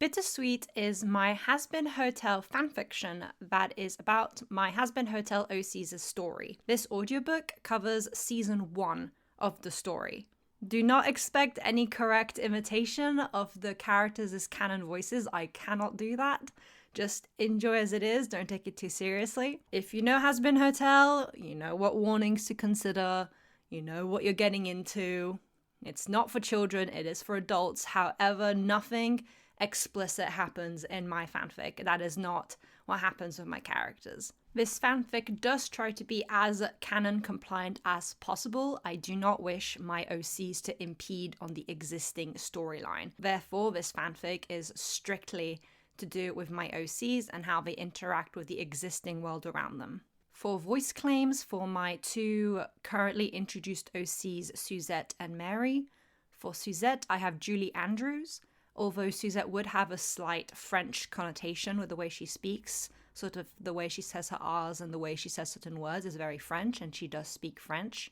Bittersweet is my Hazbin Hotel fanfiction that is about my Hazbin Hotel OC's story. This audiobook covers season 1 of the story. Do not expect any correct imitation of the characters as canon voices. I cannot do that. Just enjoy as it is. Don't take it too seriously. If you know Hazbin Hotel, you know what warnings to consider. You know what you're getting into. It's not for children. It is for adults. However, nothing explicit happens in my fanfic. That is not what happens with my characters. This fanfic does try to be as canon compliant as possible. I do not wish my OCs to impede on the existing storyline. Therefore, this fanfic is strictly to do with my OCs and how they interact with the existing world around them. For voice claims for my 2 currently introduced OCs, Suzette and Mary. For Suzette, I have Julie Andrews. Although Suzette would have a slight French connotation with the way she speaks, sort of the way she says her R's and the way she says certain words is very French, and she does speak French.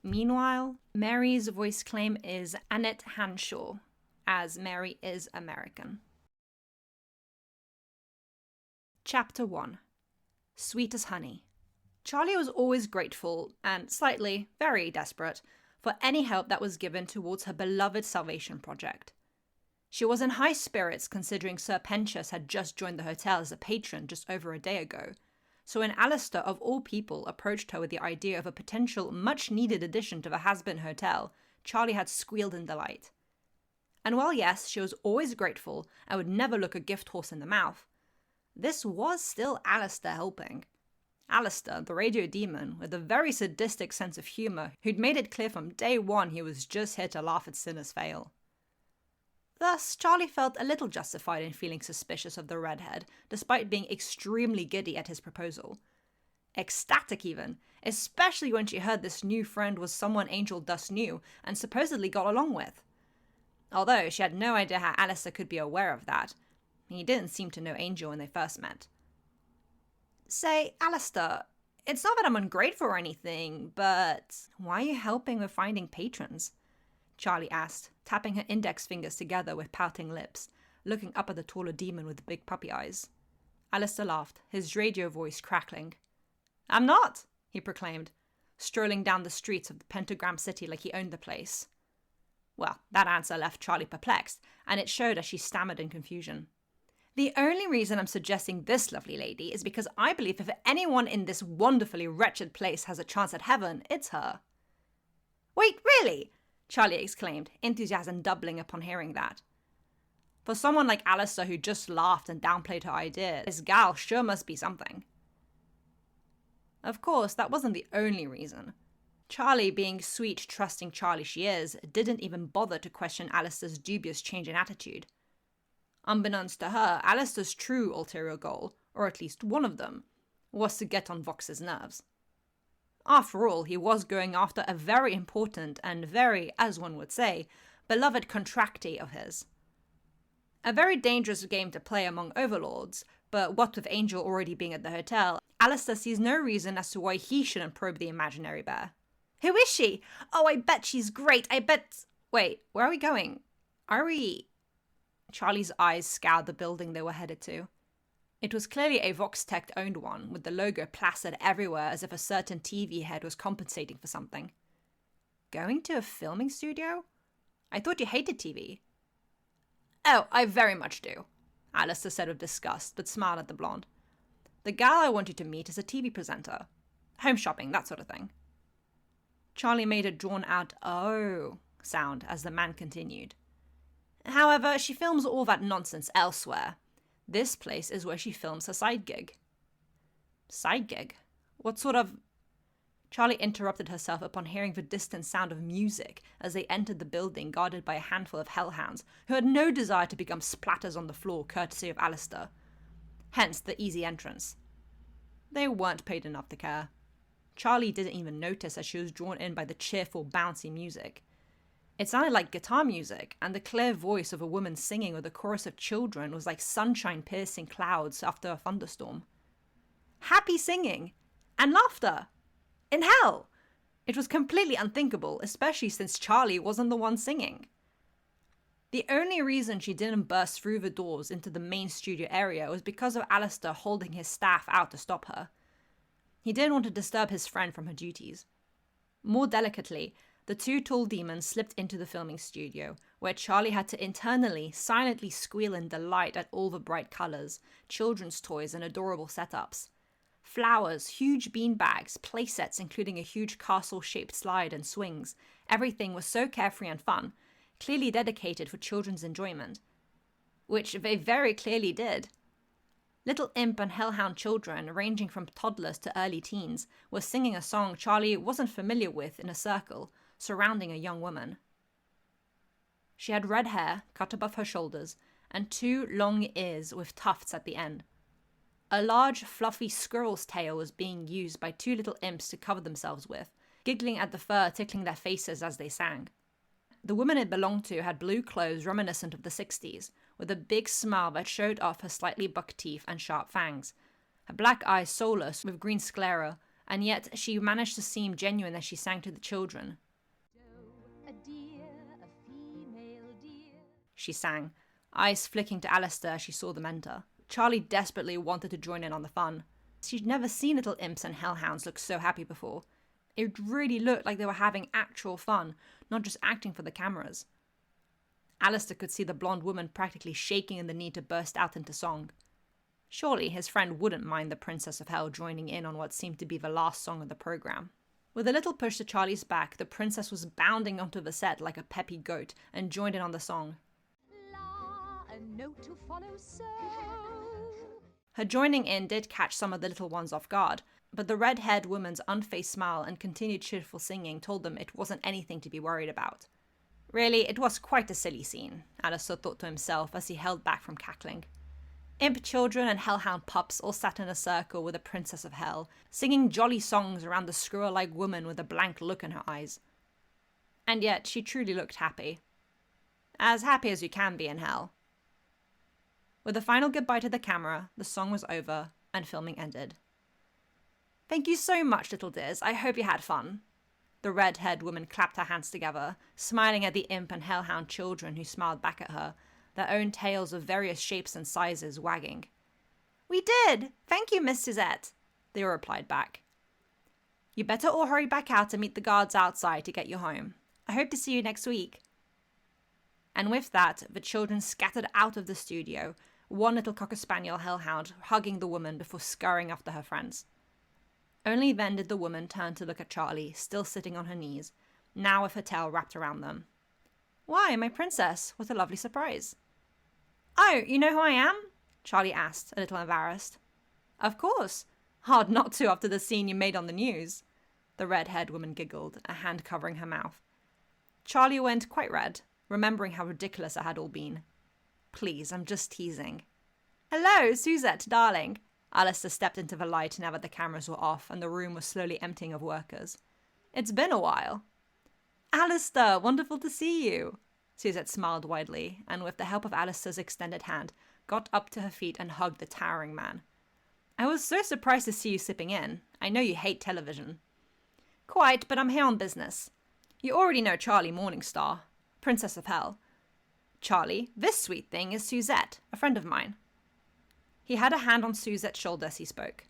Meanwhile, Mary's voice claim is Annette Hanshaw, as Mary is American. Chapter 1. Sweet as Honey. Charlie was always grateful, and slightly, very desperate, for any help that was given towards her beloved Salvation Project. She was in high spirits considering Sir Pentious had just joined the hotel as a patron just over a day ago, so when Alistair of all people approached her with the idea of a potential much-needed addition to the Hazbin Hotel, Charlie had squealed in delight. And while yes, she was always grateful and would never look a gift horse in the mouth, this was still Alistair helping. Alistair, the radio demon, with a very sadistic sense of humour, who'd made it clear from day one he was just here to laugh at sinners' fail. Thus, Charlie felt a little justified in feeling suspicious of the redhead, despite being extremely giddy at his proposal. Ecstatic even, especially when she heard this new friend was someone Angel thus knew and supposedly got along with. Although she had no idea how Alistair could be aware of that. He didn't seem to know Angel when they first met. Say, Alistair, it's not that I'm ungrateful or anything, but why are you helping with finding patrons? Charlie asked, tapping her index fingers together with pouting lips, looking up at the taller demon with the big puppy eyes. Alistair laughed, his radio voice crackling. I'm not, he proclaimed, strolling down the streets of the Pentagram City like he owned the place. Well, that answer left Charlie perplexed, and it showed as she stammered in confusion. The only reason I'm suggesting this lovely lady is because I believe if anyone in this wonderfully wretched place has a chance at heaven, it's her. Wait, really? Charlie exclaimed, enthusiasm doubling upon hearing that. For someone like Alistair who just laughed and downplayed her idea, this gal sure must be something. Of course, that wasn't the only reason. Charlie, being sweet, trusting Charlie she is, didn't even bother to question Alistair's dubious change in attitude. Unbeknownst to her, Alistair's true ulterior goal, or at least one of them, was to get on Vox's nerves. After all, he was going after a very important and very, as one would say, beloved contractee of his. A very dangerous game to play among overlords, but what with Angel already being at the hotel, Alistair sees no reason as to why he shouldn't probe the imaginary bear. Who is she? Oh, I bet she's great, I bet... Wait, where are we going? Are we... Charlie's eyes scoured the building they were headed to. It was clearly a Vox-Tech-owned one, with the logo plastered everywhere as if a certain TV head was compensating for something. Going to a filming studio? I thought you hated TV. Oh, I very much do, Alistair said with disgust, but smiled at the blonde. The gal I wanted to meet is a TV presenter. Home shopping, that sort of thing. Charlie made a drawn-out "oh" sound as the man continued. However, she films all that nonsense elsewhere. This place is where she films her side gig. Side gig? What sort of... Charlie interrupted herself upon hearing the distant sound of music as they entered the building guarded by a handful of hellhounds who had no desire to become splatters on the floor courtesy of Alistair. Hence the easy entrance. They weren't paid enough to care. Charlie didn't even notice as she was drawn in by the cheerful, bouncy music. It sounded like guitar music, and the clear voice of a woman singing with a chorus of children was like sunshine piercing clouds after a thunderstorm. Happy singing! And laughter! In hell! It was completely unthinkable, especially since Charlie wasn't the one singing. The only reason she didn't burst through the doors into the main studio area was because of Alistair holding his staff out to stop her. He didn't want to disturb his friend from her duties. More delicately, the two tall demons slipped into the filming studio, where Charlie had to internally, silently squeal in delight at all the bright colours, children's toys and adorable setups. Flowers, huge beanbags, playsets including a huge castle-shaped slide and swings. Everything was so carefree and fun, clearly dedicated for children's enjoyment. Which they very clearly did. Little imp and hellhound children, ranging from toddlers to early teens, were singing a song Charlie wasn't familiar with in a circle, surrounding a young woman. She had red hair, cut above her shoulders, and 2 long ears with tufts at the end. A large, fluffy squirrel's tail was being used by 2 little imps to cover themselves with, giggling at the fur tickling their faces as they sang. The woman it belonged to had blue clothes reminiscent of the 60s, with a big smile that showed off her slightly buck teeth and sharp fangs. Her black eyes soulless with green sclera, and yet she managed to seem genuine as she sang to the children. A deer, a female deer. She sang, eyes flicking to Alistair as she saw them enter. Charlie desperately wanted to join in on the fun. She'd never seen little imps and hellhounds look so happy before. It really looked like they were having actual fun, not just acting for the cameras. Alistair could see the blonde woman practically shaking in the need to burst out into song. Surely his friend wouldn't mind the Princess of Hell joining in on what seemed to be the last song of the program. With a little push to Charlie's back, the princess was bounding onto the set like a peppy goat and joined in on the song. La, a note to follow so. Her joining in did catch some of the little ones off guard, but the red-haired woman's unfazed smile and continued cheerful singing told them it wasn't anything to be worried about. Really, it was quite a silly scene, Alistair thought to himself as he held back from cackling. Imp children and hellhound pups all sat in a circle with the Princess of Hell, singing jolly songs around the squirrel-like woman with a blank look in her eyes. And yet, she truly looked happy. As happy as you can be in hell. With a final goodbye to the camera, the song was over, and filming ended. Thank you so much, little dears. I hope you had fun. The red-haired woman clapped her hands together, smiling at the imp and hellhound children who smiled back at her, their own tails of various shapes and sizes wagging. We did! Thank you, Miss Suzette, they all replied back. You better all hurry back out and meet the guards outside to get you home. I hope to see you next week. And with that, the children scattered out of the studio, one little cocker spaniel hellhound hugging the woman before scurrying after her friends. Only then did the woman turn to look at Charlie, still sitting on her knees, now with her tail wrapped around them. Why, my princess, what a lovely surprise. Oh, you know who I am? Charlie asked, a little embarrassed. Of course. Hard not to after the scene you made on the news. The red-haired woman giggled, a hand covering her mouth. Charlie went quite red, remembering how ridiculous it had all been. Please, I'm just teasing. Hello, Suzette, darling. Alistair stepped into the light now that the cameras were off and the room was slowly emptying of workers. It's been a while. Alistair, wonderful to see you. Suzette smiled widely, and with the help of Alistair's extended hand, got up to her feet and hugged the towering man. I was so surprised to see you sipping in. I know you hate television. Quite, but I'm here on business. You already know Charlie Morningstar, Princess of Hell. Charlie, this sweet thing is Suzette, a friend of mine. He had a hand on Suzette's shoulder as he spoke.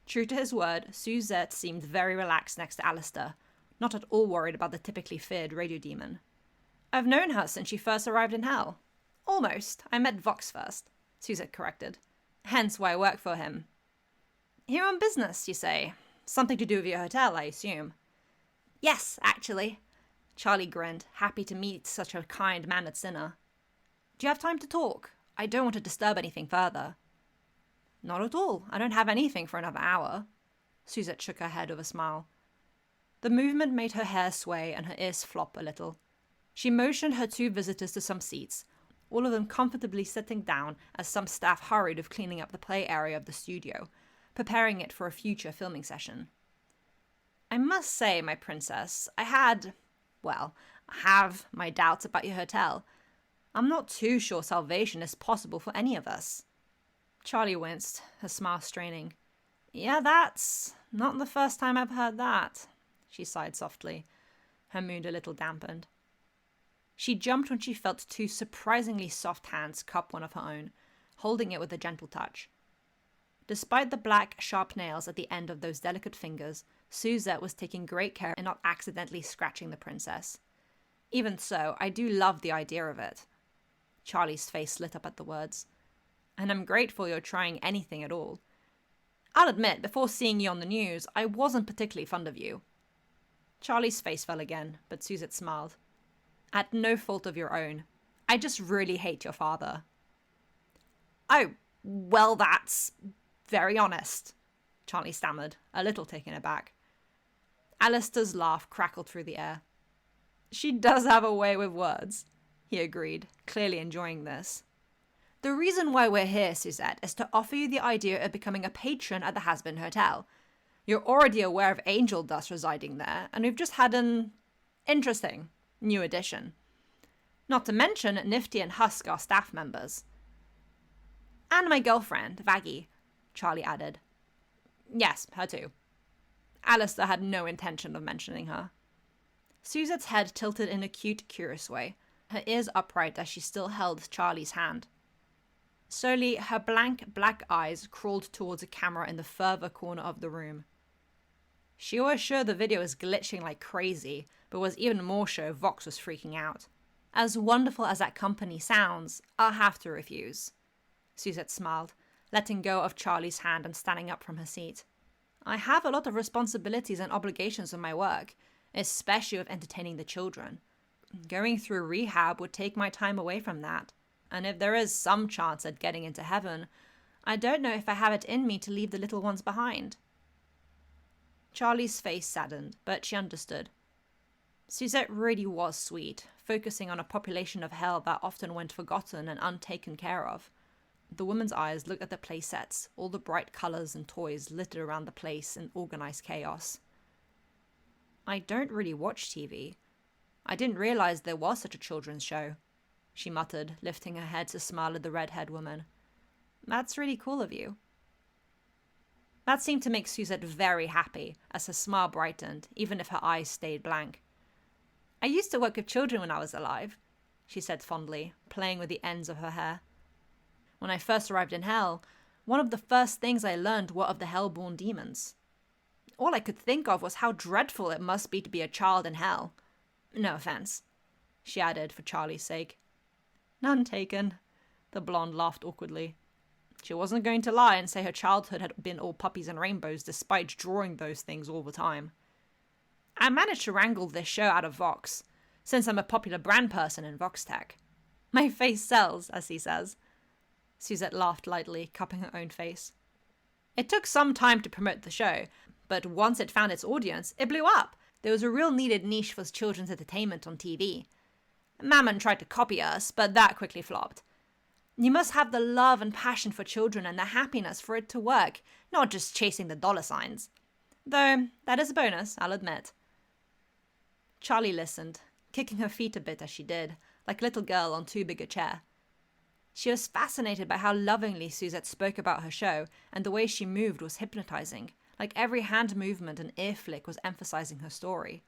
True to his word, Suzette seemed very relaxed next to Alistair, not at all worried about the typically feared radio demon. I've known her since she first arrived in Hell. Almost. I met Vox first, Suzette corrected. Hence why I work for him. Here on business, you say? Something to do with your hotel, I assume. Yes, actually. Charlie grinned, happy to meet such a kind-mannered sinner. Do you have time to talk? I don't want to disturb anything further. Not at all. I don't have anything for another hour. Suzette shook her head with a smile. The movement made her hair sway and her ears flop a little. She motioned her 2 visitors to some seats, all of them comfortably sitting down as some staff hurried with cleaning up the play area of the studio, preparing it for a future filming session. I must say, my princess, I have my doubts about your hotel. I'm not too sure salvation is possible for any of us. Charlie winced, her smile straining. Yeah, that's not the first time I've heard that, she sighed softly, her mood a little dampened. She jumped when she felt two surprisingly soft hands cup one of her own, holding it with a gentle touch. Despite the black, sharp nails at the end of those delicate fingers, Suzette was taking great care in not accidentally scratching the princess. Even so, I do love the idea of it. Charlie's face lit up at the words. And I'm grateful you're trying anything at all. I'll admit, before seeing you on the news, I wasn't particularly fond of you. Charlie's face fell again, but Suzette smiled. At no fault of your own. I just really hate your father. Oh, well, that's very honest, Charlie stammered, a little taken aback. Alistair's laugh crackled through the air. She does have a way with words, he agreed, clearly enjoying this. The reason why we're here, Suzette, is to offer you the idea of becoming a patron at the Hazbin Hotel. You're already aware of angel dust residing there, and we've just had an interesting new addition. Not to mention Nifty and Husk are staff members. And my girlfriend, Vaggie, Charlie added. Yes, her too. Alistair had no intention of mentioning her. Suzette's head tilted in a cute, curious way, her ears upright as she still held Charlie's hand. Slowly, her blank, black eyes crawled towards a camera in the further corner of the room. She was sure the video was glitching like crazy, but was even more sure Vox was freaking out. As wonderful as that company sounds, I'll have to refuse. Suzette smiled, letting go of Charlie's hand and standing up from her seat. I have a lot of responsibilities and obligations with my work, especially with entertaining the children. Going through rehab would take my time away from that, and if there is some chance at getting into heaven, I don't know if I have it in me to leave the little ones behind. Charlie's face saddened, but she understood. Suzette really was sweet, focusing on a population of hell that often went forgotten and untaken care of. The woman's eyes looked at the play sets, all the bright colours and toys littered around the place in organised chaos. I don't really watch TV. I didn't realise there was such a children's show, she muttered, lifting her head to smile at the red-haired woman. That's really cool of you. That seemed to make Suzette very happy, as her smile brightened, even if her eyes stayed blank. I used to work with children when I was alive, she said fondly, playing with the ends of her hair. When I first arrived in hell, one of the first things I learned were of the hell-born demons. All I could think of was how dreadful it must be to be a child in hell. No offense, she added for Charlie's sake. None taken, the blonde laughed awkwardly. She wasn't going to lie and say her childhood had been all puppies and rainbows despite drawing those things all the time. I managed to wrangle this show out of Vox, since I'm a popular brand person in Vox Tech. My face sells, as he says. Suzette laughed lightly, cupping her own face. It took some time to promote the show, but once it found its audience, it blew up. There was a real needed niche for children's entertainment on TV. Mammon tried to copy us, but that quickly flopped. You must have the love and passion for children and the happiness for it to work, not just chasing the dollar signs. Though, that is a bonus, I'll admit. Charlie listened, kicking her feet a bit as she did, like a little girl on too big a chair. She was fascinated by how lovingly Suzette spoke about her show, and the way she moved was hypnotizing, like every hand movement and ear flick was emphasizing her story.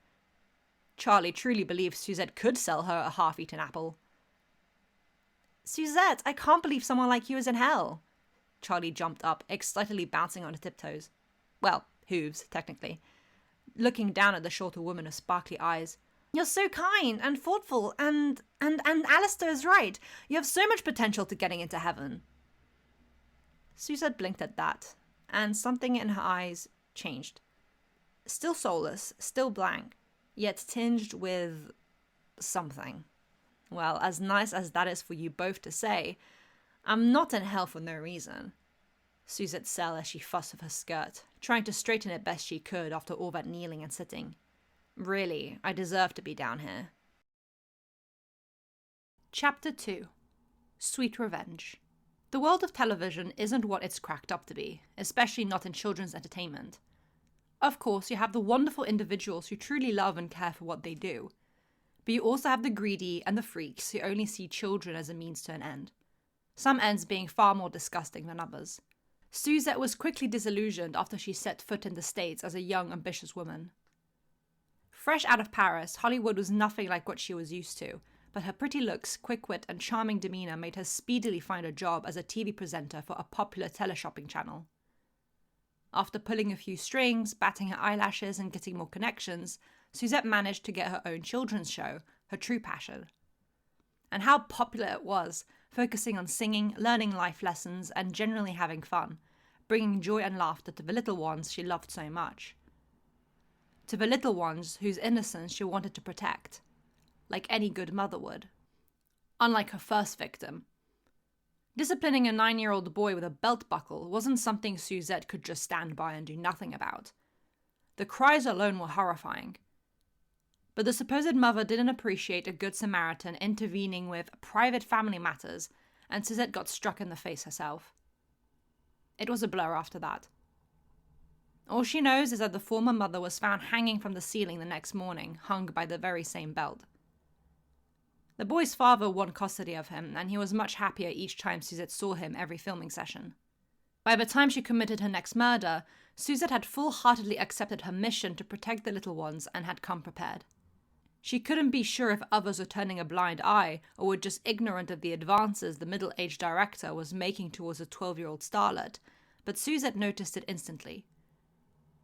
Charlie truly believed Suzette could sell her a half-eaten apple. Suzette, I can't believe someone like you is in hell. Charlie jumped up, excitedly bouncing on her tiptoes. Well, hooves, technically. Looking down at the shorter woman with sparkly eyes. You're so kind and thoughtful, and Alistair is right. You have so much potential to getting into heaven. Suzette blinked at that, and something in her eyes changed. Still soulless, still blank, yet tinged with something. Well, as nice as that is for you both to say, I'm not in hell for no reason. Suzette said as she fussed with her skirt, trying to straighten it best she could after all that kneeling and sitting. Really, I deserve to be down here. Chapter 2. Sweet Revenge. The world of television isn't what it's cracked up to be, especially not in children's entertainment. Of course, you have the wonderful individuals who truly love and care for what they do. But you also have the greedy and the freaks who only see children as a means to an end. Some ends being far more disgusting than others. Suzette was quickly disillusioned after she set foot in the States as a young, ambitious woman. Fresh out of Paris, Hollywood was nothing like what she was used to, but her pretty looks, quick wit, and charming demeanour made her speedily find a job as a TV presenter for a popular teleshopping channel. After pulling a few strings, batting her eyelashes, and getting more connections, Suzette managed to get her own children's show, her true passion. And how popular it was, focusing on singing, learning life lessons, and generally having fun, bringing joy and laughter to the little ones she loved so much. To the little ones whose innocence she wanted to protect, like any good mother would. Unlike her first victim. Disciplining a 9-year-old boy with a belt buckle wasn't something Suzette could just stand by and do nothing about. The cries alone were horrifying. But the supposed mother didn't appreciate a good Samaritan intervening with private family matters, and Suzette got struck in the face herself. It was a blur after that. All she knows is that the former mother was found hanging from the ceiling the next morning, hung by the very same belt. The boy's father won custody of him, and he was much happier each time Suzette saw him every filming session. By the time she committed her next murder, Suzette had full-heartedly accepted her mission to protect the little ones and had come prepared. She couldn't be sure if others were turning a blind eye or were just ignorant of the advances the middle-aged director was making towards a 12-year-old starlet, but Suzette noticed it instantly.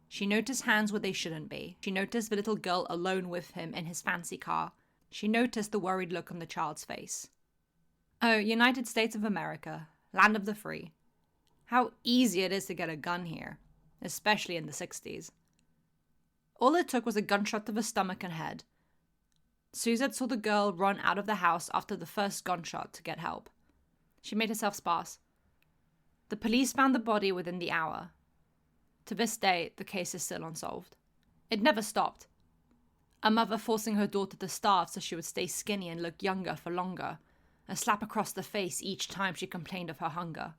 She noticed hands where they shouldn't be. She noticed the little girl alone with him in his fancy car. She noticed the worried look on the child's face. Oh, United States of America, land of the free. How easy it is to get a gun here, especially in the 60s. All it took was a gunshot to the stomach and head. Suzette saw the girl run out of the house after the first gunshot to get help. She made herself sparse. The police found the body within the hour. To this day, the case is still unsolved. It never stopped. A mother forcing her daughter to starve so she would stay skinny and look younger for longer. A slap across the face each time she complained of her hunger.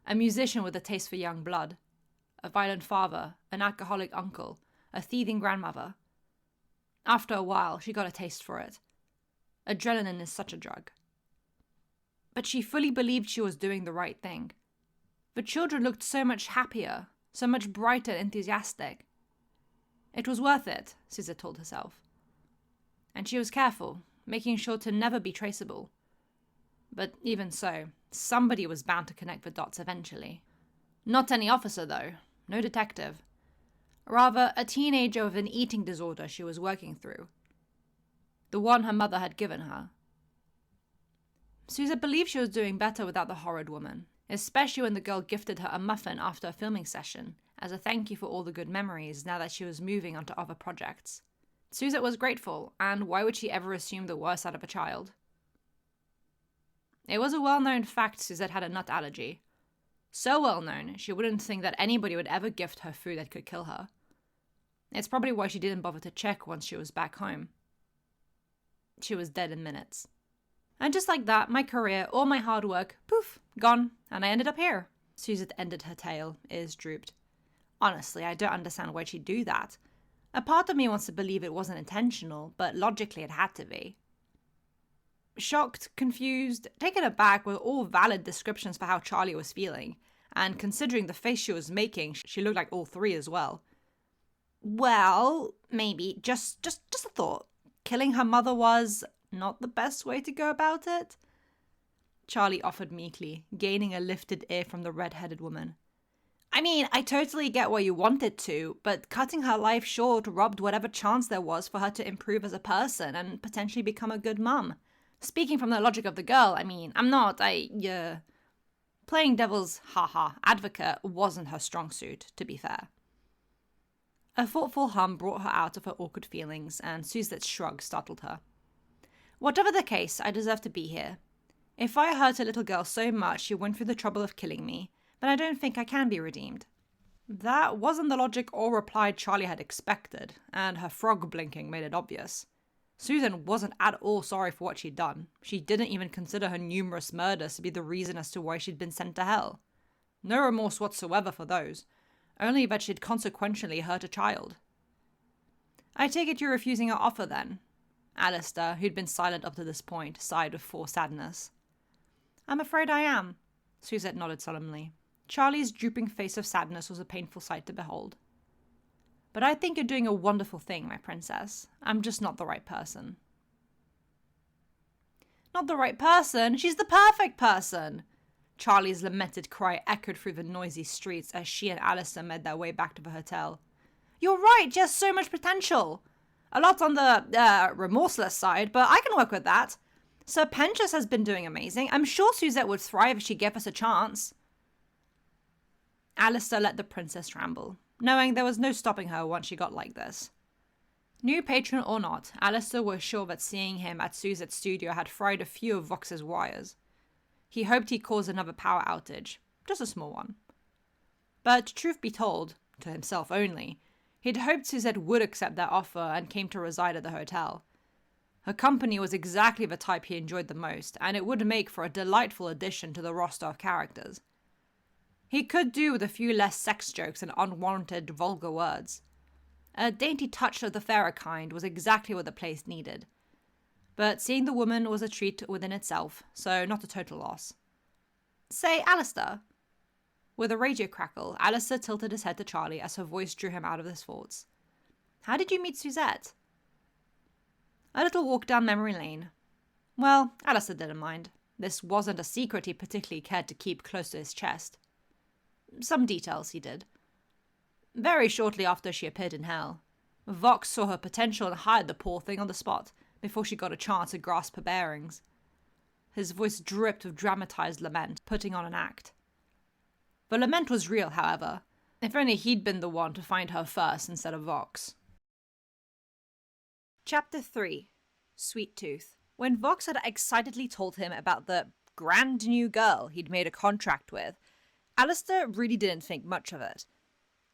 A musician with a taste for young blood. A violent father, an alcoholic uncle, a thieving grandmother. After a while, she got a taste for it. Adrenaline is such a drug. But she fully believed she was doing the right thing. The children looked so much happier, so much brighter and enthusiastic. It was worth it, Suzette told herself. And she was careful, making sure to never be traceable. But even so, somebody was bound to connect the dots eventually. Not any officer, though. No detective. Rather, a teenager with an eating disorder she was working through. The one her mother had given her. Suzette believed she was doing better without the horrid woman, especially when the girl gifted her a muffin after a filming session, as a thank you for all the good memories now that she was moving on to other projects. Suzette was grateful, and why would she ever assume the worst out of a child? It was a well-known fact Suzette had a nut allergy. So well known, she wouldn't think that anybody would ever gift her food that could kill her. It's probably why she didn't bother to check once she was back home. She was dead in minutes. And just like that, my career, all my hard work, poof, gone, and I ended up here. Suzette ended her tale, ears drooped. Honestly, I don't understand why she'd do that. A part of me wants to believe it wasn't intentional, but logically it had to be. Shocked, confused, taken aback were all valid descriptions for how Charlie was feeling, and considering the face she was making, she looked like all three as well. Well, maybe, just a thought. Killing her mother was not the best way to go about it? Charlie offered meekly, gaining a lifted ear from the red-headed woman. I mean, I totally get why you wanted to, but cutting her life short robbed whatever chance there was for her to improve as a person and potentially become a good mum. Speaking from the logic of the girl, I mean, Playing devil's advocate wasn't her strong suit, to be fair. A thoughtful hum brought her out of her awkward feelings, and Suzette's shrug startled her. Whatever the case, I deserve to be here. If I hurt a little girl so much she went through the trouble of killing me, then I don't think I can be redeemed. That wasn't the logic or reply Charlie had expected, and her frog blinking made it obvious. Susan wasn't at all sorry for what she'd done. She didn't even consider her numerous murders to be the reason as to why she'd been sent to hell. No remorse whatsoever for those, only that she'd consequentially hurt a child. I take it you're refusing our offer then? Alistair, who'd been silent up to this point, sighed with forced sadness. I'm afraid I am, Suzette nodded solemnly. Charlie's drooping face of sadness was a painful sight to behold. But I think you're doing a wonderful thing, my princess. I'm just not the right person. Not the right person. She's the perfect person. Charlie's lamented cry echoed through the noisy streets as she and Alistair made their way back to the hotel. You're right, she has so much potential. A lot on the remorseless side, but I can work with that. Sir Pentious has been doing amazing. I'm sure Suzette would thrive if she gave us a chance. Alistair let the princess ramble, knowing there was no stopping her once she got like this. New patron or not, Alistair was sure that seeing him at Suzette's studio had fried a few of Vox's wires. He hoped he'd cause another power outage, just a small one. But truth be told, to himself only, he'd hoped Suzette would accept their offer and came to reside at the hotel. Her company was exactly the type he enjoyed the most, and it would make for a delightful addition to the roster of characters. He could do with a few less sex jokes and unwarranted vulgar words. A dainty touch of the fairer kind was exactly what the place needed. But seeing the woman was a treat within itself, so not a total loss. Say, Alistair. With a radio crackle, Alistair tilted his head to Charlie as her voice drew him out of his thoughts. How did you meet Suzette? A little walk down memory lane. Well, Alistair didn't mind. This wasn't a secret he particularly cared to keep close to his chest. Some details, he did. Very shortly after she appeared in hell, Vox saw her potential and hired the poor thing on the spot, before she got a chance to grasp her bearings. His voice dripped with dramatized lament, putting on an act. The lament was real, however. If only he'd been the one to find her first instead of Vox. Chapter 3. Sweet Tooth. When Vox had excitedly told him about the grand new girl he'd made a contract with, Alistair really didn't think much of it.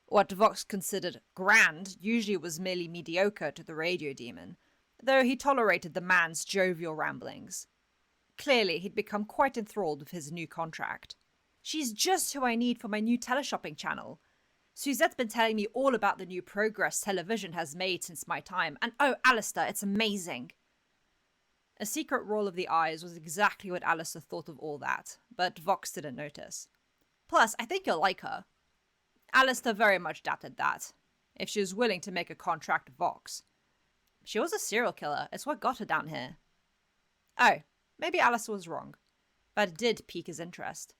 What Vox considered grand usually was merely mediocre to the radio demon, though he tolerated the man's jovial ramblings. Clearly, he'd become quite enthralled with his new contract. She's just who I need for my new teleshopping channel. Suzette's been telling me all about the new progress television has made since my time, and oh, Alistair, it's amazing. A secret roll of the eyes was exactly what Alistair thought of all that, but Vox didn't notice. Plus, I think you'll like her. Alistair very much doubted that, if she was willing to make a contract with Vox. She was a serial killer, it's what got her down here. Oh, maybe Alistair was wrong, but it did pique his interest.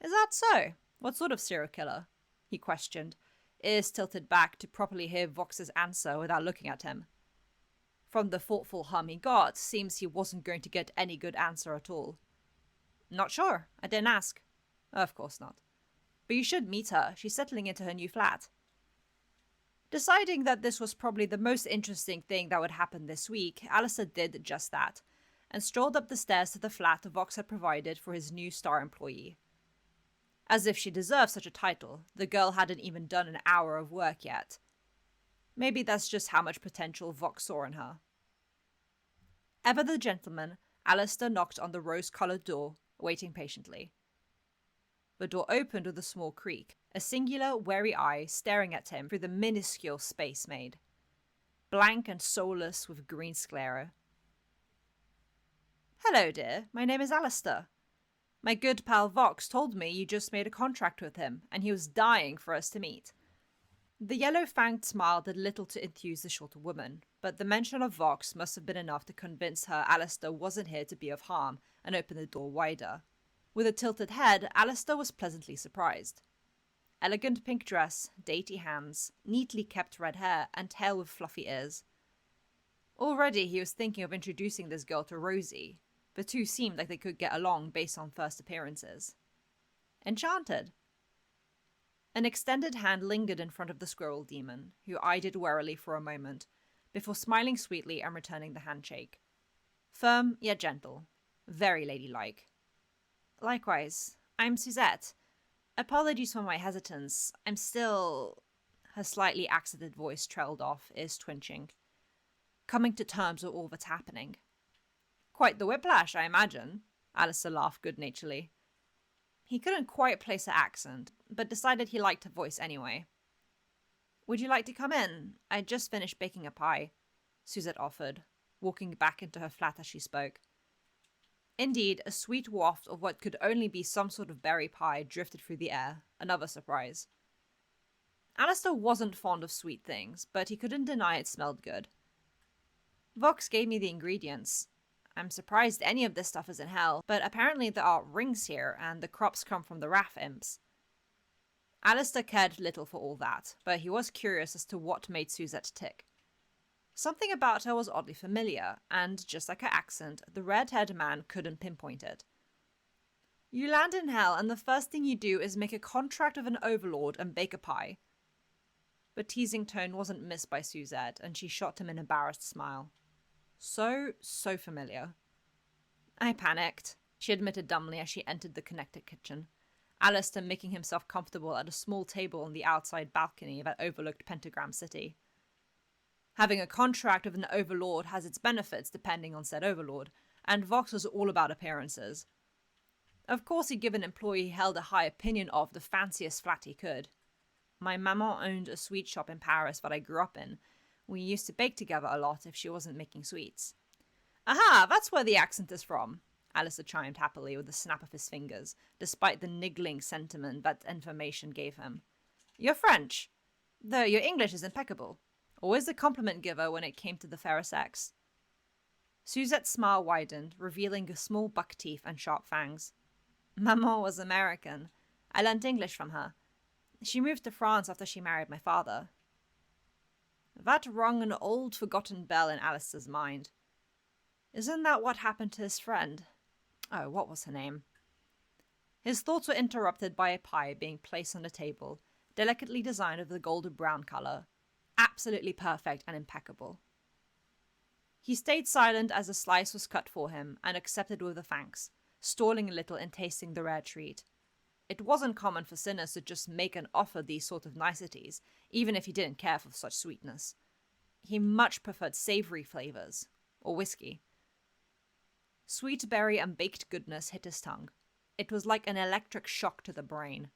Is that so? What sort of serial killer? He questioned, ears tilted back to properly hear Vox's answer without looking at him. From the thoughtful hum he got, seems he wasn't going to get any good answer at all. Not sure, I didn't ask. Of course not. But you should meet her, she's settling into her new flat. Deciding that this was probably the most interesting thing that would happen this week, Alistair did just that, and strolled up the stairs to the flat Vox had provided for his new star employee. As if she deserved such a title, the girl hadn't even done an hour of work yet. Maybe that's just how much potential Vox saw in her. Ever the gentleman, Alistair knocked on the rose-coloured door, waiting patiently. The door opened with a small creak, a singular, wary eye staring at him through the minuscule space made, blank and soulless with green sclera. Hello, dear. My name is Alistair. My good pal Vox told me you just made a contract with him, and he was dying for us to meet. The yellow-fanged smile did little to enthuse the shorter woman, but the mention of Vox must have been enough to convince her Alistair wasn't here to be of harm, and open the door wider. With a tilted head, Alistair was pleasantly surprised. Elegant pink dress, dainty hands, neatly kept red hair, and tail with fluffy ears. Already he was thinking of introducing this girl to Rosie. The two seemed like they could get along based on first appearances. Enchanted. An extended hand lingered in front of the squirrel demon, who eyed it warily for a moment, before smiling sweetly and returning the handshake. Firm yet gentle. Very ladylike. Likewise, I'm Suzette. Apologies for my hesitance. I'm still... Her slightly accented voice trailed off, ears twinching. Coming to terms with all that's happening. Quite the whiplash, I imagine. Alistair laughed good-naturedly. He couldn't quite place her accent, but decided he liked her voice anyway. Would you like to come in? I just finished baking a pie, Suzette offered, walking back into her flat as she spoke. Indeed, a sweet waft of what could only be some sort of berry pie drifted through the air, another surprise. Alistair wasn't fond of sweet things, but he couldn't deny it smelled good. Vox gave me the ingredients. I'm surprised any of this stuff is in hell, but apparently there are rings here, and the crops come from the wrath imps. Alistair cared little for all that, but he was curious as to what made Suzette tick. Something about her was oddly familiar, and just like her accent, the red-haired man couldn't pinpoint it. You land in hell, and the first thing you do is make a contract with an overlord and bake a pie. The teasing tone wasn't missed by Suzette, and she shot him an embarrassed smile. So familiar. I panicked, she admitted dumbly as she entered the connected kitchen, Alistair making himself comfortable at a small table on the outside balcony that overlooked Pentagram City. Having a contract with an overlord has its benefits depending on said overlord, and Vox was all about appearances. Of course he'd give an employee he held a high opinion of the fanciest flat he could. My maman owned a sweet shop in Paris that I grew up in. We used to bake together a lot if she wasn't making sweets. Aha, that's where the accent is from, Alistair chimed happily with a snap of his fingers, despite the niggling sentiment that information gave him. You're French, though your English is impeccable. Always the compliment giver when it came to the fair sex. Suzette's smile widened, revealing small buck teeth and sharp fangs. Maman was American. I learnt English from her. She moved to France after she married my father. That rung an old forgotten bell in Alistair's mind. Isn't that what happened to his friend? Oh, what was her name? His thoughts were interrupted by a pie being placed on the table, delicately designed of the golden brown colour. Absolutely perfect and impeccable. He stayed silent as a slice was cut for him and accepted with a thanks, stalling a little in tasting the rare treat. It wasn't common for sinners to just make and offer these sort of niceties, even if he didn't care for such sweetness. He much preferred savoury flavours, or whiskey. Sweet berry and baked goodness hit his tongue. It was like an electric shock to the brain.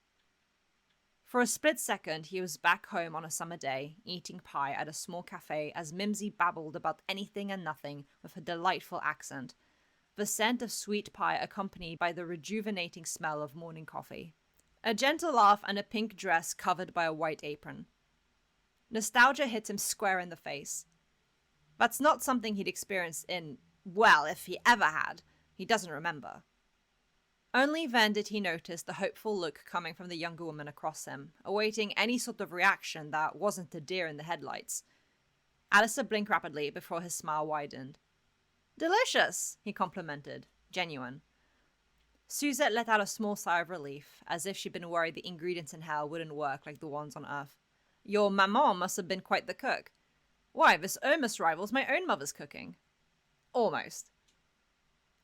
For a split second, he was back home on a summer day, eating pie at a small cafe as Mimsy babbled about anything and nothing with her delightful accent, the scent of sweet pie accompanied by the rejuvenating smell of morning coffee. A gentle laugh and a pink dress covered by a white apron. Nostalgia hit him square in the face. That's not something he'd experienced in, well, if he ever had, he doesn't remember. Only then did he notice the hopeful look coming from the younger woman across him, awaiting any sort of reaction that wasn't a deer in the headlights. Alistair blinked rapidly before his smile widened. Delicious, he complimented, genuine. Suzette let out a small sigh of relief, as if she'd been worried the ingredients in hell wouldn't work like the ones on Earth. Your maman must have been quite the cook. Why, this almost rivals my own mother's cooking. Almost.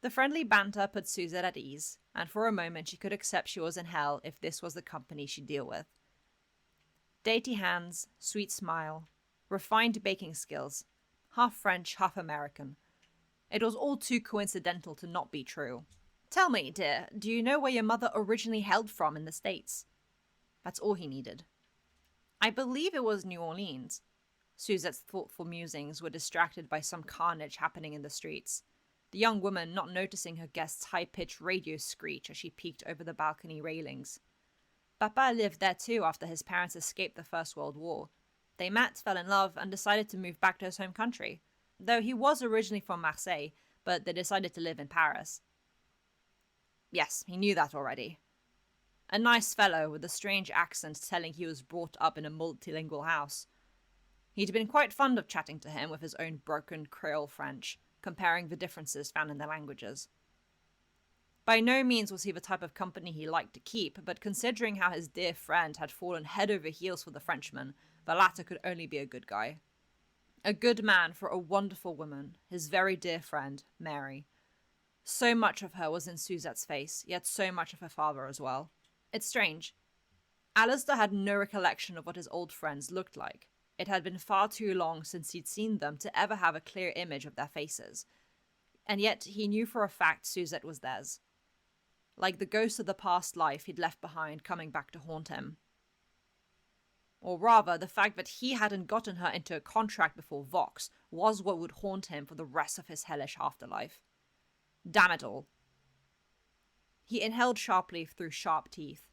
The friendly banter put Suzette at ease, and for a moment she could accept she was in hell if this was the company she'd deal with. Dainty hands, sweet smile, refined baking skills, half French, half American. It was all too coincidental to not be true. Tell me, dear, do you know where your mother originally hailed from in the States? That's all he needed. I believe it was New Orleans. Suzette's thoughtful musings were distracted by some carnage happening in the streets, the young woman not noticing her guest's high-pitched radio screech as she peeked over the balcony railings. Papa lived there too after his parents escaped the First World War. They met, fell in love, and decided to move back to his home country, though he was originally from Marseille, but they decided to live in Paris. Yes, he knew that already. A nice fellow with a strange accent telling he was brought up in a multilingual house. He'd been quite fond of chatting to him with his own broken Creole French, comparing the differences found in their languages. By no means was he the type of company he liked to keep, but considering how his dear friend had fallen head over heels for the Frenchman, the latter could only be a good guy. A good man for a wonderful woman, his very dear friend, Mary. So much of her was in Suzette's face, yet so much of her father as well. It's strange. Alistair had no recollection of what his old friends looked like. It had been far too long since he'd seen them to ever have a clear image of their faces. And yet he knew for a fact Suzette was theirs. Like the ghost of the past life he'd left behind coming back to haunt him. Or rather, the fact that he hadn't gotten her into a contract before Vox was what would haunt him for the rest of his hellish afterlife. Damn it all. He inhaled sharply through sharp teeth.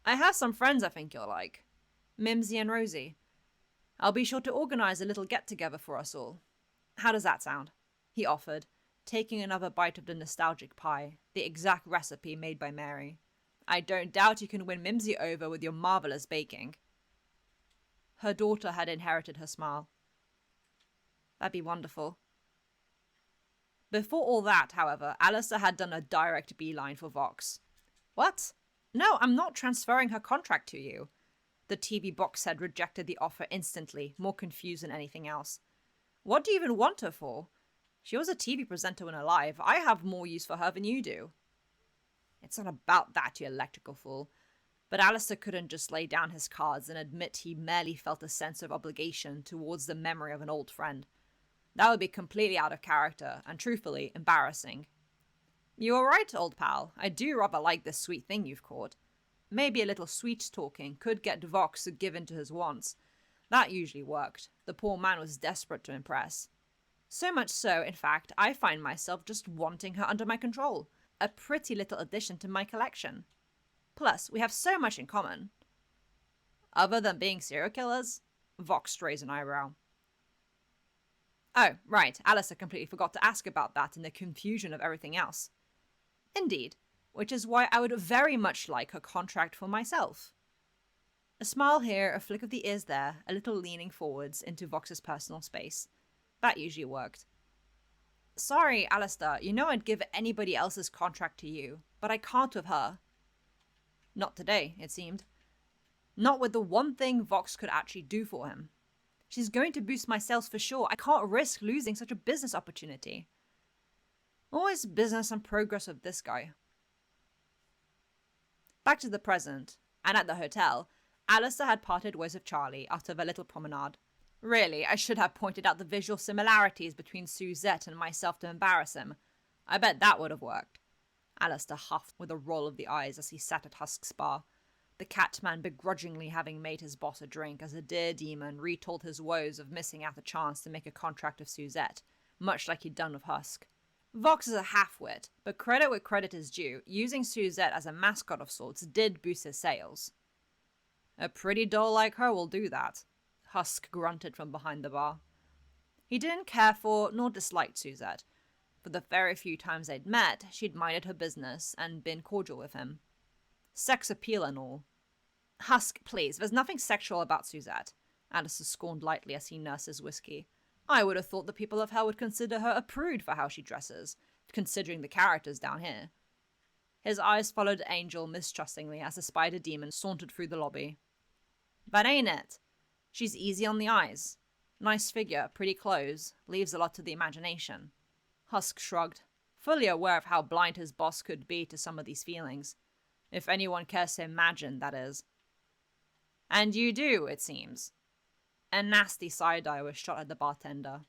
I have some friends I think you'll like. Mimsy and Rosie. I'll be sure to organise a little get-together for us all. How does that sound? He offered, taking another bite of the nostalgic pie, the exact recipe made by Mary. I don't doubt you can win Mimsy over with your marvellous baking. Her daughter had inherited her smile. That'd be wonderful. Before all that, however, Alistair had done a direct beeline for Vox. What? No, I'm not transferring her contract to you. The TV box head rejected the offer instantly, more confused than anything else. What do you even want her for? She was a TV presenter when alive. I have more use for her than you do. It's not about that, you electrical fool. But Alistair couldn't just lay down his cards and admit he merely felt a sense of obligation towards the memory of an old friend. That would be completely out of character, and truthfully, embarrassing. You alright, old pal? I do rather like this sweet thing you've caught. Maybe a little sweet talking could get Vox to give in to his wants. That usually worked. The poor man was desperate to impress. So much so, in fact, I find myself just wanting her under my control. A pretty little addition to my collection. Plus, we have so much in common. Other than being serial killers? Vox raised an eyebrow. Oh, right, Alistair completely forgot to ask about that in the confusion of everything else. Indeed, which is why I would very much like her contract for myself. A smile here, a flick of the ears there, a little leaning forwards into Vox's personal space. That usually worked. Sorry, Alistair, you know I'd give anybody else's contract to you, but I can't with her. Not today, it seemed. Not with the one thing Vox could actually do for him. She's going to boost my sales for sure. I can't risk losing such a business opportunity. Always business and progress with this guy. Back to the present, and at the hotel, Alistair had parted ways with Charlie after their little promenade. Really, I should have pointed out the visual similarities between Suzette and myself to embarrass him. I bet that would have worked. Alistair huffed with a roll of the eyes as he sat at Husk's bar, the Catman begrudgingly having made his boss a drink as the dear demon retold his woes of missing out the chance to make a contract with Suzette, much like he'd done with Husk. Vox is a half-wit, but credit where credit is due, using Suzette as a mascot of sorts did boost his sales. A pretty doll like her will do that, Husk grunted from behind the bar. He didn't care for nor disliked Suzette. For the very few times they'd met, she'd minded her business and been cordial with him. Sex appeal and all. Husk, please, there's nothing sexual about Suzette, Alistair scorned lightly as he nursed his whiskey. I would have thought the people of hell would consider her a prude for how she dresses, considering the characters down here. His eyes followed Angel mistrustingly as the spider demon sauntered through the lobby. That ain't it. She's easy on the eyes. Nice figure, pretty clothes, leaves a lot to the imagination. Husk shrugged, fully aware of how blind his boss could be to some of these feelings. If anyone cares to imagine, that is. And you do, it seems. A nasty side-eye was shot at the bartender.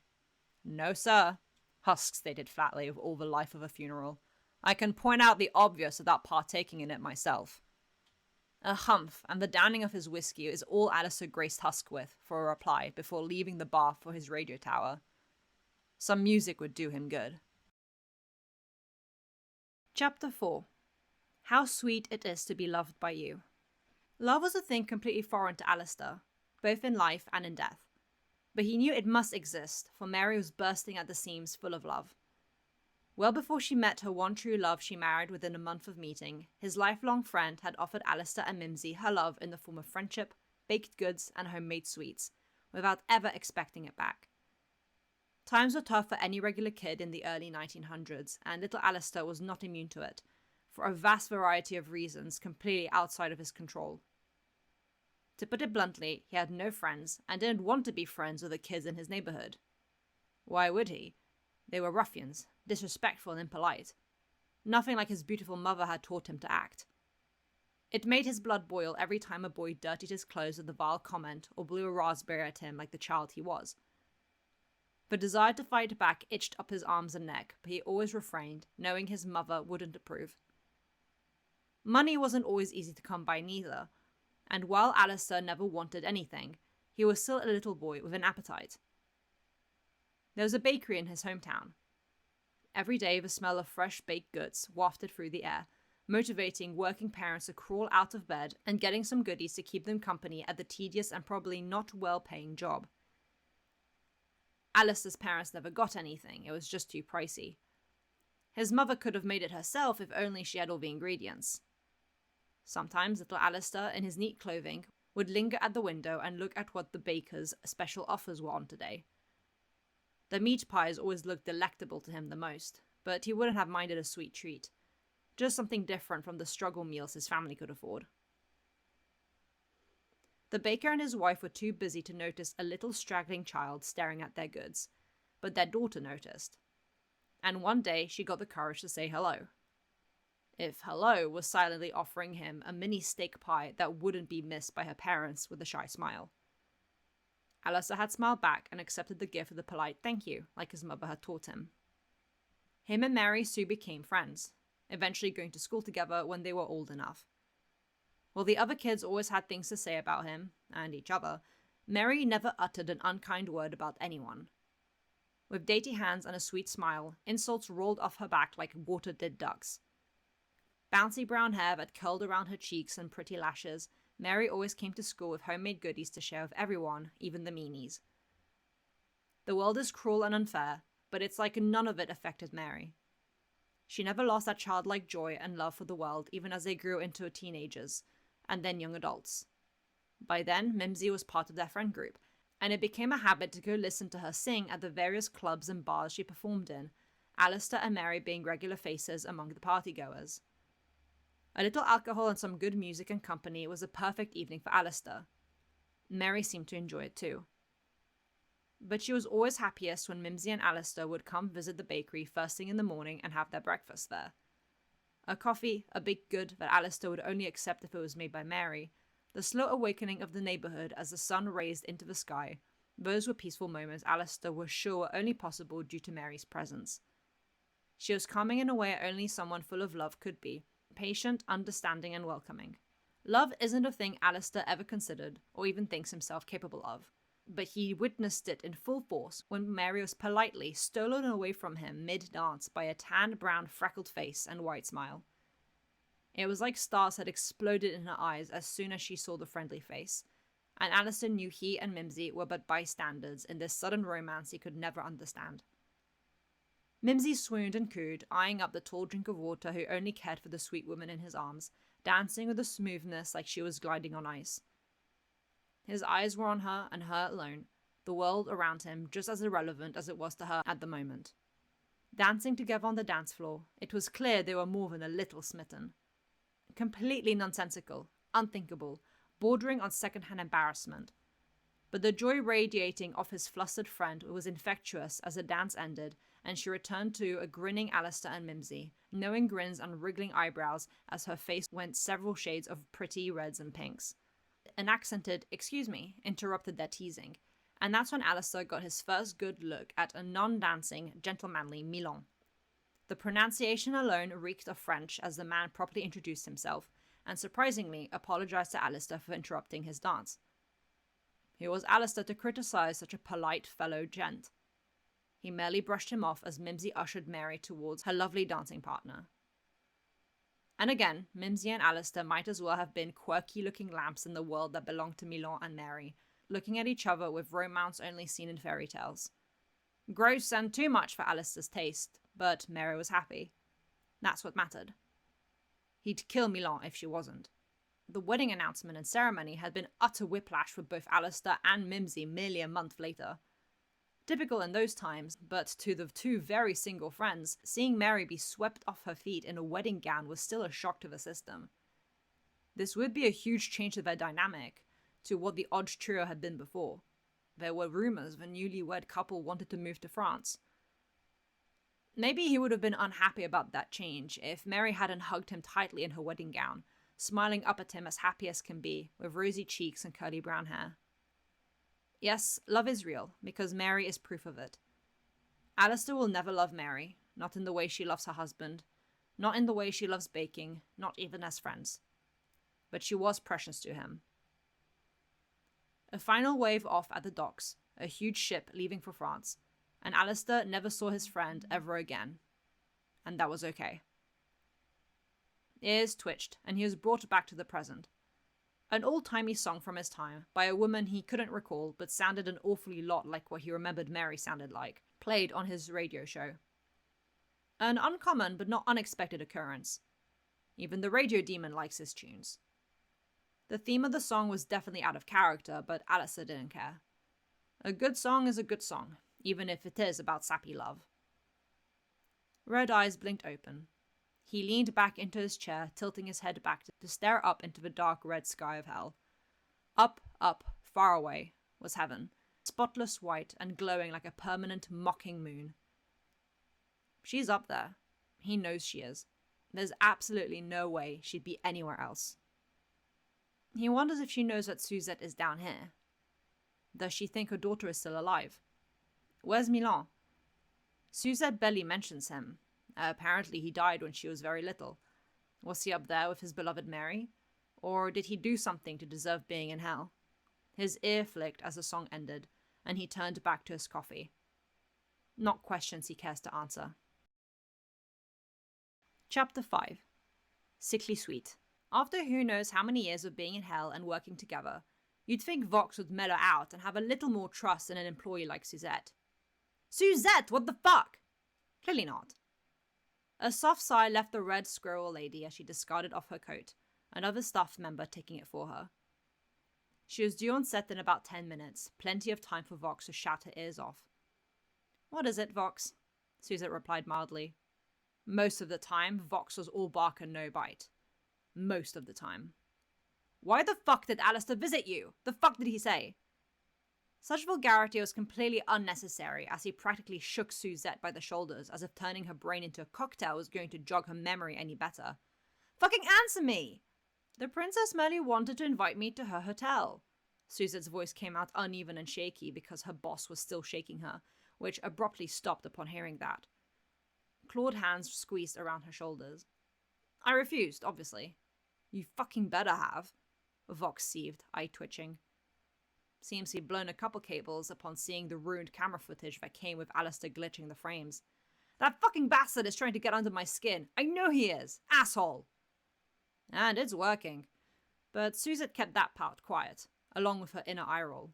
No, sir, Husk stated flatly with all the life of a funeral. I can point out the obvious without partaking in it myself. A humph and the downing of his whiskey is all Alistair graced Husk with for a reply before leaving the bar for his radio tower. Some music would do him good. Chapter 4. How sweet it is to be loved by you. Love was a thing completely foreign to Alistair, both in life and in death. But he knew it must exist, for Mary was bursting at the seams full of love. Well before she met her one true love she married within a month of meeting, his lifelong friend had offered Alistair and Mimsy her love in the form of friendship, baked goods, and homemade sweets, without ever expecting it back. Times were tough for any regular kid in the early 1900s, and little Alistair was not immune to it, for a vast variety of reasons completely outside of his control. To put it bluntly, he had no friends, and didn't want to be friends with the kids in his neighborhood. Why would he? They were ruffians, disrespectful and impolite. Nothing like his beautiful mother had taught him to act. It made his blood boil every time a boy dirtied his clothes with a vile comment or blew a raspberry at him like the child he was. The desire to fight back itched up his arms and neck, but he always refrained, knowing his mother wouldn't approve. Money wasn't always easy to come by neither, and while Alistair never wanted anything, he was still a little boy with an appetite. There was a bakery in his hometown. Every day the smell of fresh baked goods wafted through the air, motivating working parents to crawl out of bed and getting some goodies to keep them company at the tedious and probably not well-paying job. Alistair's parents never got anything, it was just too pricey. His mother could have made it herself if only she had all the ingredients. Sometimes little Alistair, in his neat clothing, would linger at the window and look at what the baker's special offers were on today. The meat pies always looked delectable to him the most, but he wouldn't have minded a sweet treat. Just something different from the struggle meals his family could afford. The baker and his wife were too busy to notice a little straggling child staring at their goods, but their daughter noticed. And one day she got the courage to say hello. If hello was silently offering him a mini steak pie that wouldn't be missed by her parents with a shy smile. Alistair had smiled back and accepted the gift with a polite thank you, like his mother had taught him. Him and Mary soon became friends, eventually going to school together when they were old enough. While the other kids always had things to say about him, and each other, Mary never uttered an unkind word about anyone. With dainty hands and a sweet smile, insults rolled off her back like water did ducks. Bouncy brown hair that curled around her cheeks and pretty lashes, Mary always came to school with homemade goodies to share with everyone, even the meanies. The world is cruel and unfair, but it's like none of it affected Mary. She never lost that childlike joy and love for the world even as they grew into teenagers, and then young adults. By then, Mimsy was part of their friend group, and it became a habit to go listen to her sing at the various clubs and bars she performed in, Alistair and Mary being regular faces among the partygoers. A little alcohol and some good music and company was a perfect evening for Alistair. Mary seemed to enjoy it too. But she was always happiest when Mimsy and Alistair would come visit the bakery first thing in the morning and have their breakfast there. A coffee, a big good that Alistair would only accept if it was made by Mary, the slow awakening of the neighbourhood as the sun raised into the sky, those were peaceful moments Alistair was sure were only possible due to Mary's presence. She was calming in a way only someone full of love could be, patient, understanding and welcoming. Love isn't a thing Alistair ever considered, or even thinks himself capable of, but he witnessed it in full force when Mary was politely stolen away from him mid-dance by a tanned brown freckled face and white smile. It was like stars had exploded in her eyes as soon as she saw the friendly face, and Alistair knew he and Mimsy were but bystanders in this sudden romance he could never understand. Mimsy swooned and cooed, eyeing up the tall drink of water who only cared for the sweet woman in his arms, dancing with a smoothness like she was gliding on ice. His eyes were on her and her alone, the world around him just as irrelevant as it was to her at the moment. Dancing together on the dance floor, it was clear they were more than a little smitten. Completely nonsensical, unthinkable, bordering on second-hand embarrassment. But the joy radiating off his flustered friend was infectious as the dance ended, and she returned to a grinning Alistair and Mimsy, knowing grins and wriggling eyebrows as her face went several shades of pretty reds and pinks. An accented "excuse me" interrupted their teasing, and that's when Alistair got his first good look at a non-dancing, gentlemanly Milan. The pronunciation alone reeked of French as the man properly introduced himself, and surprisingly apologized to Alistair for interrupting his dance. Who was Alistair to criticize such a polite fellow gent? He merely brushed him off as Mimsy ushered Mary towards her lovely dancing partner. And again, Mimsy and Alistair might as well have been quirky-looking lamps in the world that belonged to Milan and Mary, looking at each other with romance only seen in fairy tales. Gross and too much for Alistair's taste, but Mary was happy. That's what mattered. He'd kill Milan if she wasn't. The wedding announcement and ceremony had been utter whiplash for both Alistair and Mimsy merely a month later. Typical in those times, but to the two very single friends, seeing Mary be swept off her feet in a wedding gown was still a shock to the system. This would be a huge change to their dynamic, to what the odd trio had been before. There were rumours the newlywed couple wanted to move to France. Maybe he would have been unhappy about that change if Mary hadn't hugged him tightly in her wedding gown, smiling up at him as happy as can be, with rosy cheeks and curly brown hair. Yes, love is real, because Mary is proof of it. Alistair will never love Mary, not in the way she loves her husband, not in the way she loves baking, not even as friends. But she was precious to him. A final wave off at the docks, a huge ship leaving for France, and Alistair never saw his friend ever again. And that was okay. Ears twitched, and he was brought back to the present. An old-timey song from his time, by a woman he couldn't recall but sounded an awfully lot like what he remembered Mary sounded like, played on his radio show. An uncommon but not unexpected occurrence. Even the radio demon likes his tunes. The theme of the song was definitely out of character, but Alistair didn't care. A good song is a good song, even if it is about sappy love. Red eyes blinked open. He leaned back into his chair, tilting his head back to stare up into the dark red sky of hell. Up, up, far away, was heaven, spotless white and glowing like a permanent mocking moon. She's up there. He knows she is. There's absolutely no way she'd be anywhere else. He wonders if she knows that Suzette is down here. Does she think her daughter is still alive? Where's Milan? Suzette barely mentions him. Apparently he died when she was very little. Was he up there with his beloved Mary? Or did he do something to deserve being in hell? His ear flicked as the song ended, and he turned back to his coffee. Not questions he cares to answer. Chapter 5. Sickly Sweet. After who knows how many years of being in hell and working together, you'd think Vox would mellow out and have a little more trust in an employee like Suzette. Suzette, what the fuck? Clearly not. A soft sigh left the red squirrel lady as she discarded off her coat, another staff member taking it for her. She was due on set in about 10 minutes, plenty of time for Vox to shout her ears off. What is it, Vox? Suzette replied mildly. Most of the time, Vox was all bark and no bite. Most of the time. Why the fuck did Alistair visit you? The fuck did he say? Such vulgarity was completely unnecessary as he practically shook Suzette by the shoulders as if turning her brain into a cocktail was going to jog her memory any better. Fucking answer me! The princess merely wanted to invite me to her hotel. Suzette's voice came out uneven and shaky because her boss was still shaking her, which abruptly stopped upon hearing that. Clawed hands squeezed around her shoulders. I refused, obviously. You fucking better have. Vox seethed, eye twitching. Seems he'd blown a couple cables upon seeing the ruined camera footage that came with Alistair glitching the frames. That fucking bastard is trying to get under my skin. I know he is. Asshole. And it's working. But Suzette kept that part quiet, along with her inner eye roll.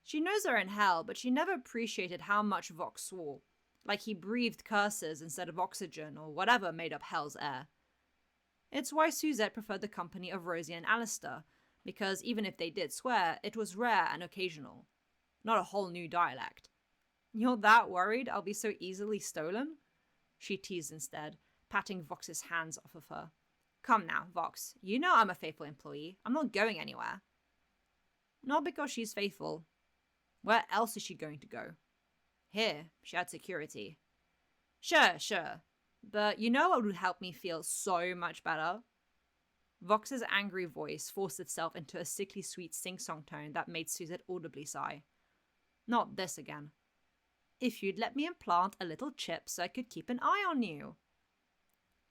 She knows they're in hell, but she never appreciated how much Vox swore. Like he breathed curses instead of oxygen or whatever made up hell's air. It's why Suzette preferred the company of Rosie and Alistair, because even if they did swear, it was rare and occasional. Not a whole new dialect. You're that worried I'll be so easily stolen? She teased instead, patting Vox's hands off of her. Come now, Vox. You know I'm a faithful employee. I'm not going anywhere. Not because she's faithful. Where else is she going to go? Here, she had security. Sure. But you know what would help me feel so much better? Vox's angry voice forced itself into a sickly sweet sing-song tone that made Suzette audibly sigh. Not this again. If you'd let me implant a little chip so I could keep an eye on you.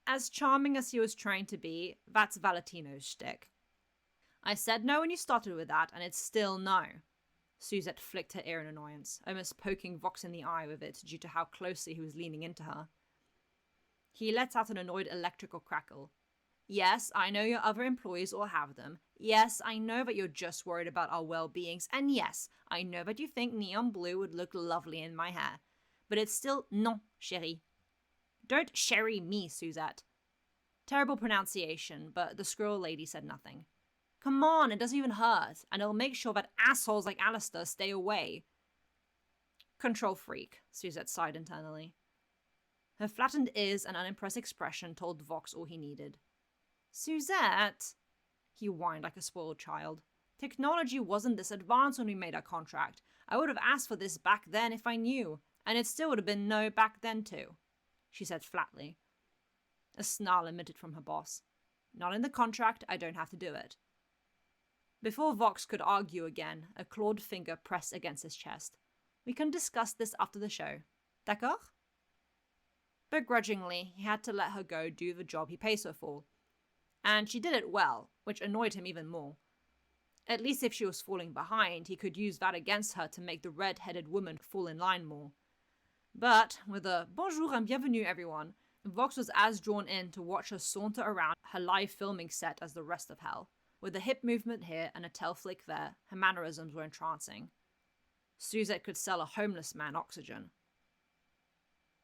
As charming as he was trying to be, that's Valentino's shtick. I said no when you started with that, and it's still no. Suzette flicked her ear in annoyance, almost poking Vox in the eye with it due to how closely he was leaning into her. He let out an annoyed electrical crackle. Yes, I know your other employees all have them. Yes, I know that you're just worried about our well-beings. And yes, I know that you think neon blue would look lovely in my hair. But it's still non, chérie. Don't sherry me, Suzette. Terrible pronunciation, but the squirrel lady said nothing. Come on, it doesn't even hurt, and it'll make sure that assholes like Alistair stay away. Control freak, Suzette sighed internally. Her flattened ears and unimpressed expression told Vox all he needed. Suzette, he whined like a spoiled child. Technology wasn't this advanced when we made our contract. I would have asked for this back then if I knew, and it still would have been no back then too, she said flatly. A snarl emitted from her boss. Not in the contract, I don't have to do it. Before Vox could argue again, a clawed finger pressed against his chest. We can discuss this after the show. D'accord? Begrudgingly, he had to let her go do the job he pays her for. And she did it well, which annoyed him even more. At least if she was falling behind, he could use that against her to make the red-headed woman fall in line more. But, with a bonjour and bienvenue everyone, Vox was as drawn in to watch her saunter around her live filming set as the rest of hell. With a hip movement here and a tail flick there, her mannerisms were entrancing. Suzette could sell a homeless man oxygen.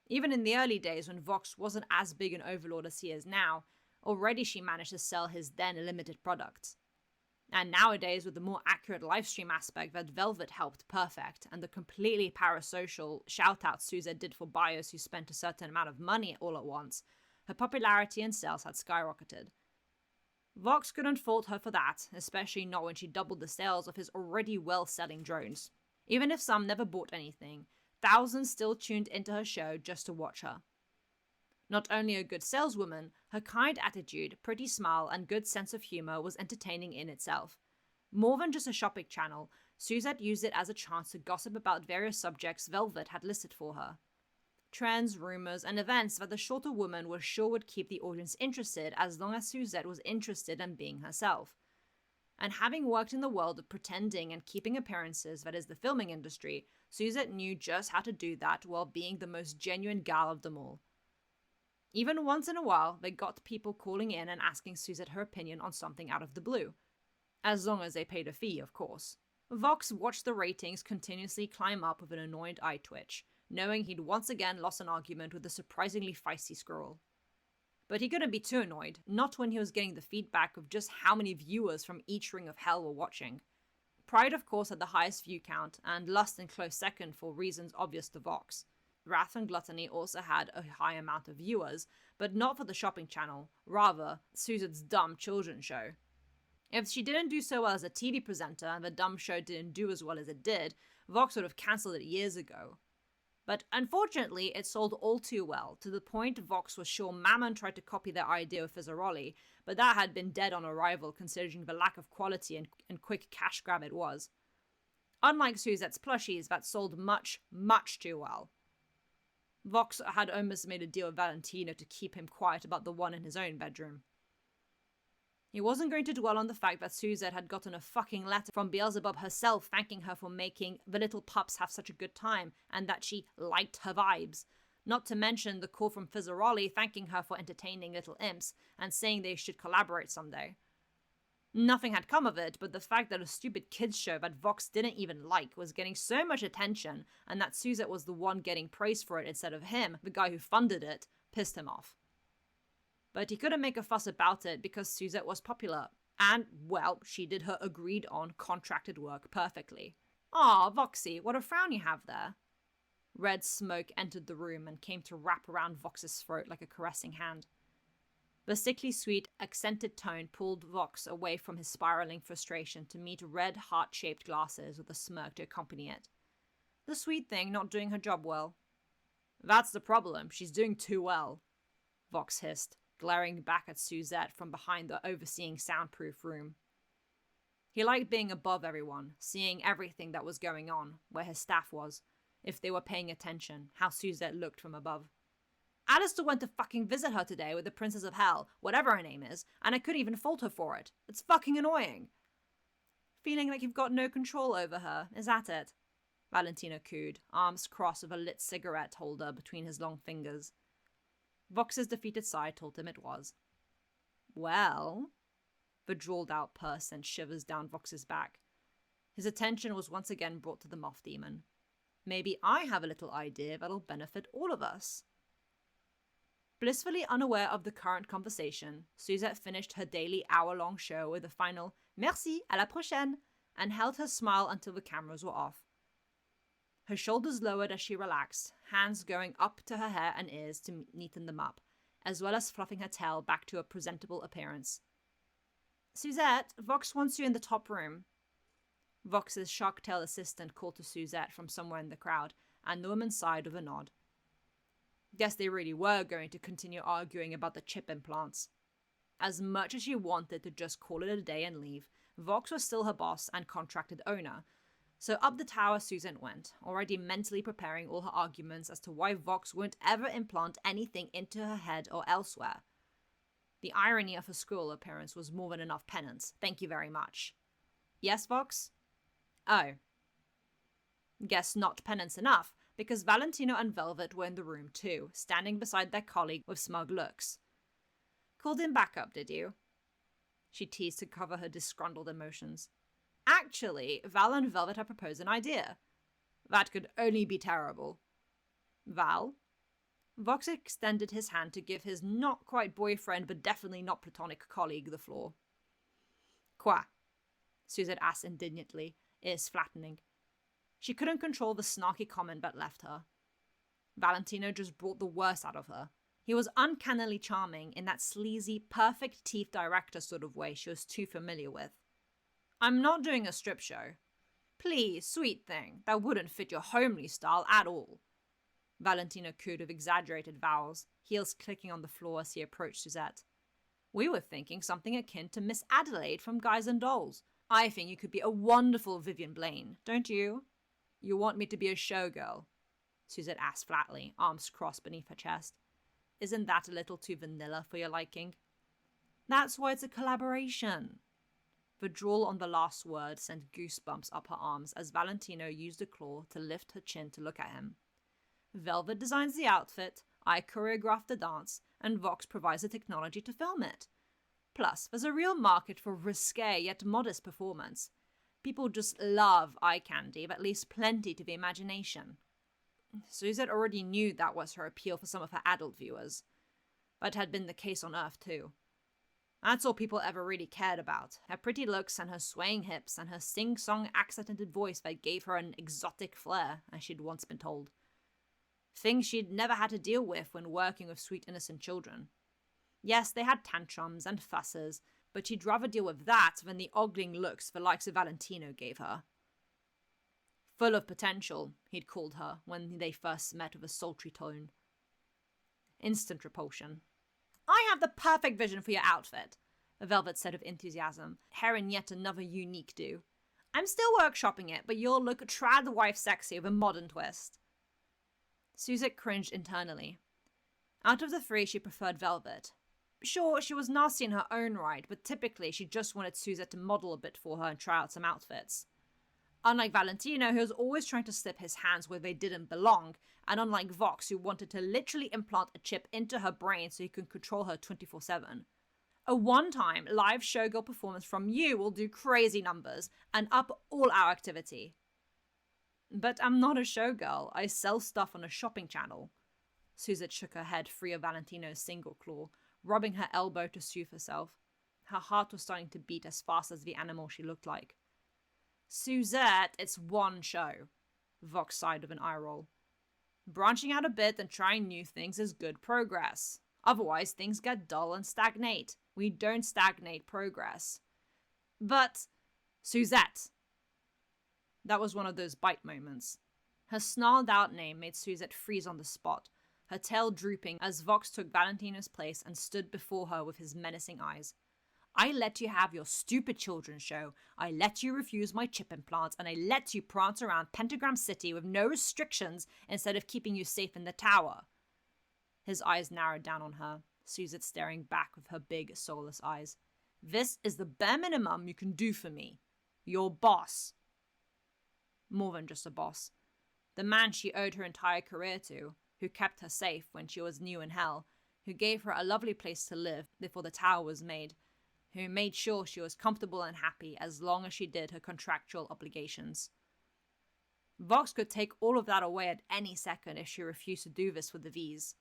Even in the early days when Vox wasn't as big an overlord as he is now, already she managed to sell his then limited products. And nowadays, with the more accurate livestream aspect that Velvet helped perfect, and the completely parasocial shout-outs Suzette did for buyers who spent a certain amount of money all at once, her popularity and sales had skyrocketed. Vox couldn't fault her for that, especially not when she doubled the sales of his already well-selling drones. Even if some never bought anything, thousands still tuned into her show just to watch her. Not only a good saleswoman, her kind attitude, pretty smile, and good sense of humor was entertaining in itself. More than just a shopping channel, Suzette used it as a chance to gossip about various subjects Velvet had listed for her. Trends, rumors, and events that the shorter woman was sure would keep the audience interested as long as Suzette was interested in being herself. And having worked in the world of pretending and keeping appearances that is the filming industry, Suzette knew just how to do that while being the most genuine gal of them all. Even once in a while, they got people calling in and asking Suzette her opinion on something out of the blue. As long as they paid a fee, of course. Vox watched the ratings continuously climb up with an annoyed eye twitch, knowing he'd once again lost an argument with a surprisingly feisty squirrel. But he couldn't be too annoyed, not when he was getting the feedback of just how many viewers from each ring of hell were watching. Pride, of course, had the highest view count, and Lust in close second for reasons obvious to Vox. Wrath and Gluttony also had a high amount of viewers, but not for the shopping channel, rather, Suzette's dumb children's show. If she didn't do so well as a TV presenter and the dumb show didn't do as well as it did, Vox would have cancelled it years ago. But unfortunately, it sold all too well, to the point Vox was sure Mammon tried to copy their idea of Fizzarolli, but that had been dead on arrival considering the lack of quality and quick cash grab it was. Unlike Suzette's plushies that sold much, much too well. Vox had almost made a deal with Valentino to keep him quiet about the one in his own bedroom. He wasn't going to dwell on the fact that Suzette had gotten a fucking letter from Beelzebub herself thanking her for making the little pups have such a good time, and that she liked her vibes. Not to mention the call from Fizzarolli thanking her for entertaining little imps, and saying they should collaborate someday. Nothing had come of it, but the fact that a stupid kids show that Vox didn't even like was getting so much attention, and that Suzette was the one getting praise for it instead of him, the guy who funded it, pissed him off. But he couldn't make a fuss about it because Suzette was popular, and, well, she did her agreed-on contracted work perfectly. "Aw, Voxy, what a frown you have there." Red smoke entered the room and came to wrap around Vox's throat like a caressing hand. The sickly sweet, accented tone pulled Vox away from his spiraling frustration to meet red, heart-shaped glasses with a smirk to accompany it. The sweet thing not doing her job well. "That's the problem, she's doing too well," Vox hissed, glaring back at Suzette from behind the overseeing soundproof room. He liked being above everyone, seeing everything that was going on, where his staff was, if they were paying attention, how Suzette looked from above. "Alistair went to fucking visit her today with the Princess of Hell, whatever her name is, and I couldn't even fault her for it. It's fucking annoying." "Feeling like you've got no control over her, is that it?" Valentino cooed, arms crossed with a lit cigarette holder between his long fingers. Vox's defeated sigh told him it was. "Well," the drawled-out purr sent shivers down Vox's back. His attention was once again brought to the moth demon. "Maybe I have a little idea that'll benefit all of us." Blissfully unaware of the current conversation, Suzette finished her daily hour-long show with a final "Merci, à la prochaine," and held her smile until the cameras were off. Her shoulders lowered as she relaxed, hands going up to her hair and ears to neaten them up, as well as fluffing her tail back to a presentable appearance. "Suzette, Vox wants you in the top room." Vox's shark-tail assistant called to Suzette from somewhere in the crowd, and the woman sighed with a nod. Guess they really were going to continue arguing about the chip implants. As much as she wanted to just call it a day and leave, Vox was still her boss and contracted owner. So up the tower Suzette went, already mentally preparing all her arguments as to why Vox won't ever implant anything into her head or elsewhere. The irony of her squirrel appearance was more than enough penance. Thank you very much. "Yes, Vox?" "Oh." Guess not penance enough, because Valentino and Velvet were in the room too, standing beside their colleague with smug looks. "Called in backup, did you?" She teased to cover her disgruntled emotions. Actually, Val and Velvet had proposed an idea. That could only be terrible. "Val?" Vox extended his hand to give his not quite boyfriend but definitely not platonic colleague the floor. Quoi? Suzette asked indignantly, ears flattening. She couldn't control the snarky comment that left her. Valentino just brought the worst out of her. He was uncannily charming in that sleazy, perfect teeth director sort of way she was too familiar with. I'm not doing a strip show. Please, sweet thing, that wouldn't fit your homely style at all. Valentino cooed with exaggerated vowels, heels clicking on the floor as he approached Suzette. We were thinking something akin to Miss Adelaide from Guys and Dolls. I think you could be a wonderful Vivian Blaine, don't you? You want me to be a showgirl? Suzette asked flatly, arms crossed beneath her chest. Isn't that a little too vanilla for your liking? That's why it's a collaboration. The drawl on the last word sent goosebumps up her arms as Valentino used a claw to lift her chin to look at him. Velvet designs the outfit, I choreograph the dance, and Vox provides the technology to film it. Plus, there's a real market for risque yet modest performance. People just love eye candy that leaves plenty to the imagination. Suzette already knew that was her appeal for some of her adult viewers. That had been the case on Earth too. That's all people ever really cared about. Her pretty looks and her swaying hips and her sing-song accented voice that gave her an exotic flair, as she'd once been told. Things she'd never had to deal with when working with sweet innocent children. Yes, they had tantrums and fusses, but she'd rather deal with that than the ogling looks the likes of Valentino gave her. Full of potential, he'd called her when they first met with a sultry tone. Instant repulsion. I have the perfect vision for your outfit, Velvet said with enthusiasm, hair in yet another unique do. I'm still workshopping it, but you'll look trad wife sexy with a modern twist. Suzette cringed internally. Out of the three, she preferred Velvet. Sure, she was nasty in her own right, but typically she just wanted Suzette to model a bit for her and try out some outfits. Unlike Valentino, who was always trying to slip his hands where they didn't belong, and unlike Vox, who wanted to literally implant a chip into her brain so he could control her 24/7. A one-time live showgirl performance from you will do crazy numbers and up all our activity. But I'm not a showgirl. I sell stuff on a shopping channel. Suzette shook her head free of Valentino's single claw, rubbing her elbow to soothe herself. Her heart was starting to beat as fast as the animal she looked like. Suzette, it's one show. Vox sighed with an eye roll. Branching out a bit and trying new things is good progress. Otherwise, things get dull and stagnate. We don't stagnate progress. But, Suzette! That was one of those bite moments. Her snarled out name made Suzette freeze on the spot, her tail drooping as Vox took Valentino's place and stood before her with his menacing eyes. I let you have your stupid children's show, I let you refuse my chip implants, and I let you prance around Pentagram City with no restrictions instead of keeping you safe in the tower. His eyes narrowed down on her, Suzette staring back with her big, soulless eyes. This is the bare minimum you can do for me. Your boss. More than just a boss. The man she owed her entire career to, who kept her safe when she was new in hell, who gave her a lovely place to live before the tower was made, who made sure she was comfortable and happy as long as she did her contractual obligations. Vox could take all of that away at any second if she refused to do this with the V's.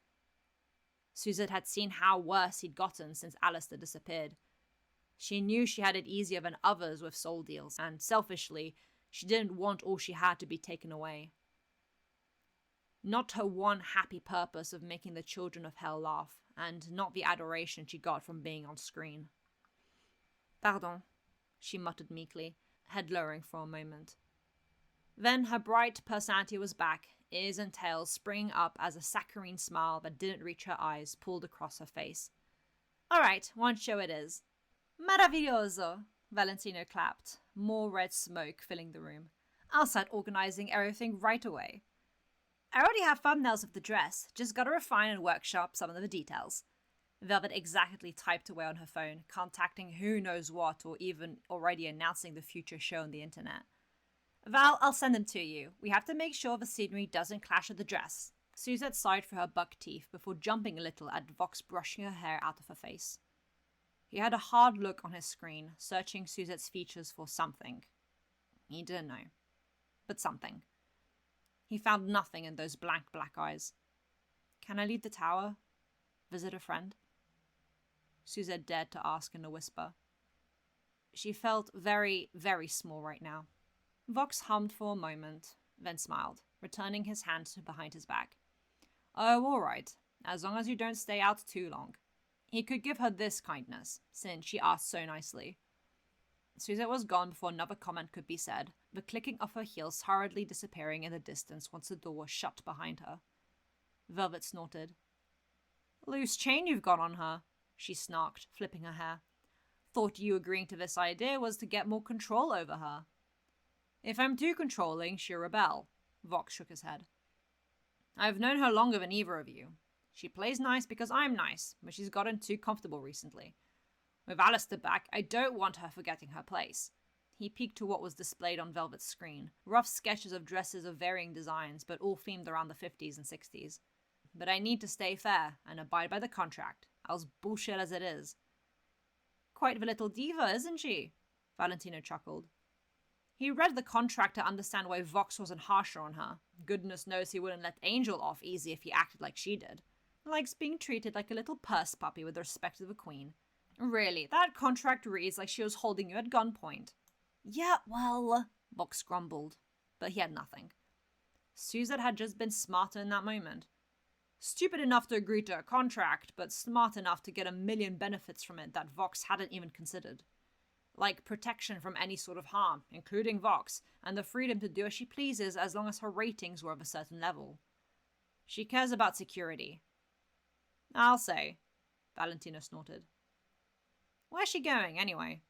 Suzette had seen how worse he'd gotten since Alistair disappeared. She knew she had it easier than others with soul deals, and selfishly, she didn't want all she had to be taken away. Not her one happy purpose of making the children of hell laugh, and not the adoration she got from being on screen. Pardon, she muttered meekly, head lowering for a moment. Then her bright personality was back, ears and tails springing up as a saccharine smile that didn't reach her eyes pulled across her face. All right, one show it is. Maravilloso, Valentino clapped, more red smoke filling the room. I'll start organizing everything right away. I already have thumbnails of the dress, just gotta refine and workshop some of the details. Velvet exactly typed away on her phone, contacting who knows what or even already announcing the future show on the internet. Val, I'll send them to you. We have to make sure the scenery doesn't clash with the dress. Suzette sighed through her buck teeth before jumping a little at Vox brushing her hair out of her face. He had a hard look on his screen, searching Suzette's features for something. He didn't know. But something. He found nothing in those blank black eyes. Can I leave the tower? Visit a friend? Suzette dared to ask in a whisper. She felt very, very small right now. Vox hummed for a moment, then smiled, returning his hand to behind his back. Oh, all right, as long as you don't stay out too long. He could give her this kindness, since she asked so nicely. Suzette was gone before another comment could be said, the clicking of her heels hurriedly disappearing in the distance once the door was shut behind her. Velvet snorted. Loose chain you've got on her, she snarked, flipping her hair. Thought you agreeing to this idea was to get more control over her. If I'm too controlling, she'll rebel. Vox shook his head. I've known her longer than either of you. She plays nice because I'm nice, but she's gotten too comfortable recently. With Alistair back, I don't want her forgetting her place. He peeked to what was displayed on Velvet's screen, rough sketches of dresses of varying designs, but all themed around the 50s and 60s. But I need to stay fair and abide by the contract, else bullshit as it is. Quite the little diva, isn't she? Valentino chuckled. He read the contract to understand why Vox wasn't harsher on her. Goodness knows he wouldn't let Angel off easy if he acted like she did. Likes being treated like a little purse puppy with the respect of a queen. Really, that contract reads like she was holding you at gunpoint. Yeah, well, Vox grumbled, but he had nothing. Suzette had just been smarter in that moment. Stupid enough to agree to a contract, but smart enough to get a million benefits from it that Vox hadn't even considered. Like protection from any sort of harm, including Vox, and the freedom to do as she pleases as long as her ratings were of a certain level. She cares about security. I'll say, Valentino snorted. Where's she going, anyway?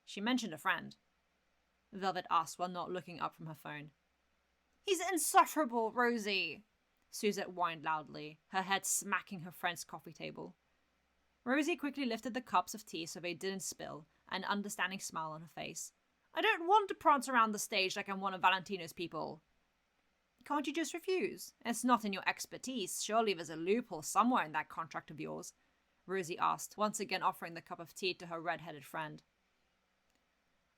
She mentioned a friend. Velvet asked while not looking up from her phone. He's insufferable, Rosie, Suzette whined loudly, her head smacking her friend's coffee table. Rosie quickly lifted the cups of tea so they didn't spill, an understanding smile on her face. I don't want to prance around the stage like I'm one of Valentino's people. Can't you just refuse? It's not in your expertise. Surely there's a loophole somewhere in that contract of yours, Rosie asked, once again offering the cup of tea to her red-headed friend.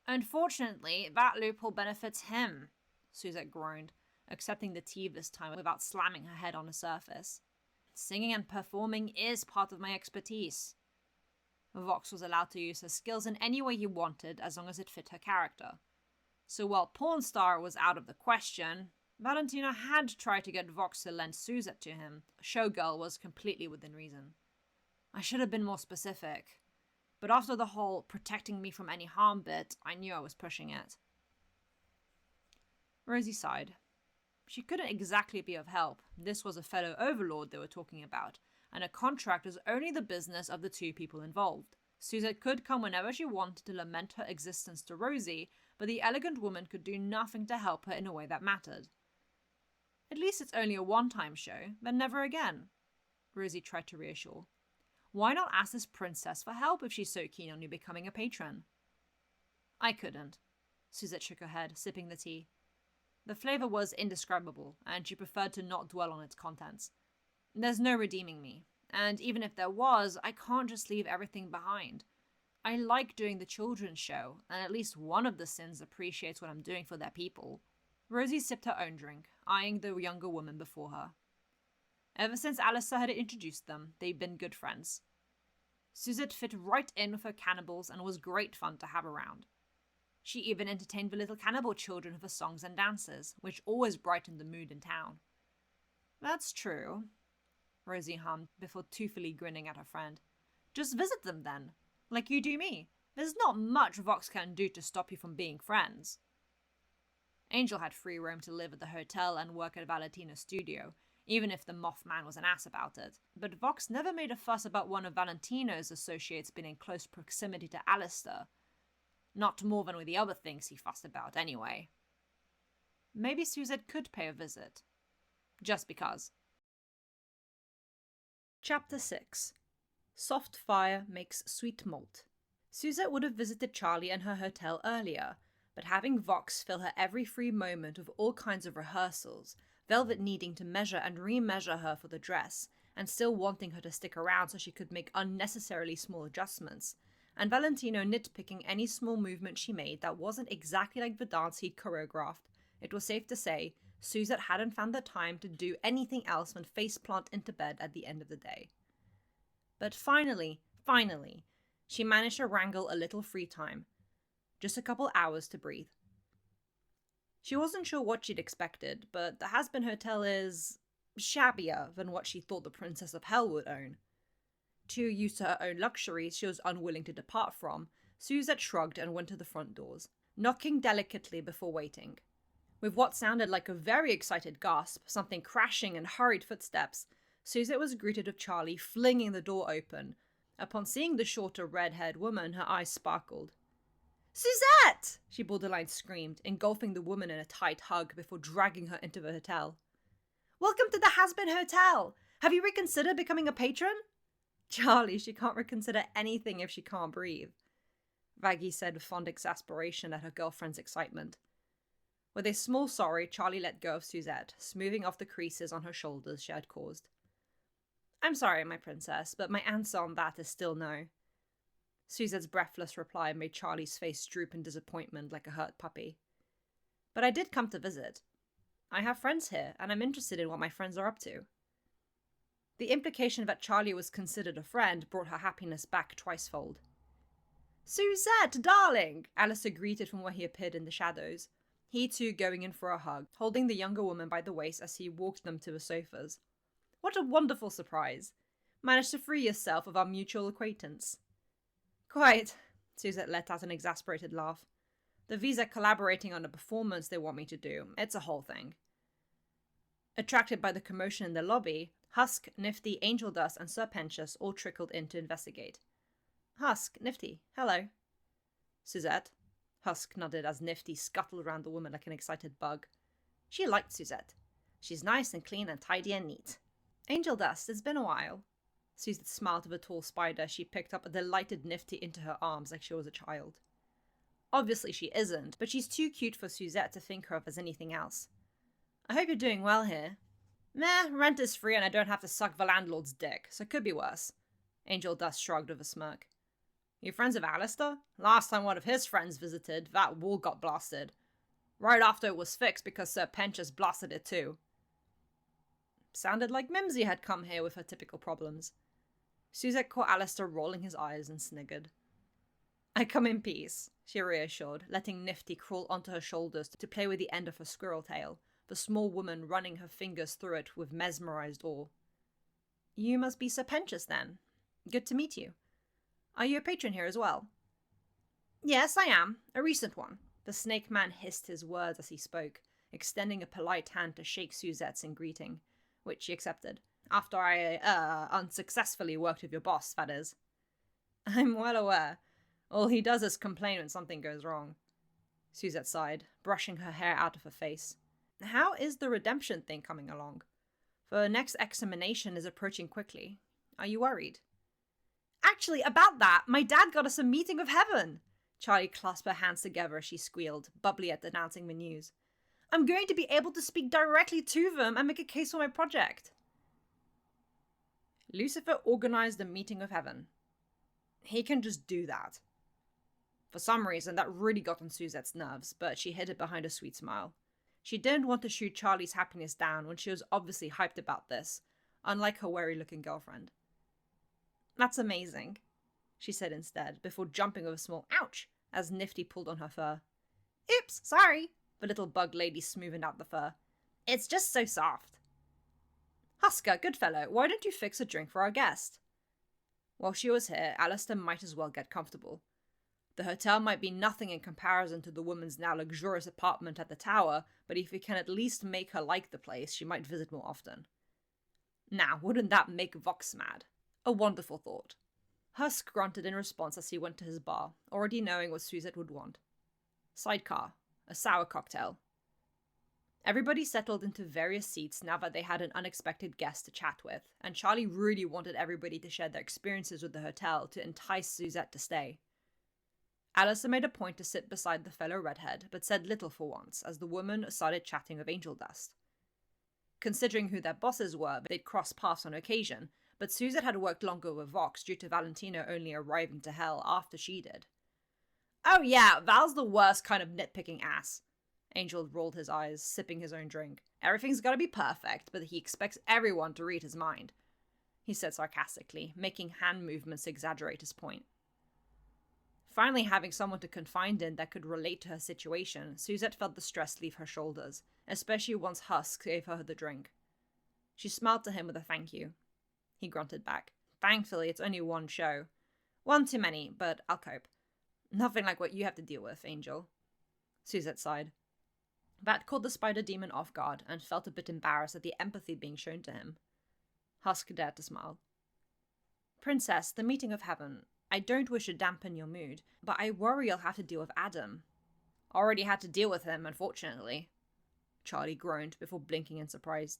Unfortunately, that loophole benefits him, Suzette groaned, accepting the tea this time without slamming her head on the surface. Singing and performing is part of my expertise. Vox was allowed to use her skills in any way he wanted as long as it fit her character. So while porn star was out of the question, Valentino had tried to get Vox to lend Suzette to him. Showgirl was completely within reason. I should have been more specific. But after the whole protecting me from any harm bit, I knew I was pushing it. Rosie sighed. She couldn't exactly be of help. This was a fellow overlord they were talking about, and a contract was only the business of the two people involved. Suzette could come whenever she wanted to lament her existence to Rosie, but the elegant woman could do nothing to help her in a way that mattered. At least it's only a one-time show, then never again, Rosie tried to reassure. Why not ask this princess for help if she's so keen on you becoming a patron? I couldn't. Suzette shook her head, sipping the tea. The flavor was indescribable, and she preferred to not dwell on its contents. There's no redeeming me, and even if there was, I can't just leave everything behind. I like doing the children's show, and at least one of the Sins appreciates what I'm doing for their people. Rosie sipped her own drink, eyeing the younger woman before her. Ever since Alistair had introduced them, they'd been good friends. Suzette fit right in with her cannibals and was great fun to have around. She even entertained the little cannibal children with her songs and dances, which always brightened the mood in town. That's true, Rosie hummed before toothily grinning at her friend. Just visit them then, like you do me. There's not much Vox can do to stop you from being friends. Angel had free roam to live at the hotel and work at Valentino's studio, even if the Mothman was an ass about it. But Vox never made a fuss about one of Valentino's associates being in close proximity to Alistair. Not more than with the other things he fussed about, anyway. Maybe Suzette could pay a visit. Just because. Chapter 6. Soft fire makes sweet malt. Suzette would have visited Charlie and her hotel earlier, but having Vox fill her every free moment with all kinds of rehearsals, Velvet needing to measure and remeasure her for the dress, and still wanting her to stick around so she could make unnecessarily small adjustments, and Valentino nitpicking any small movement she made that wasn't exactly like the dance he'd choreographed, it was safe to say Suzette hadn't found the time to do anything else than faceplant into bed at the end of the day. But finally, she managed to wrangle a little free time. Just a couple hours to breathe. She wasn't sure what she'd expected, but the Hazbin Hotel is shabbier than what she thought the Princess of Hell would own. Too used to her own luxuries she was unwilling to depart from, Suzette shrugged and went to the front doors, knocking delicately before waiting. With what sounded like a very excited gasp, something crashing and hurried footsteps, Suzette was greeted with Charlie flinging the door open. Upon seeing the shorter red-haired woman, her eyes sparkled. "Suzette!" she borderline screamed, engulfing the woman in a tight hug before dragging her into the hotel. "Welcome to the Hazbin Hotel! Have you reconsidered becoming a patron?" "Charlie, she can't reconsider anything if she can't breathe," Vaggie said with fond exasperation at her girlfriend's excitement. With a small sorry, Charlie let go of Suzette, smoothing off the creases on her shoulders she had caused. "I'm sorry, my princess, but my answer on that is still no." Suzette's breathless reply made Charlie's face droop in disappointment like a hurt puppy. "But I did come to visit. I have friends here, and I'm interested in what my friends are up to." The implication that Charlie was considered a friend brought her happiness back twicefold. "Suzette, darling!" Alistair greeted from where he appeared in the shadows, he too going in for a hug, holding the younger woman by the waist as he walked them to the sofas. "What a wonderful surprise! Managed to free yourself of our mutual acquaintance." "Quite," Suzette let out an exasperated laugh. "The V's are collaborating on a performance they want me to do. It's a whole thing." Attracted by the commotion in the lobby, Husk, Nifty, Angel Dust, and Serpentius all trickled in to investigate. "Husk, Nifty, hello." "Suzette?" Husk nodded as Nifty scuttled around the woman like an excited bug. She liked Suzette. She's nice and clean and tidy and neat. "Angel Dust, it's been a while." Suzette smiled to the tall spider. She picked up a delighted Nifty into her arms like she was a child. Obviously she isn't, but she's too cute for Suzette to think her of as anything else. "I hope you're doing well here." "Meh, rent is free and I don't have to suck the landlord's dick, so it could be worse." Angel Dust shrugged with a smirk. "You friends with Alistair? Last time one of his friends visited, that wall got blasted. Right after it was fixed because Serpentius blasted it too." Sounded like Mimsy had come here with her typical problems. Suzette caught Alistair rolling his eyes and sniggered. "I come in peace," she reassured, letting Nifty crawl onto her shoulders to play with the end of her squirrel tail, the small woman running her fingers through it with mesmerized awe. "You must be Serpentius then. Good to meet you. Are you a patron here as well?" "Yes, I am. A recent one." The snake man hissed his words as he spoke, extending a polite hand to shake Suzette's in greeting, which she accepted. "After I, unsuccessfully worked with your boss, that is." "I'm well aware. All he does is complain when something goes wrong." Suzette sighed, brushing her hair out of her face. "How is the redemption thing coming along? The next examination is approaching quickly. Are you worried?" "Actually, about that, my dad got us a meeting with heaven!" Charlie clasped her hands together as she squealed, bubbly at announcing the news. "I'm going to be able to speak directly to them and make a case for my project." Lucifer organized a meeting with heaven. He can just do that. For some reason, that really got on Suzette's nerves, but she hid it behind a sweet smile. She didn't want to shoot Charlie's happiness down when she was obviously hyped about this, unlike her wary-looking girlfriend. "That's amazing," she said instead, before jumping with a small ouch as Nifty pulled on her fur. "Oops, sorry," the little bug lady smoothed out the fur. "It's just so soft." "Husker, good fellow, why don't you fix a drink for our guest?" While she was here, Alistair might as well get comfortable. The hotel might be nothing in comparison to the woman's now luxurious apartment at the tower, but if he can at least make her like the place, she might visit more often. Now, wouldn't that make Vox mad? A wonderful thought. Husk grunted in response as he went to his bar, already knowing what Suzette would want. Sidecar. A sour cocktail. Everybody settled into various seats now that they had an unexpected guest to chat with, and Charlie really wanted everybody to share their experiences with the hotel to entice Suzette to stay. Alistair made a point to sit beside the fellow redhead, but said little for once, as the woman started chatting with Angel Dust. Considering who their bosses were, they'd crossed paths on occasion, but Suzette had worked longer with Vox due to Valentino only arriving to Hell after she did. "Oh yeah, Val's the worst kind of nitpicking ass," Angel rolled his eyes, sipping his own drink. Everything's gotta be perfect, but he expects everyone to read his mind, he said sarcastically, making hand movements to exaggerate his point. Finally having someone to confide in that could relate to her situation, Suzette felt the stress leave her shoulders, especially once Husk gave her the drink. She smiled to him with a thank you. He grunted back. Thankfully, it's only one show. One too many, but I'll cope. Nothing like what you have to deal with, Angel. Suzette sighed. That caught the spider demon off guard and felt a bit embarrassed at the empathy being shown to him. Husk dared to smile. Princess, the meeting of heaven. I don't wish to dampen your mood, but I worry you'll have to deal with Adam. Already had to deal with him, unfortunately. Charlie groaned before blinking in surprise.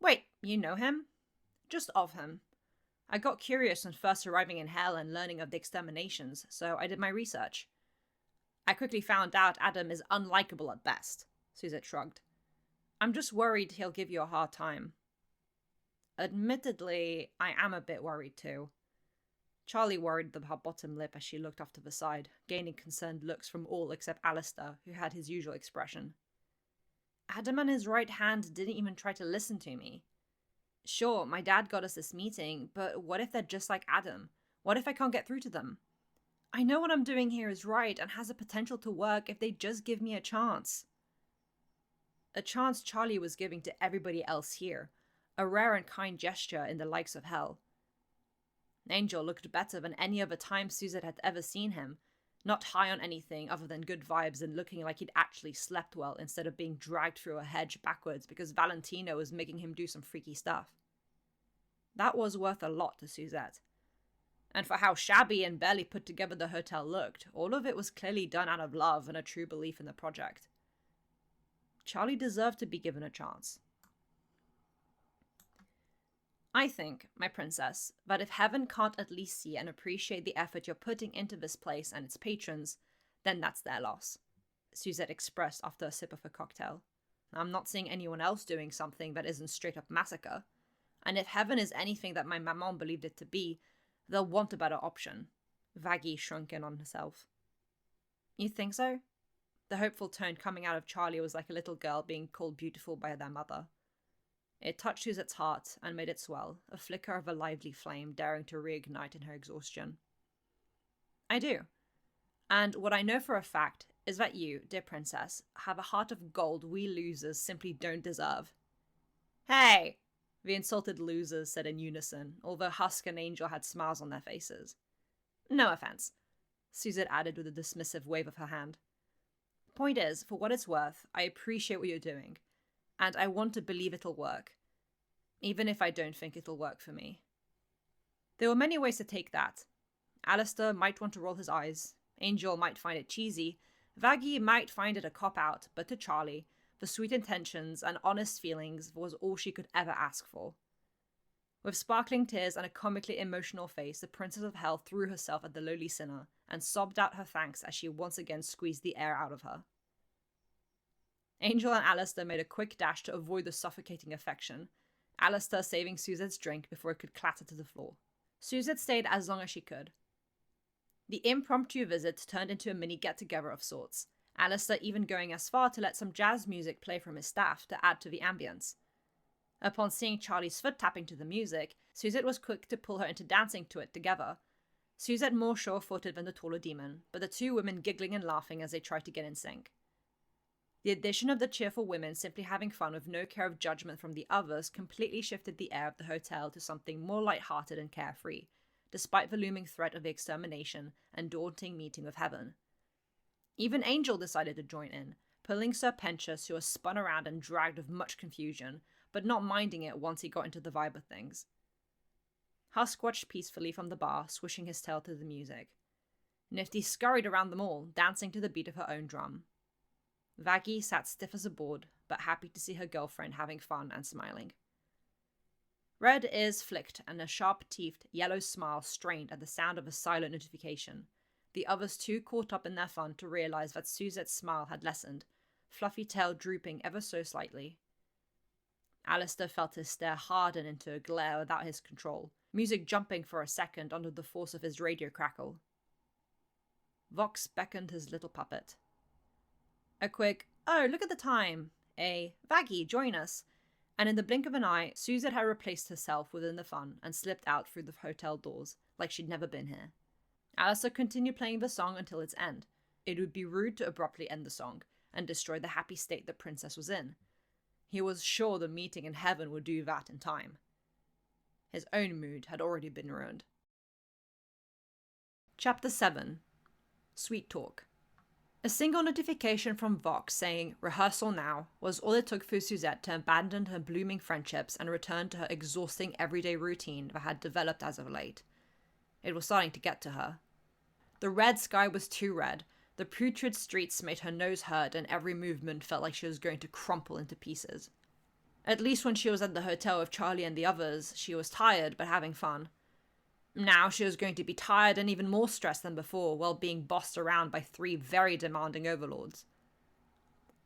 Wait, you know him? Just of him. I got curious when first arriving in Hell and learning of the exterminations, so I did my research. I quickly found out Adam is unlikable at best, Suzette shrugged. I'm just worried he'll give you a hard time. Admittedly, I am a bit worried too. Charlie worried her bottom lip as she looked off to the side, gaining concerned looks from all except Alistair, who had his usual expression. Adam and his right hand didn't even try to listen to me. Sure, my dad got us this meeting, but what if they're just like Adam? What if I can't get through to them? I know what I'm doing here is right and has the potential to work if they just give me a chance. A chance Charlie was giving to everybody else here, a rare and kind gesture in the likes of Hell. Angel looked better than any other time Suzette had ever seen him, not high on anything other than good vibes and looking like he'd actually slept well instead of being dragged through a hedge backwards because Valentino was making him do some freaky stuff. That was worth a lot to Suzette. And for how shabby and barely put together the hotel looked, all of it was clearly done out of love and a true belief in the project. Charlie deserved to be given a chance. I think, my princess, that if heaven can't at least see and appreciate the effort you're putting into this place and its patrons, then that's their loss, Suzette expressed after a sip of her cocktail. I'm not seeing anyone else doing something that isn't straight up massacre. And if heaven is anything that my maman believed it to be, they'll want a better option. Vaggie shrunk in on herself. You think so? The hopeful tone coming out of Charlie was like a little girl being called beautiful by their mother. It touched Suzette's heart and made it swell, a flicker of a lively flame daring to reignite in her exhaustion. I do. And what I know for a fact is that you, dear princess, have a heart of gold we losers simply don't deserve. Hey! The insulted losers said in unison, although Husk and Angel had smiles on their faces. No offense, Suzette added with a dismissive wave of her hand. Point is, for what it's worth, I appreciate what you're doing, and I want to believe it'll work, even if I don't think it'll work for me. There were many ways to take that. Alistair might want to roll his eyes, Angel might find it cheesy, Vaggie might find it a cop-out, but to Charlie, the sweet intentions and honest feelings was all she could ever ask for. With sparkling tears and a comically emotional face, the Princess of Hell threw herself at the lowly sinner and sobbed out her thanks as she once again squeezed the air out of her. Angel and Alistair made a quick dash to avoid the suffocating affection, Alistair saving Suzette's drink before it could clatter to the floor. Suzette stayed as long as she could. The impromptu visit turned into a mini get-together of sorts, Alistair even going as far to let some jazz music play from his staff to add to the ambience. Upon seeing Charlie's foot tapping to the music, Suzette was quick to pull her into dancing to it together. Suzette more sure-footed than the taller demon, but the two women giggling and laughing as they tried to get in sync. The addition of the cheerful women simply having fun with no care of judgment from the others completely shifted the air of the hotel to something more light-hearted and carefree, despite the looming threat of the extermination and daunting meeting with heaven. Even Angel decided to join in, pulling Sir Pentious, who was spun around and dragged with much confusion, but not minding it once he got into the vibe of things. Husk watched peacefully from the bar, swishing his tail to the music. Nifty scurried around them all, dancing to the beat of her own drum. Vaggie sat stiff as a board, but happy to see her girlfriend having fun and smiling. Red ears flicked and a sharp-teethed, yellow smile strained at the sound of a silent notification. The others too caught up in their fun to realize that Suzette's smile had lessened, fluffy tail drooping ever so slightly. Alistair felt his stare harden into a glare without his control, music jumping for a second under the force of his radio crackle. Vox beckoned his little puppet. A quick, "Oh, look at the time. Vaggie, join us." And in the blink of an eye, Suzette had replaced herself within the fun and slipped out through the hotel doors, like she'd never been here. Alistair continued playing the song until its end. It would be rude to abruptly end the song and destroy the happy state the princess was in. He was sure the meeting in heaven would do that in time. His own mood had already been ruined. Chapter 7. Sweet Talk. A single notification from Vox saying, "Rehearsal now," was all it took for Suzette to abandon her blooming friendships and return to her exhausting everyday routine that had developed as of late. It was starting to get to her. The red sky was too red, the putrid streets made her nose hurt, and every movement felt like she was going to crumple into pieces. At least when she was at the hotel with Charlie and the others, she was tired but having fun. Now she was going to be tired and even more stressed than before while being bossed around by 3 very demanding overlords.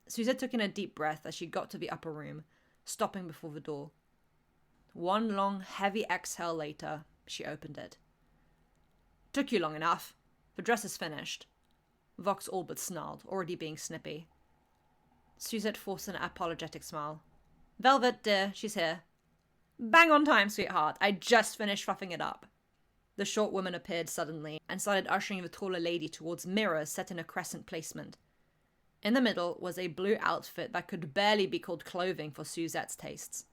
Suzette took in a deep breath as she got to the upper room, stopping before the door. One long, heavy exhale later, she opened it. "Took you long enough. The dress is finished." Vox all but snarled, already being snippy. Suzette forced an apologetic smile. "Velvet, dear, she's here." "Bang on time, sweetheart. I just finished fluffing it up." The short woman appeared suddenly and started ushering the taller lady towards mirrors set in a crescent placement. In the middle was a blue outfit that could barely be called clothing for Suzette's tastes.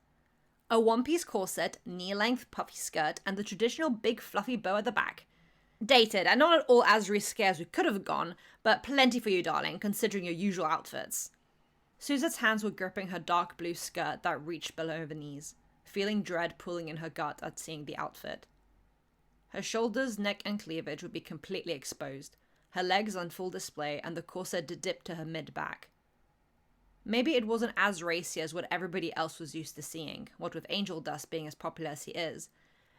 A one-piece corset, knee-length puffy skirt, and the traditional big fluffy bow at the back. Dated, and not at all as risque as we could have gone, but plenty for you, darling, considering your usual outfits. Suzette's hands were gripping her dark blue skirt that reached below her knees, feeling dread pulling in her gut at seeing the outfit. Her shoulders, neck, and cleavage would be completely exposed, her legs on full display, and the corset dipped to her mid-back. Maybe it wasn't as racy as what everybody else was used to seeing, what with Angel Dust being as popular as he is,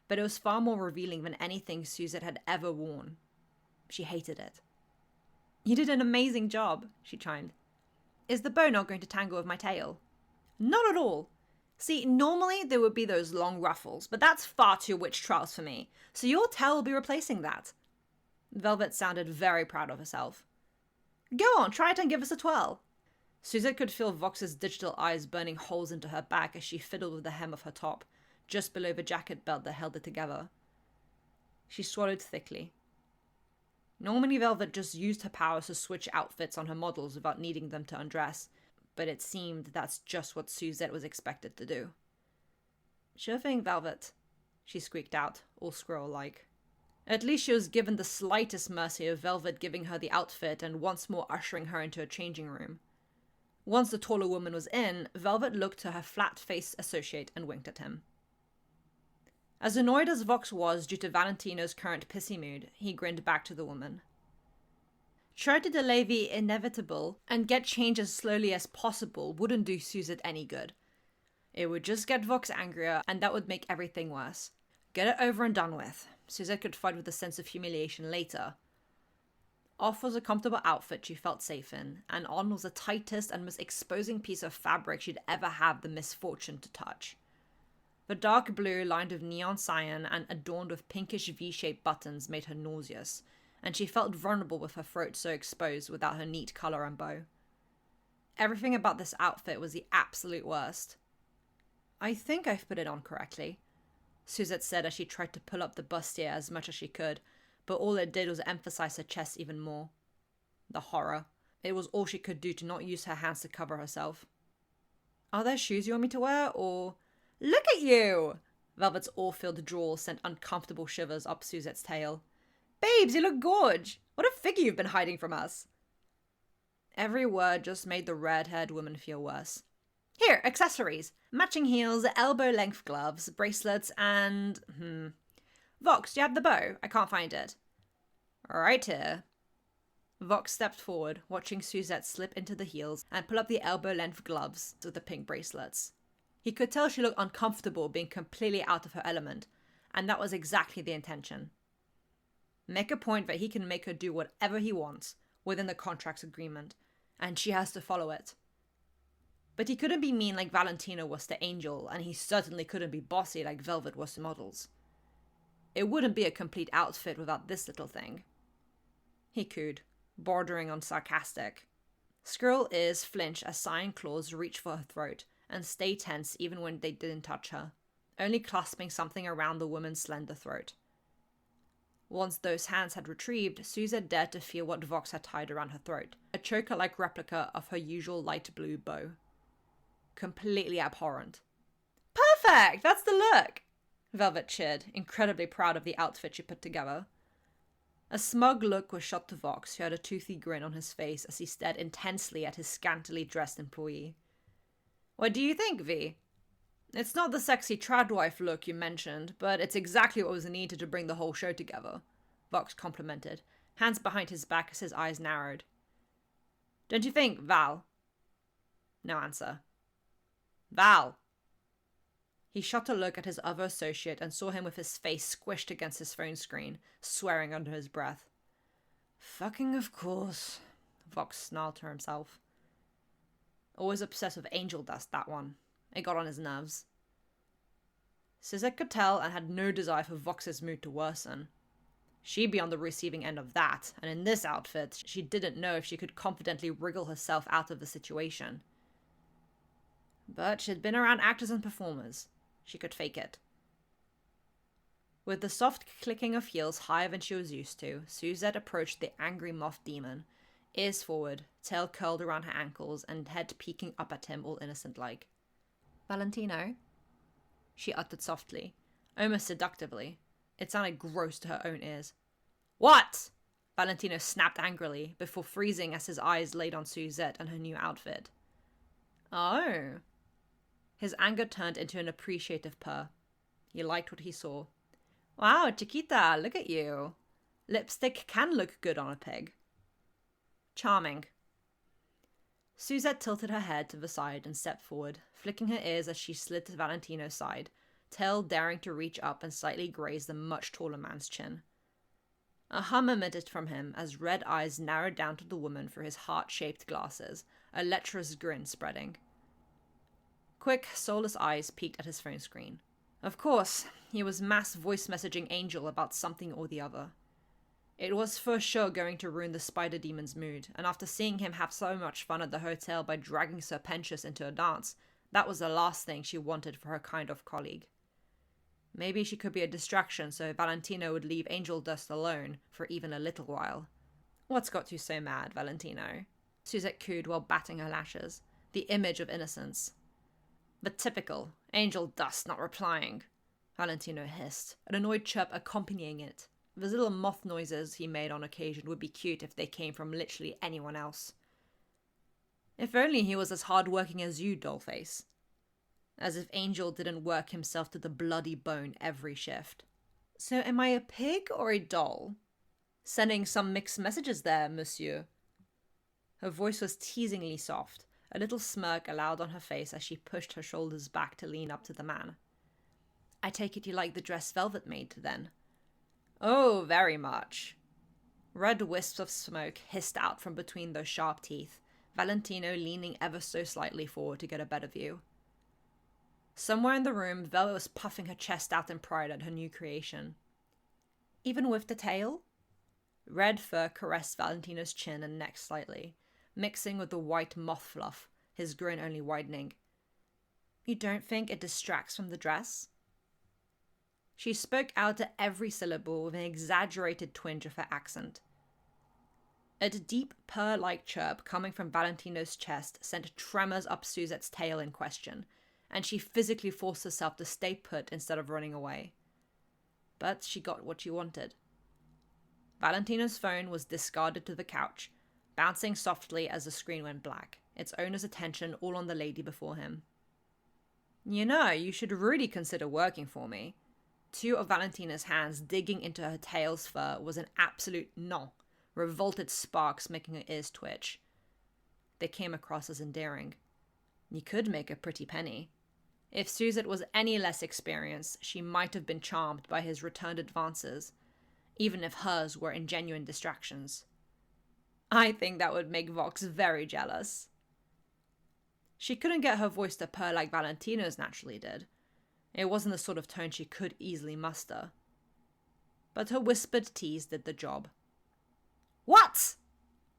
but it was far more revealing than anything Suzette had ever worn. She hated it. "You did an amazing job," she chimed. "Is the bow not going to tangle with my tail?" "Not at all. See, normally there would be those long ruffles, but that's far too witch trials for me, so your tail will be replacing that." Velvet sounded very proud of herself. "Go on, try it and give us a twirl." Suzette could feel Vox's digital eyes burning holes into her back as she fiddled with the hem of her top, just below the jacket belt that held it together. She swallowed thickly. Normally Velvet just used her powers to switch outfits on her models without needing them to undress, but it seemed that's just what Suzette was expected to do. "Sure thing, Velvet," she squeaked out, all squirrel-like. At least she was given the slightest mercy of Velvet giving her the outfit and once more ushering her into a changing room. Once the taller woman was in, Velvet looked to her flat-faced associate and winked at him. As annoyed as Vox was due to Valentino's current pissy mood, he grinned back to the woman. Try to delay the inevitable and get change as slowly as possible wouldn't do Suzette any good. It would just get Vox angrier, and that would make everything worse. Get it over and done with. Suzette could fight with a sense of humiliation later. Off was a comfortable outfit she felt safe in, and on was the tightest and most exposing piece of fabric she'd ever have the misfortune to touch. The dark blue, lined with neon cyan and adorned with pinkish V-shaped buttons, made her nauseous, and she felt vulnerable with her throat so exposed without her neat collar and bow. Everything about this outfit was the absolute worst. "I think I've put it on correctly," Suzette said as she tried to pull up the bustier as much as she could, but all it did was emphasize her chest even more. The horror. It was all she could do to not use her hands to cover herself. "Are there shoes you want me to wear, or—" "Look at you!" Velvet's awe-filled drawl sent uncomfortable shivers up Suzette's tail. "Babes, you look gorge! What a figure you've been hiding from us!" Every word just made the red-haired woman feel worse. "Here, accessories. Matching heels, elbow-length gloves, bracelets, and... Vox, do you have the bow? I can't find it." "Right here." Vox stepped forward, watching Suzette slip into the heels and pull up the elbow-length gloves with the pink bracelets. He could tell she looked uncomfortable being completely out of her element, and that was exactly the intention. Make a point that he can make her do whatever he wants within the contract's agreement, and she has to follow it. But he couldn't be mean like Valentino was to Angel, and he certainly couldn't be bossy like Velvet was to models. It wouldn't be a complete outfit without this little thing. He cooed, bordering on sarcastic. Squirrel ears flinch as cyan claws reach for her throat and stay tense even when they didn't touch her, only clasping something around the woman's slender throat. Once those hands had retrieved, Suzette dared to feel what Vox had tied around her throat, a choker-like replica of her usual light blue bow. Completely abhorrent. Perfect! That's the look! Velvet cheered, incredibly proud of the outfit she put together. A smug look was shot to Vox, who had a toothy grin on his face as he stared intensely at his scantily dressed employee. What do you think, V? It's not the sexy tradwife look you mentioned, but it's exactly what was needed to bring the whole show together, Vox complimented, hands behind his back as his eyes narrowed. Don't you think, Val? No answer. Val! He shot a look at his other associate and saw him with his face squished against his phone screen, swearing under his breath. Fucking of course, Vox snarled to himself. Always obsessed with angel dust, that one. It got on his nerves. Suzette could tell and had no desire for Vox's mood to worsen. She'd be on the receiving end of that, and in this outfit, she didn't know if she could confidently wriggle herself out of the situation. But she'd been around actors and performers. She could fake it. With the soft clicking of heels higher than she was used to, Suzette approached the angry moth demon, ears forward, tail curled around her ankles, and head peeking up at him all innocent-like. Valentino? She uttered softly, almost seductively. It sounded gross to her own ears. What? Valentino snapped angrily, before freezing as his eyes laid on Suzette and her new outfit. Oh. His anger turned into an appreciative purr. He liked what he saw. Wow, Chiquita, look at you. Lipstick can look good on a pig. Charming. Suzette tilted her head to the side and stepped forward, flicking her ears as she slid to Valentino's side, tail daring to reach up and slightly graze the much taller man's chin. A hum emitted from him as red eyes narrowed down to the woman through his heart-shaped glasses, a lecherous grin spreading. Quick, soulless eyes peeked at his phone screen. Of course, he was mass voice messaging Angel about something or the other. It was for sure going to ruin the spider demon's mood, and after seeing him have so much fun at the hotel by dragging Serpentius into a dance, that was the last thing she wanted for her kind of colleague. Maybe she could be a distraction so Valentino would leave Angel Dust alone for even a little while. What's got you so mad, Valentino? Suzette cooed while batting her lashes, the image of innocence. The typical Angel Dust not replying, Valentino hissed, an annoyed chirp accompanying it. The little moth noises he made on occasion would be cute if they came from literally anyone else. If only he was as hard-working as you, Dollface. As if Angel didn't work himself to the bloody bone every shift. So am I a pig or a doll? Sending some mixed messages there, monsieur. Her voice was teasingly soft, a little smirk allowed on her face as she pushed her shoulders back to lean up to the man. I take it you like the dress Velvet made, then? Oh, very much. Red wisps of smoke hissed out from between those sharp teeth, Valentino leaning ever so slightly forward to get a better view. Somewhere in the room, Velvet was puffing her chest out in pride at her new creation. Even with the tail? Red fur caressed Valentino's chin and neck slightly, mixing with the white moth fluff, his grin only widening. You don't think it distracts from the dress? She spoke out at every syllable with an exaggerated twinge of her accent. A deep purr-like chirp coming from Valentino's chest sent tremors up Suzette's tail in question, and she physically forced herself to stay put instead of running away. But she got what she wanted. Valentino's phone was discarded to the couch, bouncing softly as the screen went black, its owner's attention all on the lady before him. You know, you should really consider working for me. Two of Valentina's hands digging into her tail's fur was an absolute no, revolted sparks making her ears twitch. They came across as endearing. You could make a pretty penny. If Suzette was any less experienced, she might have been charmed by his returned advances, even if hers were ingenuine distractions. I think that would make Vox very jealous. She couldn't get her voice to purr like Valentino's naturally did. It wasn't the sort of tone she could easily muster. But her whispered tease did the job. What?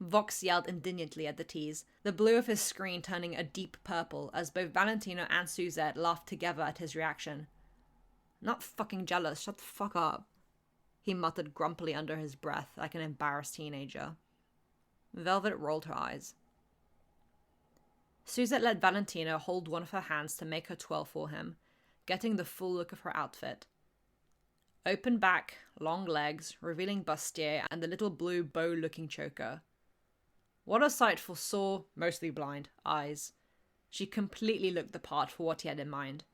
Vox yelled indignantly at the tease, the blue of his screen turning a deep purple as both Valentino and Suzette laughed together at his reaction. Not fucking jealous, shut the fuck up, he muttered grumpily under his breath like an embarrassed teenager. Velvet rolled her eyes. Suzette let Valentino hold one of her hands to make her twirl for him, getting the full look of her outfit. Open back, long legs, revealing bustier, and the little blue bow-looking choker. What a sight for sore, mostly blind, eyes. She completely looked the part for what he had in mind,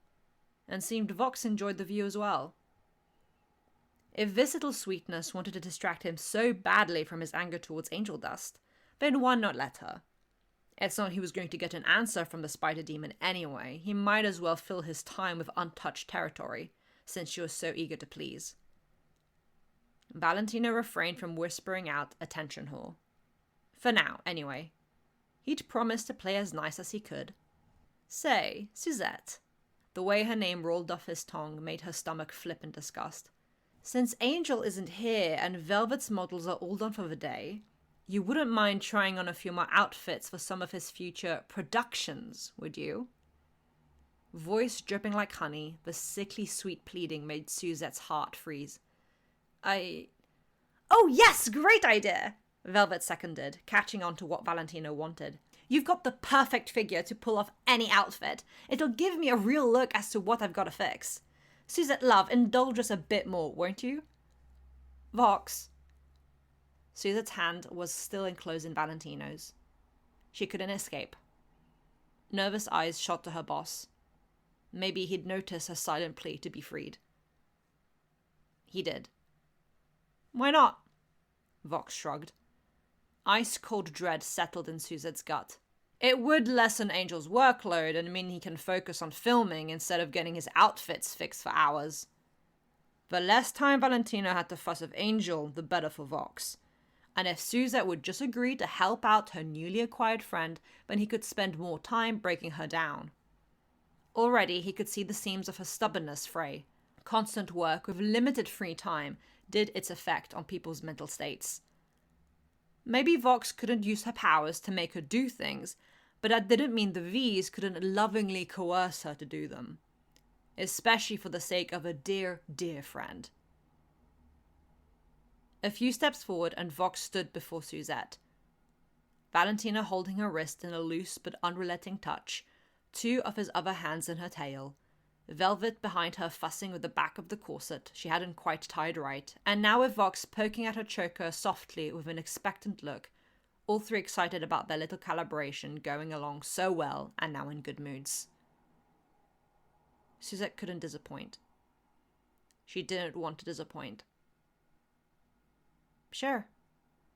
and seemed Vox enjoyed the view as well. If this little sweetness wanted to distract him so badly from his anger towards Angel Dust, then why not let her? It's not he was going to get an answer from the spider demon anyway. He might as well fill his time with untouched territory, since she was so eager to please. Valentino refrained from whispering out attention whore. For now, anyway. He'd promised to play as nice as he could. Say, Suzette. The way her name rolled off his tongue made her stomach flip in disgust. Since Angel isn't here and Velvet's models are all done for the day, you wouldn't mind trying on a few more outfits for some of his future productions, would you? Voice dripping like honey, the sickly sweet pleading made Suzette's heart freeze. Oh yes, great idea! Velvet seconded, catching on to what Valentino wanted. You've got the perfect figure to pull off any outfit. It'll give me a real look as to what I've got to fix. Suzette love, indulge us a bit more, won't you? Vox. Suzette's hand was still enclosed in Valentino's. She couldn't escape. Nervous eyes shot to her boss. Maybe he'd notice her silent plea to be freed. He did. Why not? Vox shrugged. Ice-cold dread settled in Suzette's gut. It would lessen Angel's workload and mean he can focus on filming instead of getting his outfits fixed for hours. The less time Valentino had to fuss with Angel, the better for Vox. And if Suzette would just agree to help out her newly acquired friend, then he could spend more time breaking her down. Already he could see the seams of her stubbornness fray. Constant work with limited free time did its effect on people's mental states. Maybe Vox couldn't use her powers to make her do things, but that didn't mean the V's couldn't lovingly coerce her to do them. Especially for the sake of a dear, dear friend. A few steps forward and Vox stood before Suzette. Valentina holding her wrist in a loose but unrelenting touch, two of his other hands in her tail, Velvet behind her fussing with the back of the corset she hadn't quite tied right, and now with Vox poking at her choker softly with an expectant look, all three excited about their little collaboration going along so well and now in good moods. Suzette couldn't disappoint. She didn't want to disappoint. Sure,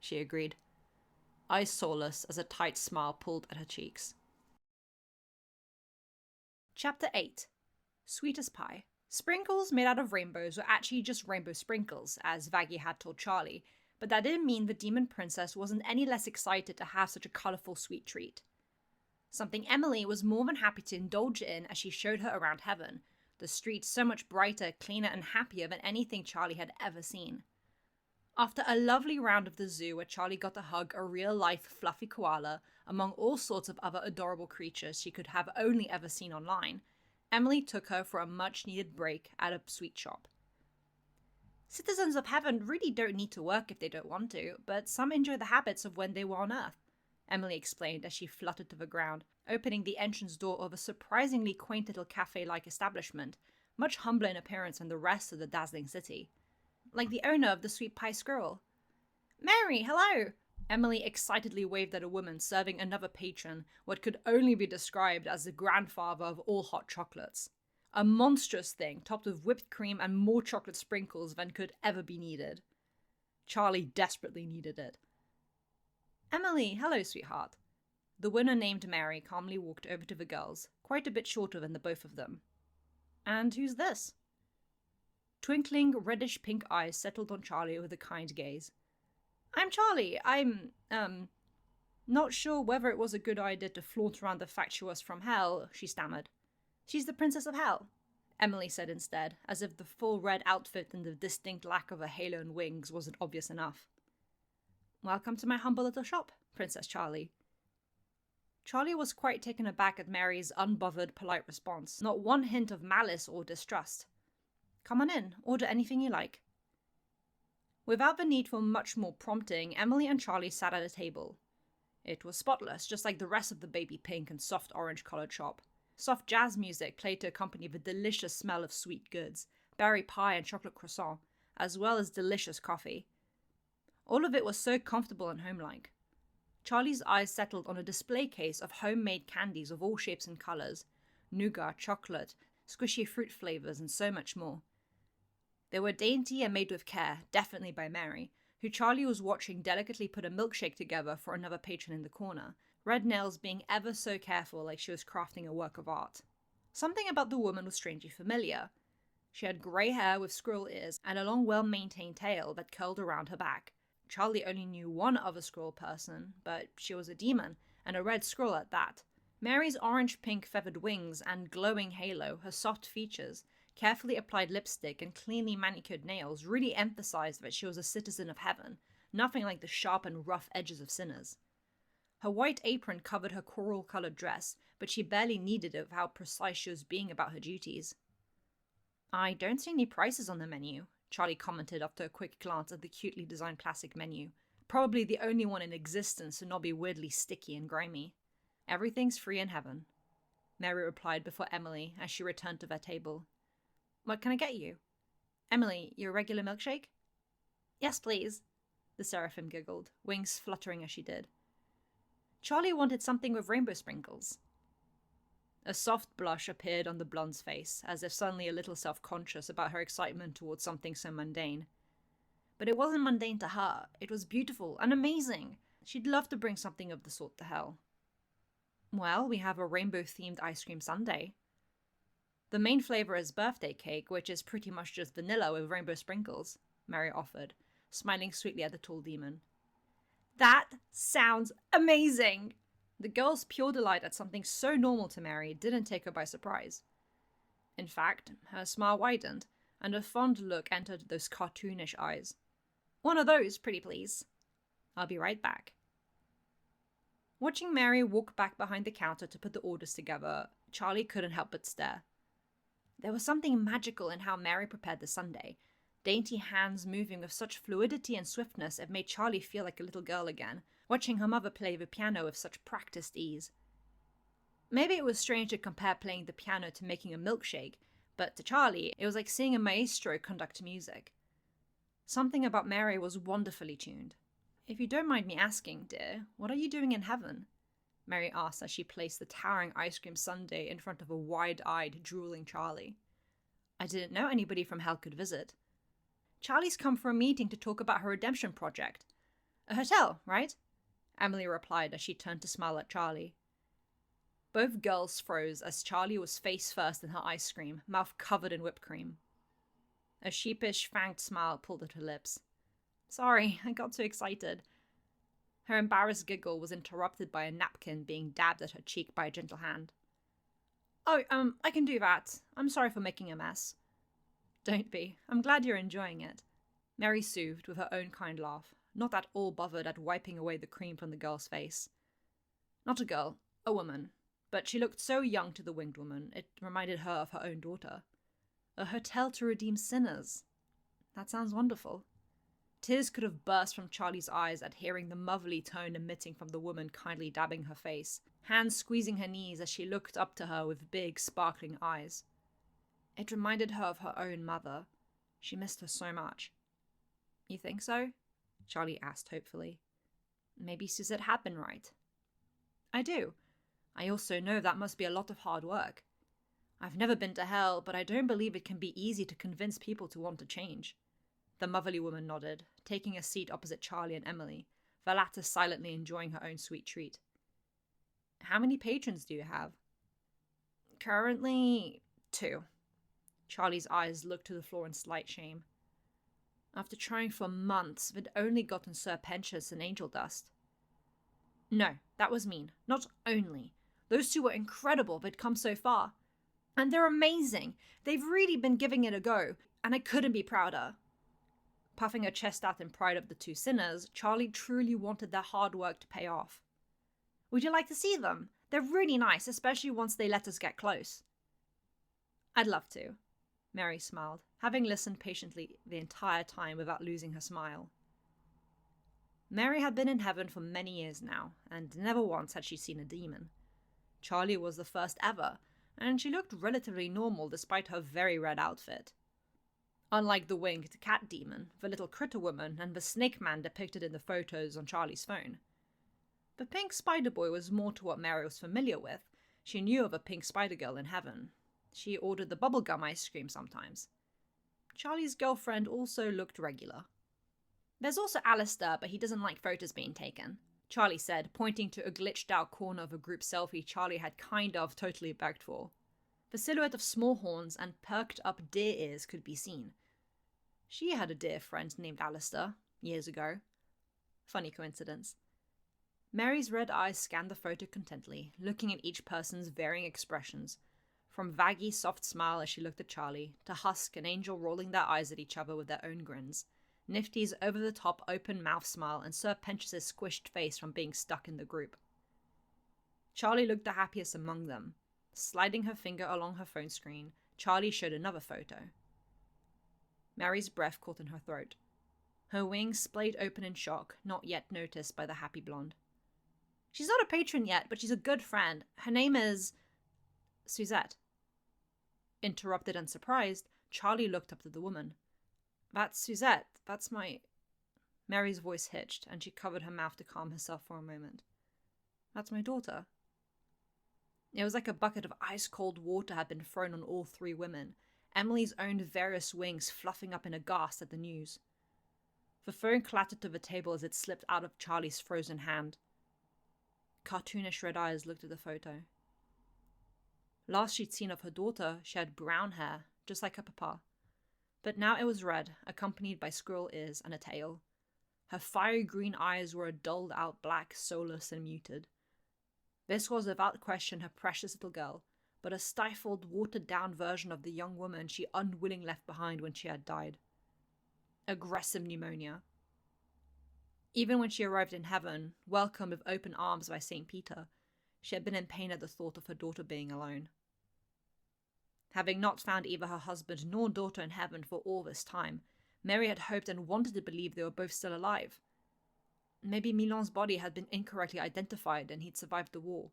she agreed, eyes soulless as a tight smile pulled at her cheeks. Chapter 8. Sweet as pie. Sprinkles made out of rainbows were actually just rainbow sprinkles, as Vaggie had told Charlie, but that didn't mean the demon princess wasn't any less excited to have such a colourful sweet treat. Something Emily was more than happy to indulge in as she showed her around heaven, the streets so much brighter, cleaner and happier than anything Charlie had ever seen. After a lovely round of the zoo where Charlie got to hug a real-life fluffy koala among all sorts of other adorable creatures she could have only ever seen online, Emily took her for a much-needed break at a sweet shop. Citizens of Heaven really don't need to work if they don't want to, but some enjoy the habits of when they were on Earth, Emily explained as she fluttered to the ground, opening the entrance door of a surprisingly quaint little cafe-like establishment, much humbler in appearance than the rest of the dazzling city. Like the owner of the Sweet Pie Squirrel. Mary, hello! Emily excitedly waved at a woman serving another patron what could only be described as the grandfather of all hot chocolates. A monstrous thing topped with whipped cream and more chocolate sprinkles than could ever be needed. Charlie desperately needed it. Emily, hello, sweetheart. The winner named Mary calmly walked over to the girls, quite a bit shorter than the both of them. And who's this? Twinkling, reddish-pink eyes settled on Charlie with a kind gaze. I'm Charlie. I'm, not sure whether it was a good idea to flaunt around the fact she was from hell, she stammered. She's the Princess of Hell, Emily said instead, as if the full red outfit and the distinct lack of a halo and wings wasn't obvious enough. Welcome to my humble little shop, Princess Charlie. Charlie was quite taken aback at Mary's unbothered, polite response. Not one hint of malice or distrust. Come on in, order anything you like. Without the need for much more prompting, Emily and Charlie sat at a table. It was spotless, just like the rest of the baby pink and soft orange coloured shop. Soft jazz music played to accompany the delicious smell of sweet goods, berry pie and chocolate croissant, as well as delicious coffee. All of it was so comfortable and homelike. Charlie's eyes settled on a display case of homemade candies of all shapes and colours, nougat, chocolate, squishy fruit flavours, and so much more. They were dainty and made with care, definitely by Mary, who Charlie was watching delicately put a milkshake together for another patron in the corner, red nails being ever so careful like she was crafting a work of art. Something about the woman was strangely familiar. She had grey hair with squirrel ears and a long well-maintained tail that curled around her back. Charlie only knew one other squirrel person, but she was a demon, and a red squirrel at that. Mary's orange-pink feathered wings and glowing halo, her soft features, carefully applied lipstick and cleanly manicured nails really emphasized that she was a citizen of heaven, nothing like the sharp and rough edges of sinners. Her white apron covered her coral-coloured dress, but she barely needed it with how precise she was being about her duties. I don't see any prices on the menu, Charlie commented after a quick glance at the cutely designed plastic menu. Probably the only one in existence to not be weirdly sticky and grimy. Everything's free in heaven, Mary replied before Emily as she returned to their table. What can I get you? Emily, your regular milkshake? Yes, please, the seraphim giggled, wings fluttering as she did. Charlie wanted something with rainbow sprinkles. A soft blush appeared on the blonde's face, as if suddenly a little self-conscious about her excitement towards something so mundane. But it wasn't mundane to her. It was beautiful and amazing. She'd love to bring something of the sort to hell. Well, we have a rainbow-themed ice cream sundae. The main flavour is birthday cake, which is pretty much just vanilla with rainbow sprinkles, Mary offered, smiling sweetly at the tall demon. That sounds amazing! The girl's pure delight at something so normal to Mary didn't take her by surprise. In fact, her smile widened, and a fond look entered those cartoonish eyes. One of those, pretty please. I'll be right back. Watching Mary walk back behind the counter to put the orders together, Charlie couldn't help but stare. There was something magical in how Mary prepared the sundae, dainty hands moving with such fluidity and swiftness it made Charlie feel like a little girl again, watching her mother play the piano with such practiced ease. Maybe it was strange to compare playing the piano to making a milkshake, but to Charlie, it was like seeing a maestro conduct music. Something about Mary was wonderfully tuned. If you don't mind me asking, dear, what are you doing in heaven? Mary asked as she placed the towering ice cream sundae in front of a wide-eyed, drooling Charlie. I didn't know anybody from hell could visit. Charlie's come for a meeting to talk about her redemption project. A hotel, right? Emily replied as she turned to smile at Charlie. Both girls froze as Charlie was face first in her ice cream, mouth covered in whipped cream. A sheepish, fanged smile pulled at her lips. Sorry, I got too excited. Her embarrassed giggle was interrupted by a napkin being dabbed at her cheek by a gentle hand. Oh, I can do that. I'm sorry for making a mess. Don't be. I'm glad you're enjoying it. Mary soothed with her own kind laugh, not at all bothered at wiping away the cream from the girl's face. Not a girl, a woman. But she looked so young to the winged woman, it reminded her of her own daughter. A hotel to redeem sinners. That sounds wonderful. Tears could have burst from Charlie's eyes at hearing the motherly tone emitting from the woman kindly dabbing her face, hands squeezing her knees as she looked up to her with big, sparkling eyes. It reminded her of her own mother. She missed her so much. You think so? Charlie asked hopefully. Maybe Suzette had been right. I do. I also know that must be a lot of hard work. I've never been to hell, but I don't believe it can be easy to convince people to want to change. The motherly woman nodded, taking a seat opposite Charlie and Emily, the latter silently enjoying her own sweet treat. How many patrons do you have? Currently, 2. Charlie's eyes looked to the floor in slight shame. After trying for months, they'd only gotten Sir Pentious and Angel Dust. No, that was mean. Not only. Those 2 were incredible they'd come so far. And they're amazing. They've really been giving it a go, and I couldn't be prouder. Puffing her chest out in pride of the two sinners, Charlie truly wanted their hard work to pay off. "Would you like to see them? They're really nice, especially once they let us get close." "I'd love to," Mary smiled, having listened patiently the entire time without losing her smile. Mary had been in heaven for many years now, and never once had she seen a demon. Charlie was the first ever, and she looked relatively normal despite her very red outfit. Unlike the winged cat demon, the little critter woman, and the snake man depicted in the photos on Charlie's phone. The pink spider boy was more to what Mary was familiar with. She knew of a pink spider girl in heaven. She ordered the bubblegum ice cream sometimes. Charlie's girlfriend also looked regular. "There's also Alistair, but he doesn't like photos being taken," Charlie said, pointing to a glitched out corner of a group selfie Charlie had kind of totally begged for. The silhouette of small horns and perked up deer ears could be seen. She had a dear friend named Alistair, years ago. Funny coincidence. Mary's red eyes scanned the photo contently, looking at each person's varying expressions, from vaggy soft smile as she looked at Charlie, to Husk and Angel rolling their eyes at each other with their own grins, Nifty's over-the-top open mouth smile, and Sir Pentious' squished face from being stuck in the group. Charlie looked the happiest among them. Sliding her finger along her phone screen, Charlie showed another photo. Mary's breath caught in her throat. Her wings splayed open in shock, not yet noticed by the happy blonde. "She's not a patron yet, but she's a good friend. Her name is... Suzette." Interrupted and surprised, Charlie looked up to the woman. "That's Suzette. That's my..." Mary's voice hitched, and she covered her mouth to calm herself for a moment. "That's my daughter." It was like a bucket of ice-cold water had been thrown on all three women, Emily's own various wings fluffing up in a gasp at the news. The phone clattered to the table as it slipped out of Charlie's frozen hand. Cartoonish red eyes looked at the photo. Last she'd seen of her daughter, she had brown hair, just like her papa. But now it was red, accompanied by squirrel ears and a tail. Her fiery green eyes were a dulled-out black, soulless and muted. This was without question her precious little girl, but a stifled, watered-down version of the young woman she unwillingly left behind when she had died. Aggressive pneumonia. Even when she arrived in heaven, welcomed with open arms by St. Peter, she had been in pain at the thought of her daughter being alone. Having not found either her husband nor daughter in heaven for all this time, Mary had hoped and wanted to believe they were both still alive. Maybe Milan's body had been incorrectly identified and he'd survived the war.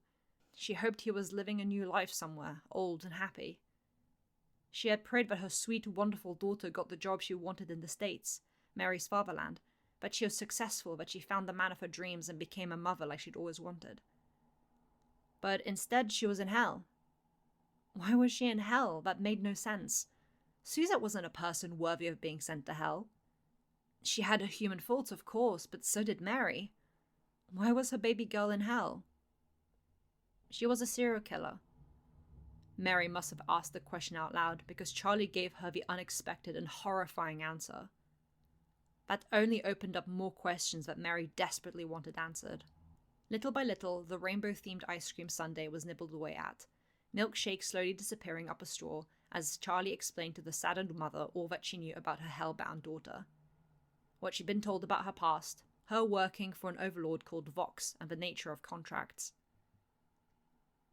She hoped he was living a new life somewhere, old and happy. She had prayed that her sweet, wonderful daughter got the job she wanted in the States, Mary's fatherland, that she was successful, that she found the man of her dreams and became a mother like she'd always wanted. But instead she was in hell. Why was she in hell? That made no sense. Suzette wasn't a person worthy of being sent to hell. She had her human faults, of course, but so did Mary. Why was her baby girl in hell? She was a serial killer. Mary must have asked the question out loud because Charlie gave her the unexpected and horrifying answer. That only opened up more questions that Mary desperately wanted answered. Little by little, the rainbow-themed ice cream sundae was nibbled away at, milkshake slowly disappearing up a straw as Charlie explained to the saddened mother all that she knew about her hell-bound daughter. What she'd been told about her past, her working for an overlord called Vox, and the nature of contracts.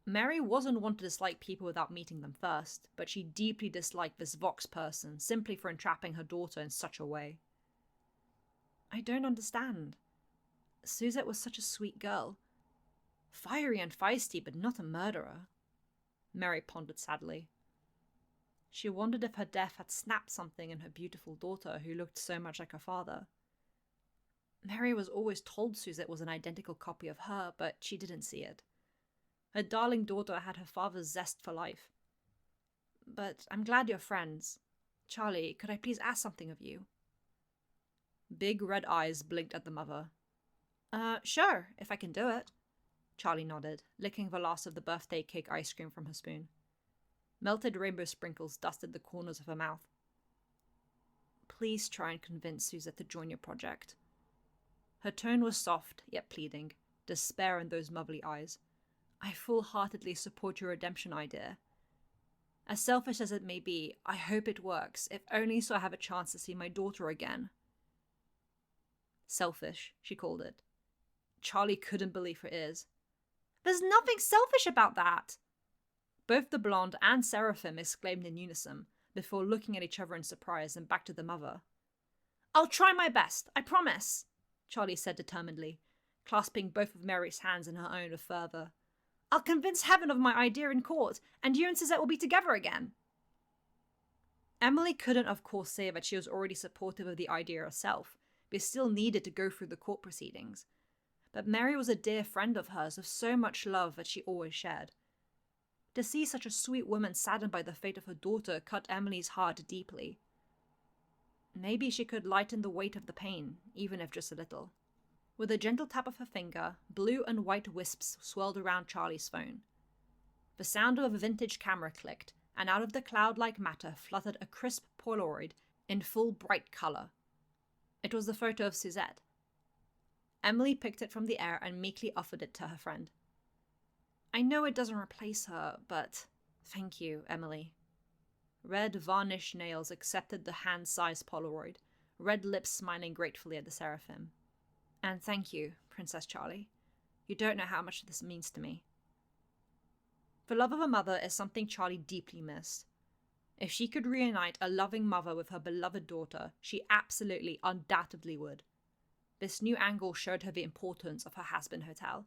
Mary wasn't one to dislike people without meeting them first, but she deeply disliked this Vox person simply for entrapping her daughter in such a way. "I don't understand. Suzette was such a sweet girl. Fiery and feisty, but not a murderer," Mary pondered sadly. She wondered if her death had snapped something in her beautiful daughter who looked so much like her father. Mary was always told Suzette was an identical copy of her, but she didn't see it. Her darling daughter had her father's zest for life. "But I'm glad you're friends. Charlie, could I please ask something of you?" Big red eyes blinked at the mother. Sure, if I can do it," Charlie nodded, licking the last of the birthday cake ice cream from her spoon. Melted rainbow sprinkles dusted the corners of her mouth. "Please try and convince Suzette to join your project." Her tone was soft, yet pleading, despair in those motherly eyes. "I full-heartedly support your redemption idea. As selfish as it may be, I hope it works, if only so I have a chance to see my daughter again." Selfish, she called it. Charlie couldn't believe her ears. There's nothing selfish about that! Both the blonde and Seraphim exclaimed in unison, before looking at each other in surprise and back to the mother. I'll try my best, I promise, Charlie said determinedly, clasping both of Mary's hands in her own with fervour. I'll convince heaven of my idea in court, and you and Suzette will be together again. Emily couldn't of course say that she was already supportive of the idea herself, but still needed to go through the court proceedings. But Mary was a dear friend of hers with so much love that she always shared. To see such a sweet woman saddened by the fate of her daughter cut Emily's heart deeply. Maybe she could lighten the weight of the pain, even if just a little. With a gentle tap of her finger, blue and white wisps swirled around Charlie's phone. The sound of a vintage camera clicked, and out of the cloud-like matter fluttered a crisp Polaroid in full bright colour. It was the photo of Suzette. Emily picked it from the air and meekly offered it to her friend. I know it doesn't replace her, but thank you, Emily. Red, varnished nails accepted the hand-sized Polaroid, red lips smiling gratefully at the Seraphim. And thank you, Princess Charlie. You don't know how much this means to me. The love of a mother is something Charlie deeply missed. If she could reunite a loving mother with her beloved daughter, she absolutely, undoubtedly would. This new angle showed her the importance of her Hazbin hotel.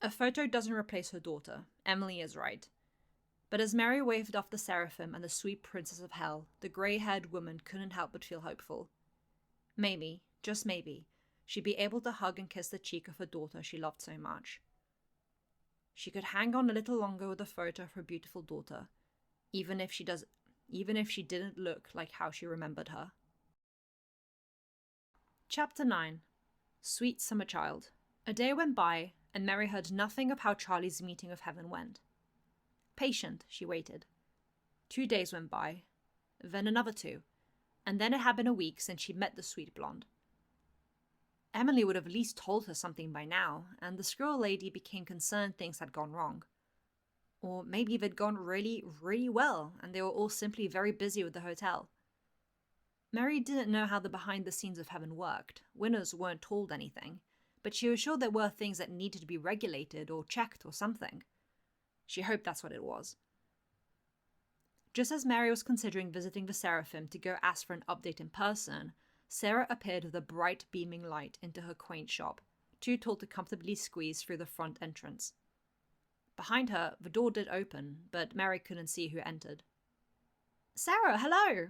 A photo doesn't replace her daughter, Emily is right. But as Mary waved off the Seraphim and the sweet princess of hell, the grey-haired woman couldn't help but feel hopeful. Maybe, just maybe, she'd be able to hug and kiss the cheek of her daughter she loved so much. She could hang on a little longer with a photo of her beautiful daughter, even if she didn't look like how she remembered her. Chapter 9. Sweet Summer Child. A day went by, and Mary heard nothing of how Charlie's meeting with heaven went. Patient, she waited. 2 days went by, then another 2, and then it had been a week since she'd met the sweet blonde. Emily would have at least told her something by now, and the squirrel lady became concerned things had gone wrong. Or maybe they'd gone really, really well, and they were all simply very busy with the hotel. Mary didn't know how the behind-the-scenes of heaven worked. Winners weren't told anything, but she was sure there were things that needed to be regulated or checked or something. She hoped that's what it was. Just as Mary was considering visiting the Seraphim to go ask for an update in person, Sarah appeared with a bright beaming light into her quaint shop, too tall to comfortably squeeze through the front entrance. Behind her, the door did open, but Mary couldn't see who entered. Sarah, hello!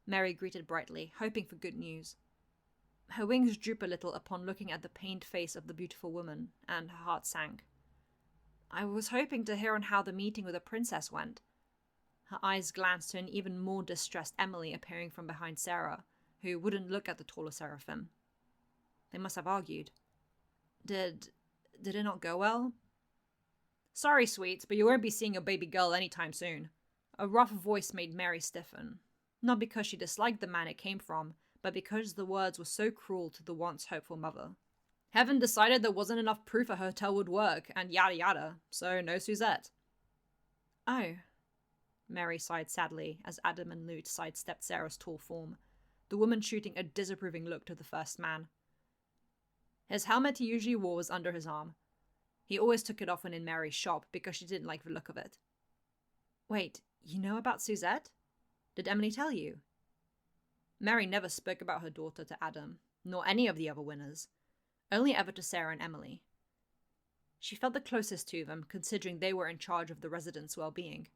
Mary greeted brightly, hoping for good news. Her wings drooped a little upon looking at the pained face of the beautiful woman, and her heart sank. I was hoping to hear on how the meeting with the princess went. Her eyes glanced to an even more distressed Emily appearing from behind Sarah, who wouldn't look at the taller Seraphim. They must have argued. Did it not go well? Sorry, sweet, but you won't be seeing your baby girl anytime soon. A rough voice made Mary stiffen. Not because she disliked the man it came from, but because the words were so cruel to the once hopeful mother. Heaven decided there wasn't enough proof a hotel would work, and yada yada, so no Suzette. Oh. Mary sighed sadly as Adam and Lute sidestepped Sarah's tall form, the woman shooting a disapproving look to the first man. His helmet he usually wore was under his arm. He always took it off when in Mary's shop because she didn't like the look of it. Wait, you know about Suzette? Did Emily tell you? Mary never spoke about her daughter to Adam, nor any of the other winners, only ever to Sarah and Emily. She felt the closest to them, considering they were in charge of the residents' well-being.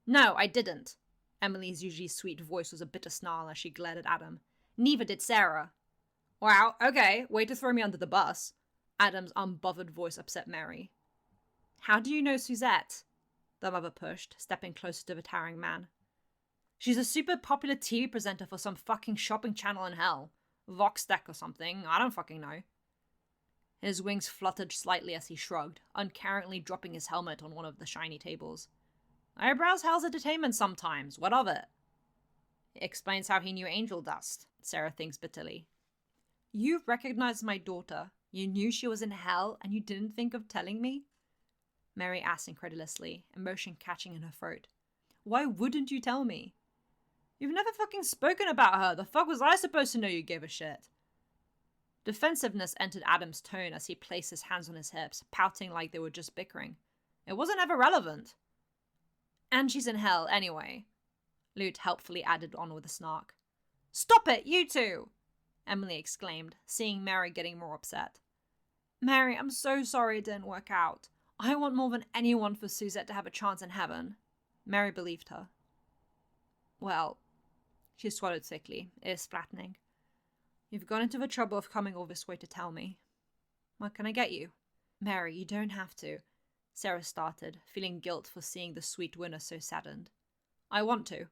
No, I didn't. Emily's usually sweet voice was a bitter snarl as she glared at Adam. Neither did Sarah. Wow, okay, way to throw me under the bus. Adam's unbothered voice upset Mary. How do you know Suzette? The mother pushed, stepping closer to the towering man. She's a super popular TV presenter for some fucking shopping channel in hell. Voxtech or something, I don't fucking know. His wings fluttered slightly as he shrugged, uncaringly dropping his helmet on one of the shiny tables. I browse Hell's Entertainment sometimes, what of it? It explains how he knew Angel Dust, Sarah thinks bitterly. You recognized my daughter. You knew she was in hell, and you didn't think of telling me? Mary asked incredulously, emotion catching in her throat. Why wouldn't you tell me? You've never fucking spoken about her. The fuck was I supposed to know you gave a shit? Defensiveness entered Adam's tone as he placed his hands on his hips, pouting like they were just bickering. It wasn't ever relevant. And she's in hell anyway, Lute helpfully added on with a snark. Stop it, you two! Emily exclaimed, seeing Mary getting more upset. Mary, I'm so sorry it didn't work out. I want more than anyone for Suzette to have a chance in heaven. Mary believed her. Well, she swallowed thickly, ears flattening. You've gone into the trouble of coming all this way to tell me. What can I get you? Mary, you don't have to, Sarah started, feeling guilt for seeing the sweet winner so saddened. I want to.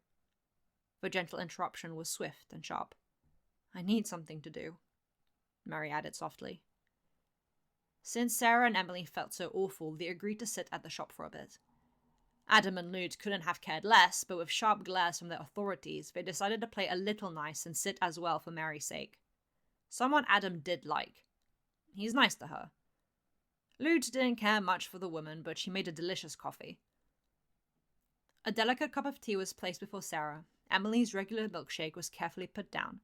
The gentle interruption was swift and sharp. I need something to do, Mary added softly. Since Sarah and Emily felt so awful, they agreed to sit at the shop for a bit. Adam and Lute couldn't have cared less, but with sharp glares from their authorities, they decided to play a little nice and sit as well for Mary's sake. Someone Adam did like. He's nice to her. Lute didn't care much for the woman, but she made a delicious coffee. A delicate cup of tea was placed before Sarah. Emily's regular milkshake was carefully put down.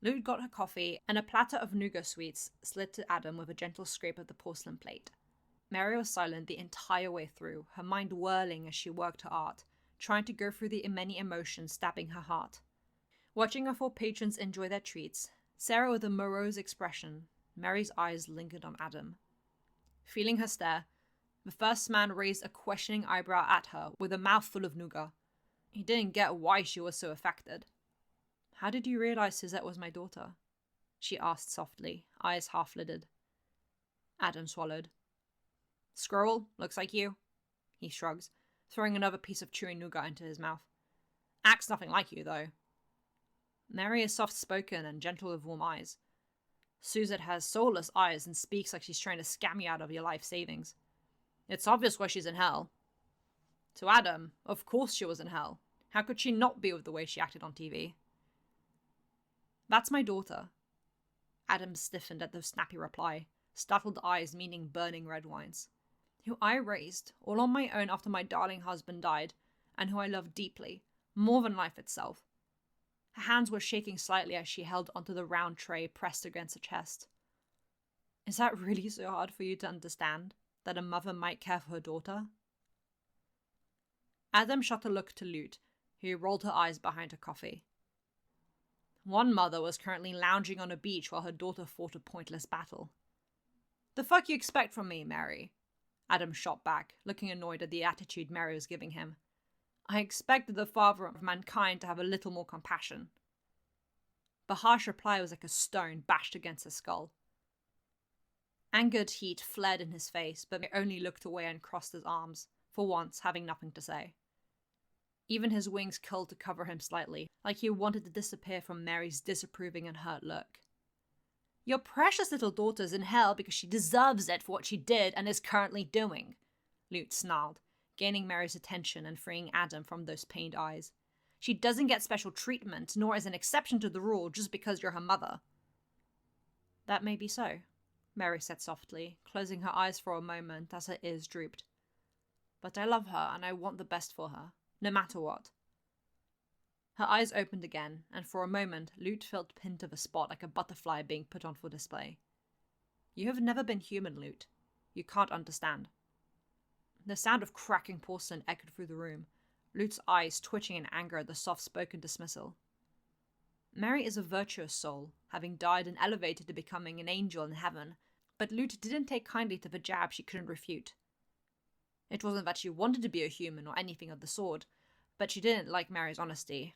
Lute got her coffee, and a platter of nougat sweets slid to Adam with a gentle scrape of the porcelain plate. Mary was silent the entire way through, her mind whirling as she worked her art, trying to go through the many emotions stabbing her heart. Watching her four patrons enjoy their treats, Sarah with a morose expression, Mary's eyes lingered on Adam. Feeling her stare, the first man raised a questioning eyebrow at her with a mouth full of nougat. He didn't get why she was so affected. How did you realize Suzette was my daughter? She asked softly, eyes half-lidded. Adam swallowed. Squirrel, looks like you, he shrugs, throwing another piece of chewing nougat into his mouth. Acts nothing like you, though. Mary is soft-spoken and gentle with warm eyes. Suzette has soulless eyes and speaks like she's trying to scam you out of your life savings. It's obvious why she's in hell. To Adam, of course she was in hell. How could she not be with the way she acted on TV? That's my daughter. Adam stiffened at the snappy reply, startled eyes meaning burning red wines. Who I raised, all on my own after my darling husband died, and who I love deeply, more than life itself. Her hands were shaking slightly as she held onto the round tray pressed against her chest. Is that really so hard for you to understand, that a mother might care for her daughter? Adam shot a look to Lute, who rolled her eyes behind her coffee. One mother was currently lounging on a beach while her daughter fought a pointless battle. The fuck you expect from me, Mary? Adam shot back, looking annoyed at the attitude Mary was giving him. I expected the father of mankind to have a little more compassion. The harsh reply was like a stone bashed against his skull. Angered heat flared in his face, but he only looked away and crossed his arms, for once having nothing to say. Even his wings curled to cover him slightly, like he wanted to disappear from Mary's disapproving and hurt look. Your precious little daughter's in hell because she deserves it for what she did and is currently doing, Lute snarled, gaining Mary's attention and freeing Adam from those pained eyes. She doesn't get special treatment, nor is an exception to the rule just because you're her mother. That may be so, Mary said softly, closing her eyes for a moment as her ears drooped. But I love her and I want the best for her, no matter what. Her eyes opened again, and for a moment Lute felt pinned to the spot like a butterfly being put on for display. You have never been human, Lute. You can't understand. The sound of cracking porcelain echoed through the room, Lute's eyes twitching in anger at the soft-spoken dismissal. Mary is a virtuous soul, having died and elevated to becoming an angel in heaven, but Lute didn't take kindly to the jab she couldn't refute. It wasn't that she wanted to be a human or anything of the sort, but she didn't like Mary's honesty.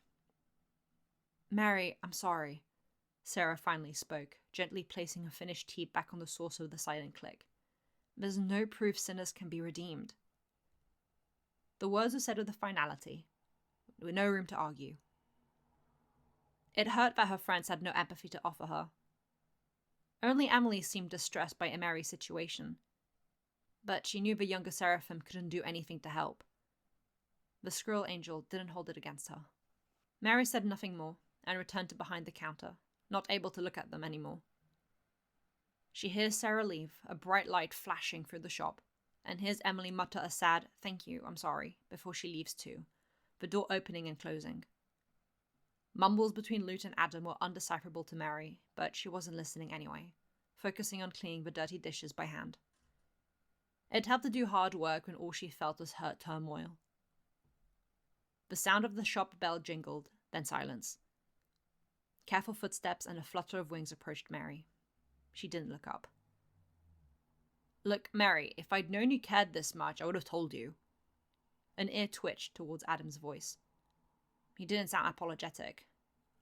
Mary, I'm sorry, Sarah finally spoke, gently placing her finished tea back on the saucer with a silent click. There's no proof sinners can be redeemed. The words were said with a finality, with no room to argue. It hurt that her friends had no empathy to offer her. Only Emily seemed distressed by Mary's situation, but she knew the younger Seraphim couldn't do anything to help. The squirrel angel didn't hold it against her. Mary said nothing more, and returned to behind the counter, not able to look at them anymore. She hears Sarah leave, a bright light flashing through the shop, and hears Emily mutter a sad, "Thank you, I'm sorry," before she leaves too, the door opening and closing. Mumbles between Lute and Adam were undecipherable to Mary, but she wasn't listening anyway. focusing on cleaning the dirty dishes by hand. It helped to do hard work when all she felt was hurt turmoil. The sound of the shop bell jingled, then silence. Careful footsteps and a flutter of wings approached Mary. She didn't look up. "Look, Mary, if I'd known you cared this much, I would have told you." An ear twitched towards Adam's voice. He didn't sound apologetic.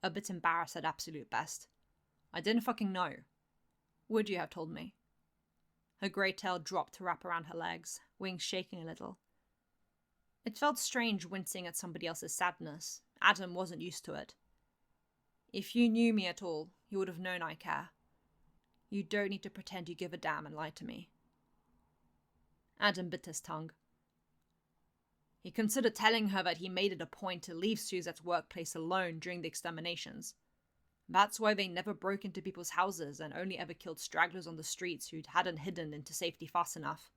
A bit embarrassed at absolute best. "I didn't fucking know. Would you have told me?" Her grey tail dropped to wrap around her legs, wings shaking a little. It felt strange wincing at somebody else's sadness. Adam wasn't used to it. "If you knew me at all, you would have known I care. You don't need to pretend you give a damn and lie to me." Adam bit his tongue. He considered telling her that he made it a point to leave Suzette's workplace alone during the exterminations. That's why they never broke into people's houses and only ever killed stragglers on the streets who hadn't hidden into safety fast enough.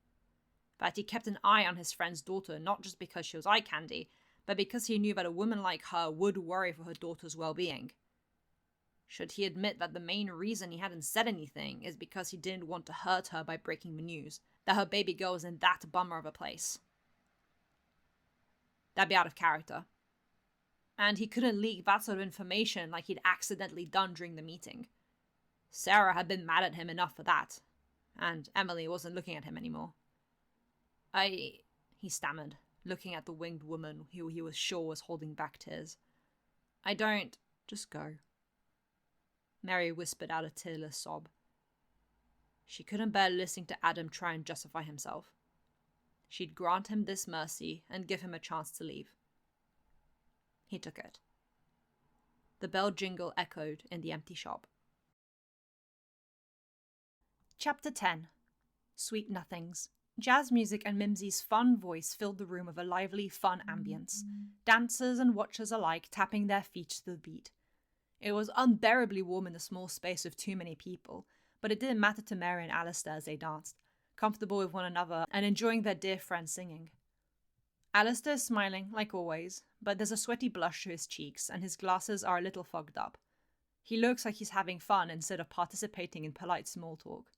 That he kept an eye on his friend's daughter not just because she was eye candy, but because he knew that a woman like her would worry for her daughter's well-being. Should he admit that the main reason he hadn't said anything is because he didn't want to hurt her by breaking the news that her baby girl was in that bummer of a place? That'd be out of character. And he couldn't leak that sort of information like he'd accidentally done during the meeting. Sarah had been mad at him enough for that, and Emily wasn't looking at him anymore. He stammered, looking at the winged woman who he was sure was holding back tears. Just go." Mary whispered out a tearless sob. She couldn't bear listening to Adam try and justify himself. She'd grant him this mercy and give him a chance to leave. He took it. The bell jingle echoed in the empty shop. Chapter 10. Sweet Nothings. Jazz music and Mimsy's fun voice filled the room with a lively, fun ambience. Dancers and watchers alike tapping their feet to the beat. It was unbearably warm in the small space with too many people, but it didn't matter to Mary and Alistair as they danced, comfortable with one another and enjoying their dear friend singing. Alistair is smiling, like always, but there's a sweaty blush to his cheeks and his glasses are a little fogged up. He looks like he's having fun instead of participating in polite small talk.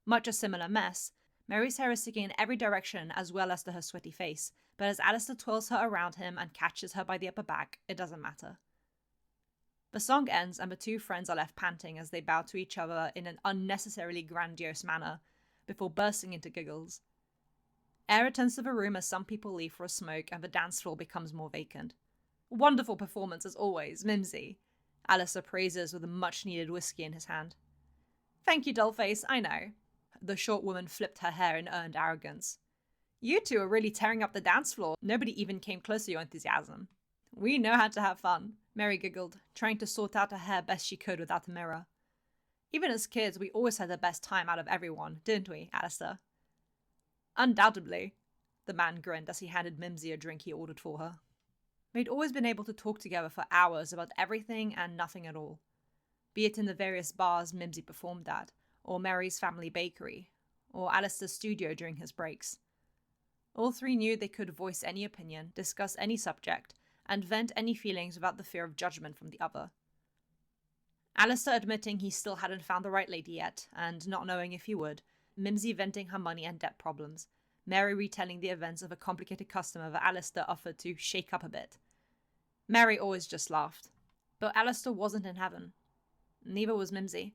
Much a similar mess, Mary's hair is sticking in every direction as well as to her sweaty face, but as Alistair twirls her around him and catches her by the upper back, it doesn't matter. The song ends and the two friends are left panting as they bow to each other in an unnecessarily grandiose manner, before bursting into giggles. Air returns to the room as some people leave for a smoke and the dance floor becomes more vacant. "Wonderful performance as always, Mimsy," Alistair praises with a much-needed whiskey in his hand. "Thank you, Dollface, I know." The short woman flipped her hair in earned arrogance. "You two are really tearing up the dance floor. Nobody even came close to your enthusiasm." "We know how to have fun," Mary giggled, trying to sort out her hair best she could without a mirror. "Even as kids, we always had the best time out of everyone, didn't we, Alistair?" "Undoubtedly," the man grinned as he handed Mimsy a drink he ordered for her. They'd always been able to talk together for hours about everything and nothing at all, be it in the various bars Mimsy performed at, or Mary's family bakery, or Alistair's studio during his breaks. All three knew they could voice any opinion, discuss any subject, and vent any feelings without the fear of judgment from the other. Alistair admitting he still hadn't found the right lady yet, and not knowing if he would, Mimsy venting her money and debt problems, Mary retelling the events of a complicated customer that Alistair offered to shake up a bit. Mary always just laughed. But Alistair wasn't in heaven. Neither was Mimsy.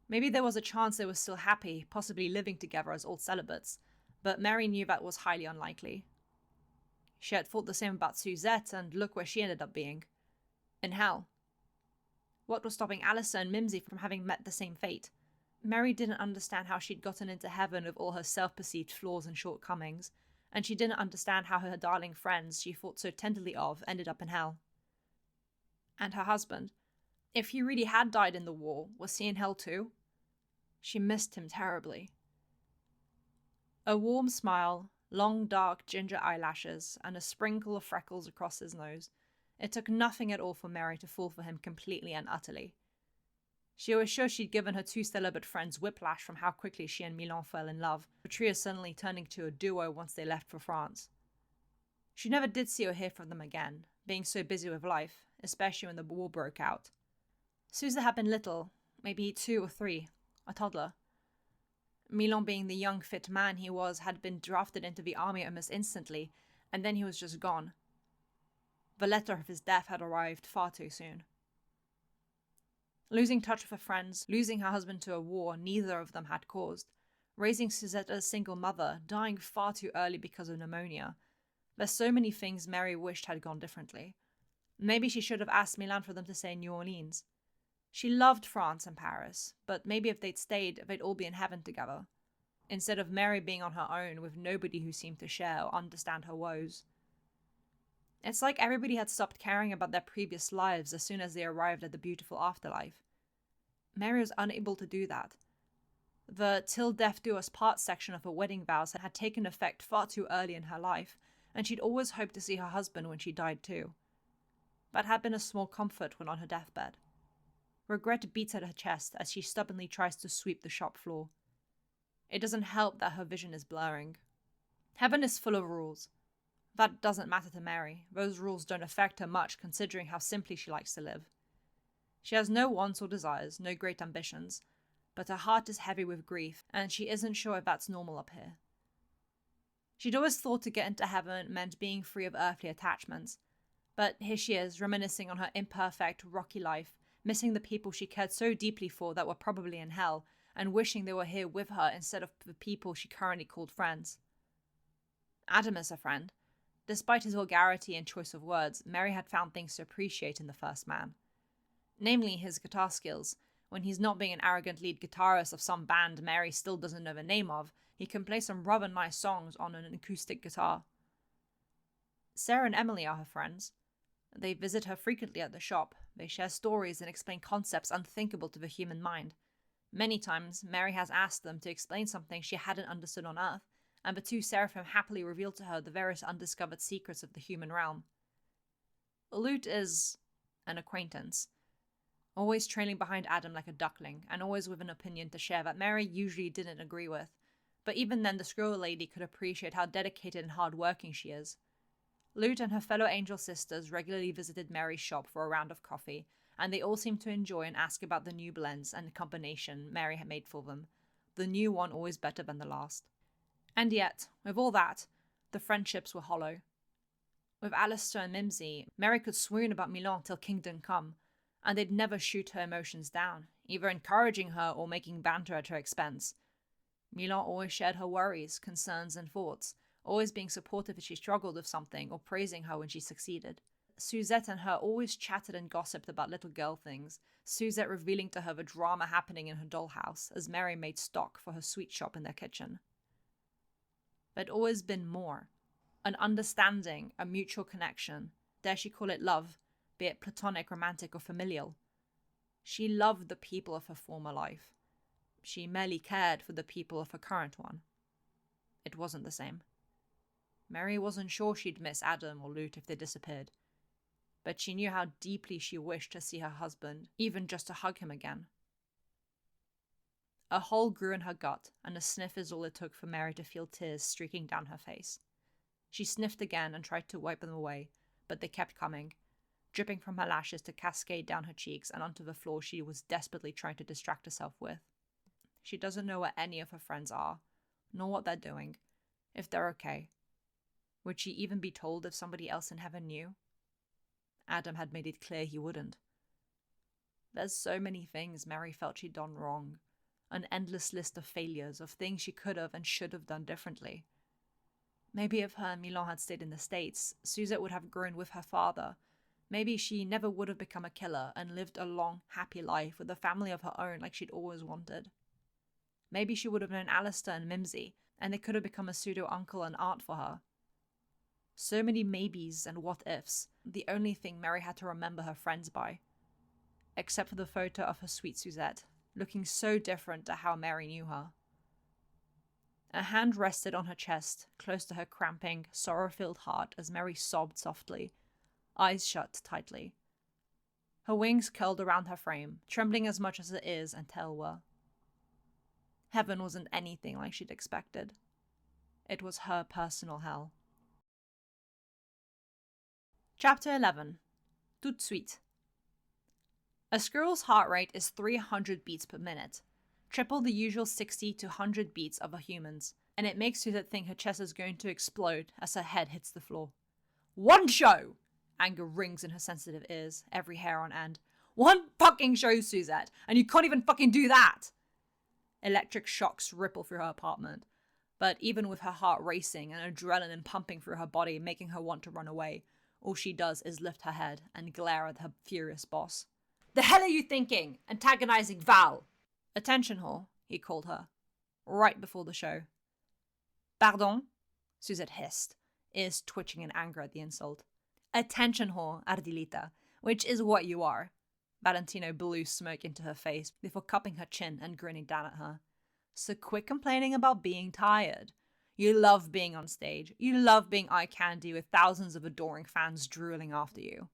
Maybe there was a chance they were still happy, possibly living together as old celibates, but Mary knew that was highly unlikely. She had thought the same about Suzette, and look where she ended up being. In hell. What was stopping Alistair and Mimsy from having met the same fate? Mary didn't understand how she'd gotten into heaven with all her self-perceived flaws and shortcomings, and she didn't understand how her darling friends she thought so tenderly of ended up in hell. And her husband. If he really had died in the war, was he in hell too? She missed him terribly. A warm smile, long dark ginger eyelashes, and a sprinkle of freckles across his nose. It took nothing at all for Mary to fall for him completely and utterly. She was sure she'd given her two celibate friends whiplash from how quickly she and Milan fell in love, the trio suddenly turning to a duo once they left for France. She never did see or hear from them again, being so busy with life, especially when the war broke out. Susan had been little, maybe 2 or 3, a toddler. Milan, being the young, fit man he was, had been drafted into the army almost instantly, and then he was just gone. The letter of his death had arrived far too soon. Losing touch with her friends, losing her husband to a war neither of them had caused, raising Suzette as a single mother, dying far too early because of pneumonia. There's so many things Mary wished had gone differently. Maybe she should have asked Milan for them to stay in New Orleans. She loved France and Paris, but maybe if they'd stayed, they'd all be in heaven together, instead of Mary being on her own with nobody who seemed to share or understand her woes. It's like everybody had stopped caring about their previous lives as soon as they arrived at the beautiful afterlife. Mary was unable to do that. The "till death do us part" section of her wedding vows had taken effect far too early in her life, and she'd always hoped to see her husband when she died too. That had been a small comfort when on her deathbed. Regret beats at her chest as she stubbornly tries to sweep the shop floor. It doesn't help that her vision is blurring. Heaven is full of rules. That doesn't matter to Mary. Those rules don't affect her much considering how simply she likes to live. She has no wants or desires, no great ambitions, but her heart is heavy with grief, and she isn't sure if that's normal up here. She'd always thought to get into heaven meant being free of earthly attachments, but here she is, reminiscing on her imperfect, rocky life, missing the people she cared so deeply for that were probably in hell, and wishing they were here with her instead of the people she currently called friends. Adam is her friend. Despite his vulgarity and choice of words, Mary had found things to appreciate in the first man. Namely, his guitar skills. When he's not being an arrogant lead guitarist of some band Mary still doesn't know the name of, he can play some rather nice songs on an acoustic guitar. Sarah and Emily are her friends. They visit her frequently at the shop. They share stories and explain concepts unthinkable to the human mind. Many times, Mary has asked them to explain something she hadn't understood on Earth, and the two seraphim happily reveal to her the various undiscovered secrets of the human realm. Lute is an acquaintance, always trailing behind Adam like a duckling, and always with an opinion to share that Mary usually didn't agree with, but even then the squirrel lady could appreciate how dedicated and hard-working she is. Lute and her fellow angel sisters regularly visited Mary's shop for a round of coffee, and they all seemed to enjoy and ask about the new blends and combination Mary had made for them, the new one always better than the last. And yet, with all that, the friendships were hollow. With Alistair and Mimsy, Mary could swoon about Milan till kingdom come, and they'd never shoot her emotions down, either encouraging her or making banter at her expense. Milan always shared her worries, concerns, and thoughts, always being supportive if she struggled with something or praising her when she succeeded. Suzette and her always chatted and gossiped about little girl things, Suzette revealing to her the drama happening in her dollhouse as Mary made stock for her sweet shop in their kitchen. There'd always been more. An understanding, a mutual connection. Dare she call it love, be it platonic, romantic, or familial? She loved the people of her former life. She merely cared for the people of her current one. It wasn't the same. Mary wasn't sure she'd miss Adam or Lute if they disappeared, but she knew how deeply she wished to see her husband, even just to hug him again. A hole grew in her gut, and a sniff is all it took for Mary to feel tears streaking down her face. She sniffed again and tried to wipe them away, but they kept coming, dripping from her lashes to cascade down her cheeks and onto the floor she was desperately trying to distract herself with. She doesn't know where any of her friends are, nor what they're doing, if they're okay. Would she even be told if somebody else in heaven knew? Adam had made it clear he wouldn't. There's so many things Mary felt she'd done wrong. An endless list of failures, of things she could have and should have done differently. Maybe if her and Milan had stayed in the States, Suzette would have grown with her father. Maybe she never would have become a killer and lived a long, happy life with a family of her own like she'd always wanted. Maybe she would have known Alistair and Mimsy, and they could have become a pseudo-uncle and aunt for her. So many maybes and what-ifs, the only thing Mary had to remember her friends by. Except for the photo of her sweet Suzette, looking so different to how Mary knew her. A hand rested on her chest, close to her cramping, sorrow-filled heart as Mary sobbed softly, eyes shut tightly. Her wings curled around her frame, trembling as much as her ears and tail were. Heaven wasn't anything like she'd expected. It was her personal hell. Chapter 11. Tout de suite. A squirrel's heart rate is 300 beats per minute. triple the usual 60 to 100 beats of a human's, and it makes Suzette think her chest is going to explode as her head hits the floor. One show! Anger rings in her sensitive ears, every hair on end. One fucking show, Suzette, and you can't even fucking do that! Electric shocks ripple through her apartment, but even with her heart racing and adrenaline pumping through her body, making her want to run away, all she does is lift her head and glare at her furious boss. The hell are you thinking? Antagonizing Val! Attention whore, he called her, right before the show. Pardon? Suzette hissed, ears twitching in anger at the insult. Attention whore, Ardilita, which is what you are. Valentino blew smoke into her face before cupping her chin and grinning down at her. So quit complaining about being tired. You love being on stage. You love being eye candy with thousands of adoring fans drooling after you.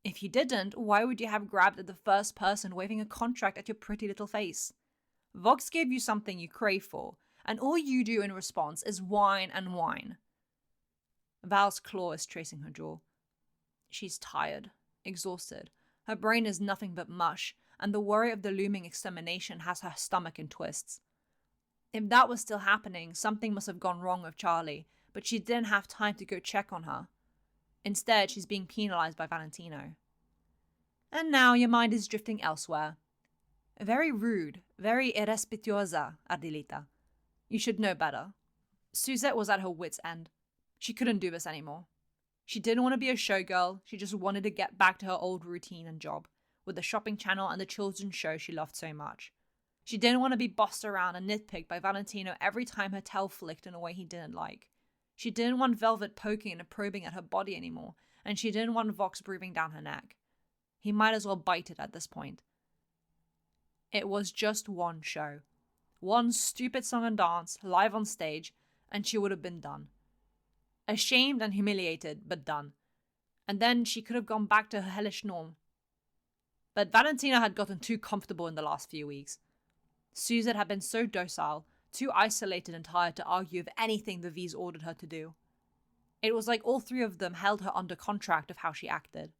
If you didn't, why would you have grabbed at the first person waving a contract at your pretty little face? Vox gave you something you crave for, and all you do in response is whine and whine. Val's claw is tracing her jaw. She's tired, exhausted. Her brain is nothing but mush, and the worry of the looming extermination has her stomach in twists. If that was still happening, something must have gone wrong with Charlie, but she didn't have time to go check on her. Instead, she's being penalized by Valentino. And now your mind is drifting elsewhere. Very rude, very irrespetuosa, Ardilita. You should know better. Suzette was at her wit's end. She couldn't do this anymore. She didn't want to be a showgirl, she just wanted to get back to her old routine and job, with the shopping channel and the children's show she loved so much. She didn't want to be bossed around and nitpicked by Valentino every time her tail flicked in a way he didn't like. She didn't want Velvet poking and probing at her body anymore, and she didn't want Vox breathing down her neck. He might as well bite it at this point. It was just one show. One stupid song and dance, live on stage, and she would have been done. Ashamed and humiliated, but done. And then she could have gone back to her hellish norm. But Valentino had gotten too comfortable in the last few weeks. Suzette had been so docile, too isolated and tired to argue with anything the V's ordered her to do. It was like all three of them held her under contract of how she acted.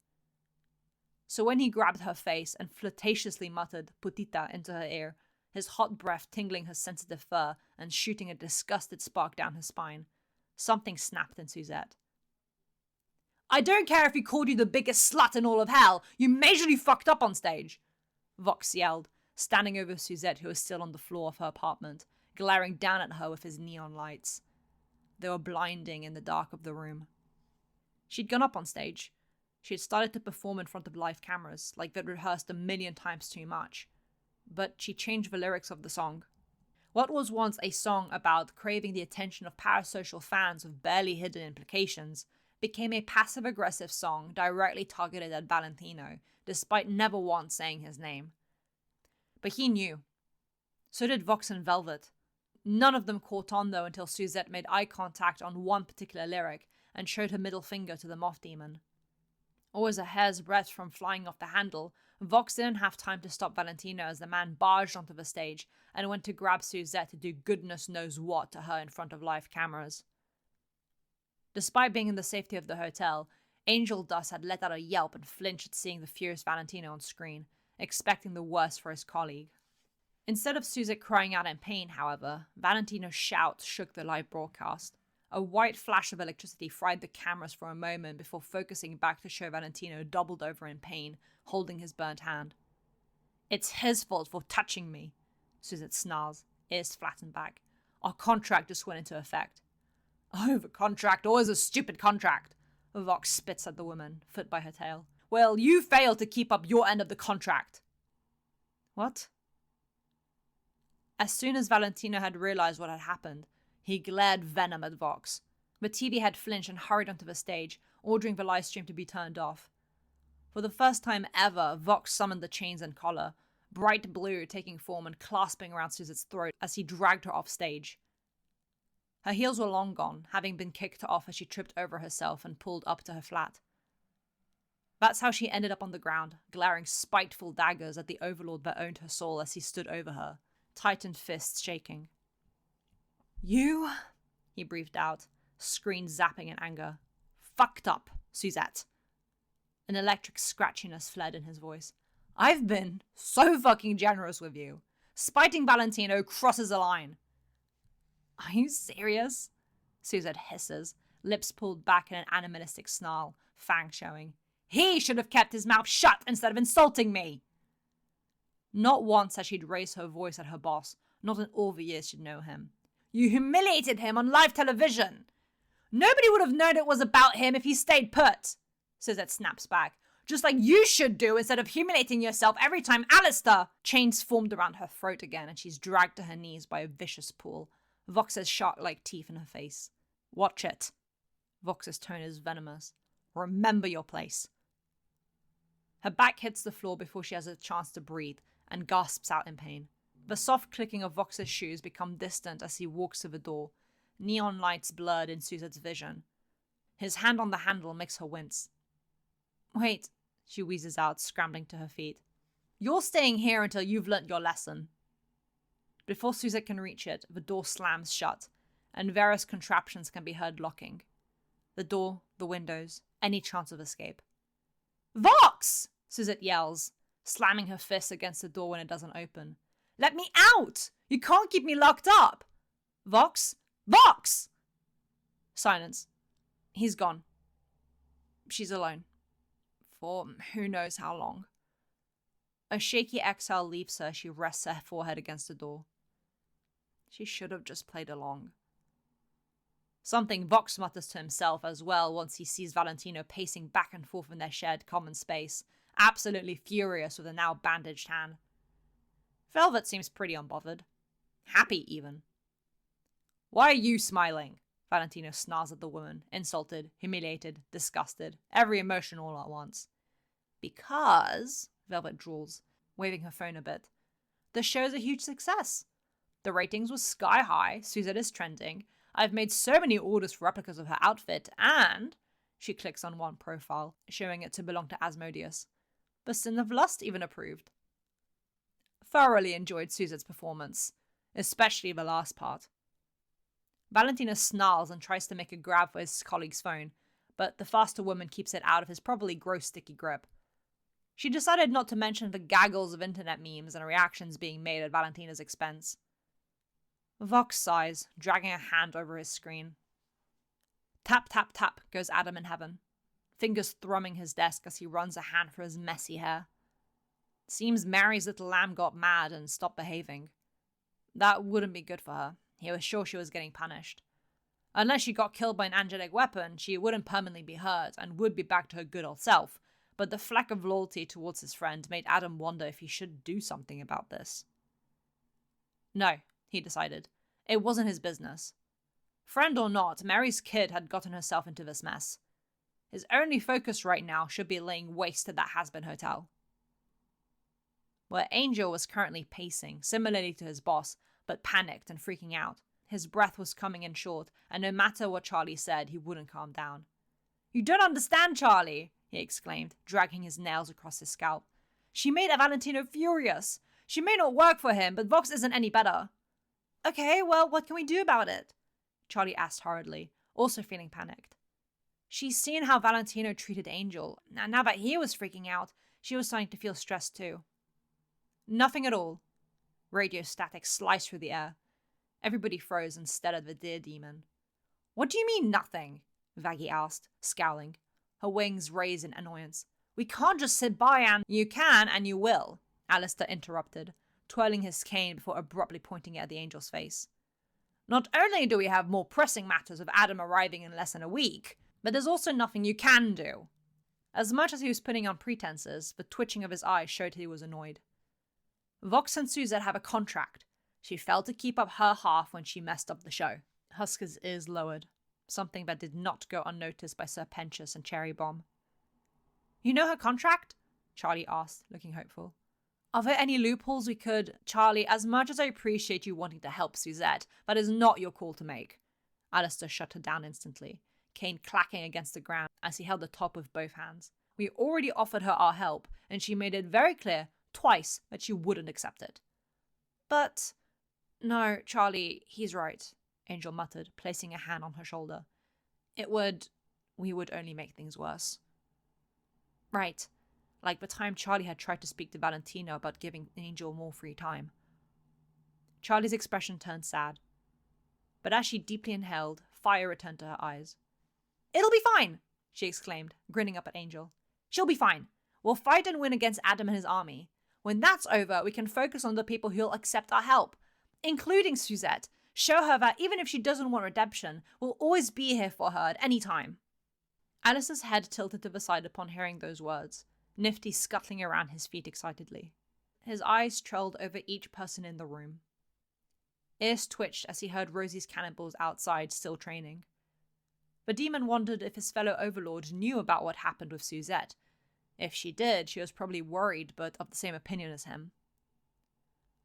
So when he grabbed her face and flirtatiously muttered "putita" into her ear, his hot breath tingling her sensitive fur and shooting a disgusted spark down her spine, something snapped in Suzette. I don't care if he called you the biggest slut in all of hell, you majorly fucked up on stage, Vox yelled, standing over Suzette, who was still on the floor of her apartment, glaring down at her with his neon lights. They were blinding in the dark of the room. She'd gone up on stage. She had started to perform in front of live cameras, like they'd rehearsed 1,000,000 times too much. But she changed the lyrics of the song. What was once a song about craving the attention of parasocial fans with barely hidden implications became a passive-aggressive song directly targeted at Valentino, despite never once saying his name. But he knew. So did Vox and Velvet. None of them caught on though until Suzette made eye contact on one particular lyric and showed her middle finger to the moth demon. Always a hair's breadth from flying off the handle, Vox didn't have time to stop Valentino as the man barged onto the stage and went to grab Suzette to do goodness knows what to her in front of live cameras. Despite being in the safety of the hotel, Angel Dust had let out a yelp and flinched at seeing the furious Valentino on screen, expecting the worst for his colleague. Instead of Suzette crying out in pain, however, Valentino's shout shook the live broadcast. A white flash of electricity fried the cameras for a moment before focusing back to show Valentino doubled over in pain, holding his burnt hand. It's his fault for touching me, Suzette snarls, ears flattened back. Our contract just went into effect. Oh, the contract, always a stupid contract. Vox spits at the woman, foot by her tail. Well, you failed to keep up your end of the contract. What? As soon as Valentino had realized what had happened, he glared venom at Vox. The TV had flinched and hurried onto the stage, ordering the live stream to be turned off. For the first time ever, Vox summoned the chains and collar, bright blue taking form and clasping around Suzette's throat as he dragged her off stage. Her heels were long gone, having been kicked off as she tripped over herself and pulled up to her flat. That's how she ended up on the ground, glaring spiteful daggers at the overlord that owned her soul as he stood over her, tightened fists shaking. You, he breathed out, screen zapping in anger. Fucked up, Suzette. An electric scratchiness fled in his voice. I've been so fucking generous with you. Spiting Valentino crosses a line. Are you serious? Suzette hisses, lips pulled back in an animalistic snarl, fangs showing. He should have kept his mouth shut instead of insulting me. Not once had she raised her voice at her boss, not in all the years she'd known him. You humiliated him on live television. Nobody would have known it was about him if he stayed put, Suzette snaps back. Just like you should do instead of humiliating yourself every time Alistair. Chains formed around her throat again and she's dragged to her knees by a vicious pull. Vox's shark-like teeth in her face. Watch it. Vox's tone is venomous. Remember your place. Her back hits the floor before she has a chance to breathe and gasps out in pain. The soft clicking of Vox's shoes become distant as he walks to the door. Neon lights blurred in Suzette's vision. His hand on the handle makes her wince. Wait, she wheezes out, scrambling to her feet. You're staying here until you've learnt your lesson. Before Suzette can reach it, the door slams shut, and various contraptions can be heard locking. The door, the windows, any chance of escape. Vox! Suzette yells, slamming her fist against the door when it doesn't open. Let me out! You can't keep me locked up! Vox? Vox! Silence. He's gone. She's alone. For who knows how long. A shaky exhale leaves her as she rests her forehead against the door. She should have just played along. Something Vox mutters to himself as well once he sees Valentino pacing back and forth in their shared common space, absolutely furious with a now bandaged hand. Velvet seems pretty unbothered. Happy, even. Why are you smiling? Valentino snarls at the woman, insulted, humiliated, disgusted, every emotion all at once. Because, Velvet drawls, waving her phone a bit, the show's a huge success. The ratings were sky high, Suzette is trending, I've made so many orders for replicas of her outfit, and... She clicks on one profile, showing it to belong to Asmodeus. The Sin of Lust even approved. Thoroughly enjoyed Suzette's performance, especially the last part. Valentina snarls and tries to make a grab for his colleague's phone, but the faster woman keeps it out of his probably gross sticky grip. She decided not to mention the gaggles of internet memes and reactions being made at Valentina's expense. Vox sighs, dragging a hand over his screen. Tap, tap, tap goes Adam in heaven, fingers thrumming his desk as he runs a hand through his messy hair. Seems Mary's little lamb got mad and stopped behaving. That wouldn't be good for her. He was sure she was getting punished. Unless she got killed by an angelic weapon, she wouldn't permanently be hurt and would be back to her good old self, but the flack of loyalty towards his friend made Adam wonder if he should do something about this. No, he decided. It wasn't his business. Friend or not, Mary's kid had gotten herself into this mess. His only focus right now should be laying waste to that Hazbin hotel. Where Angel was currently pacing, similarly to his boss, but panicked and freaking out. His breath was coming in short, and no matter what Charlie said, he wouldn't calm down. You don't understand, Charlie, he exclaimed, dragging his nails across his scalp. She made Valentino furious. She may not work for him, but Vox isn't any better. Okay, well, what can we do about it? Charlie asked hurriedly, also feeling panicked. She's seen how Valentino treated Angel, and now that he was freaking out, she was starting to feel stressed too. Nothing at all. Radio static sliced through the air. Everybody froze and stared at the deer demon. What do you mean, nothing? Vaggie asked, scowling, her wings raised in annoyance. We can't just sit by and— You can and you will, Alistair interrupted, twirling his cane before abruptly pointing it at the angel's face. Not only do we have more pressing matters of Adam arriving in less than a week, but there's also nothing you can do. As much as he was putting on pretenses, the twitching of his eyes showed he was annoyed. Vox and Suzette have a contract. She failed to keep up her half when she messed up the show. Husker's ears lowered, something that did not go unnoticed by Sir Pentious and Cherry Bomb. You know her contract? Charlie asked, looking hopeful. Are there any loopholes we could— Charlie, as much as I appreciate you wanting to help Suzette, that is not your call to make. Alistair shut her down instantly, cane clacking against the ground as he held the top with both hands. We already offered her our help, and she made it very clear, twice, that she wouldn't accept it. But— No, Charlie, he's right, Angel muttered, placing a hand on her shoulder. We would only make things worse. Right. like the time Charlie had tried to speak to Valentina about giving Angel more free time. Charlie's expression turned sad, but as she deeply inhaled, fire returned to her eyes. "It'll be fine," she exclaimed, grinning up at Angel. "She'll be fine. We'll fight and win against Adam and his army. When that's over, we can focus on the people who'll accept our help, including Suzette. Show her that even if she doesn't want redemption, we'll always be here for her at any time." Alice's head tilted to the side upon hearing those words, Nifty scuttling around his feet excitedly. His eyes trailed over each person in the room. Ears twitched as he heard Rosie's cannibals outside still training. The demon wondered if his fellow overlord knew about what happened with Suzette. If she did, she was probably worried, but of the same opinion as him.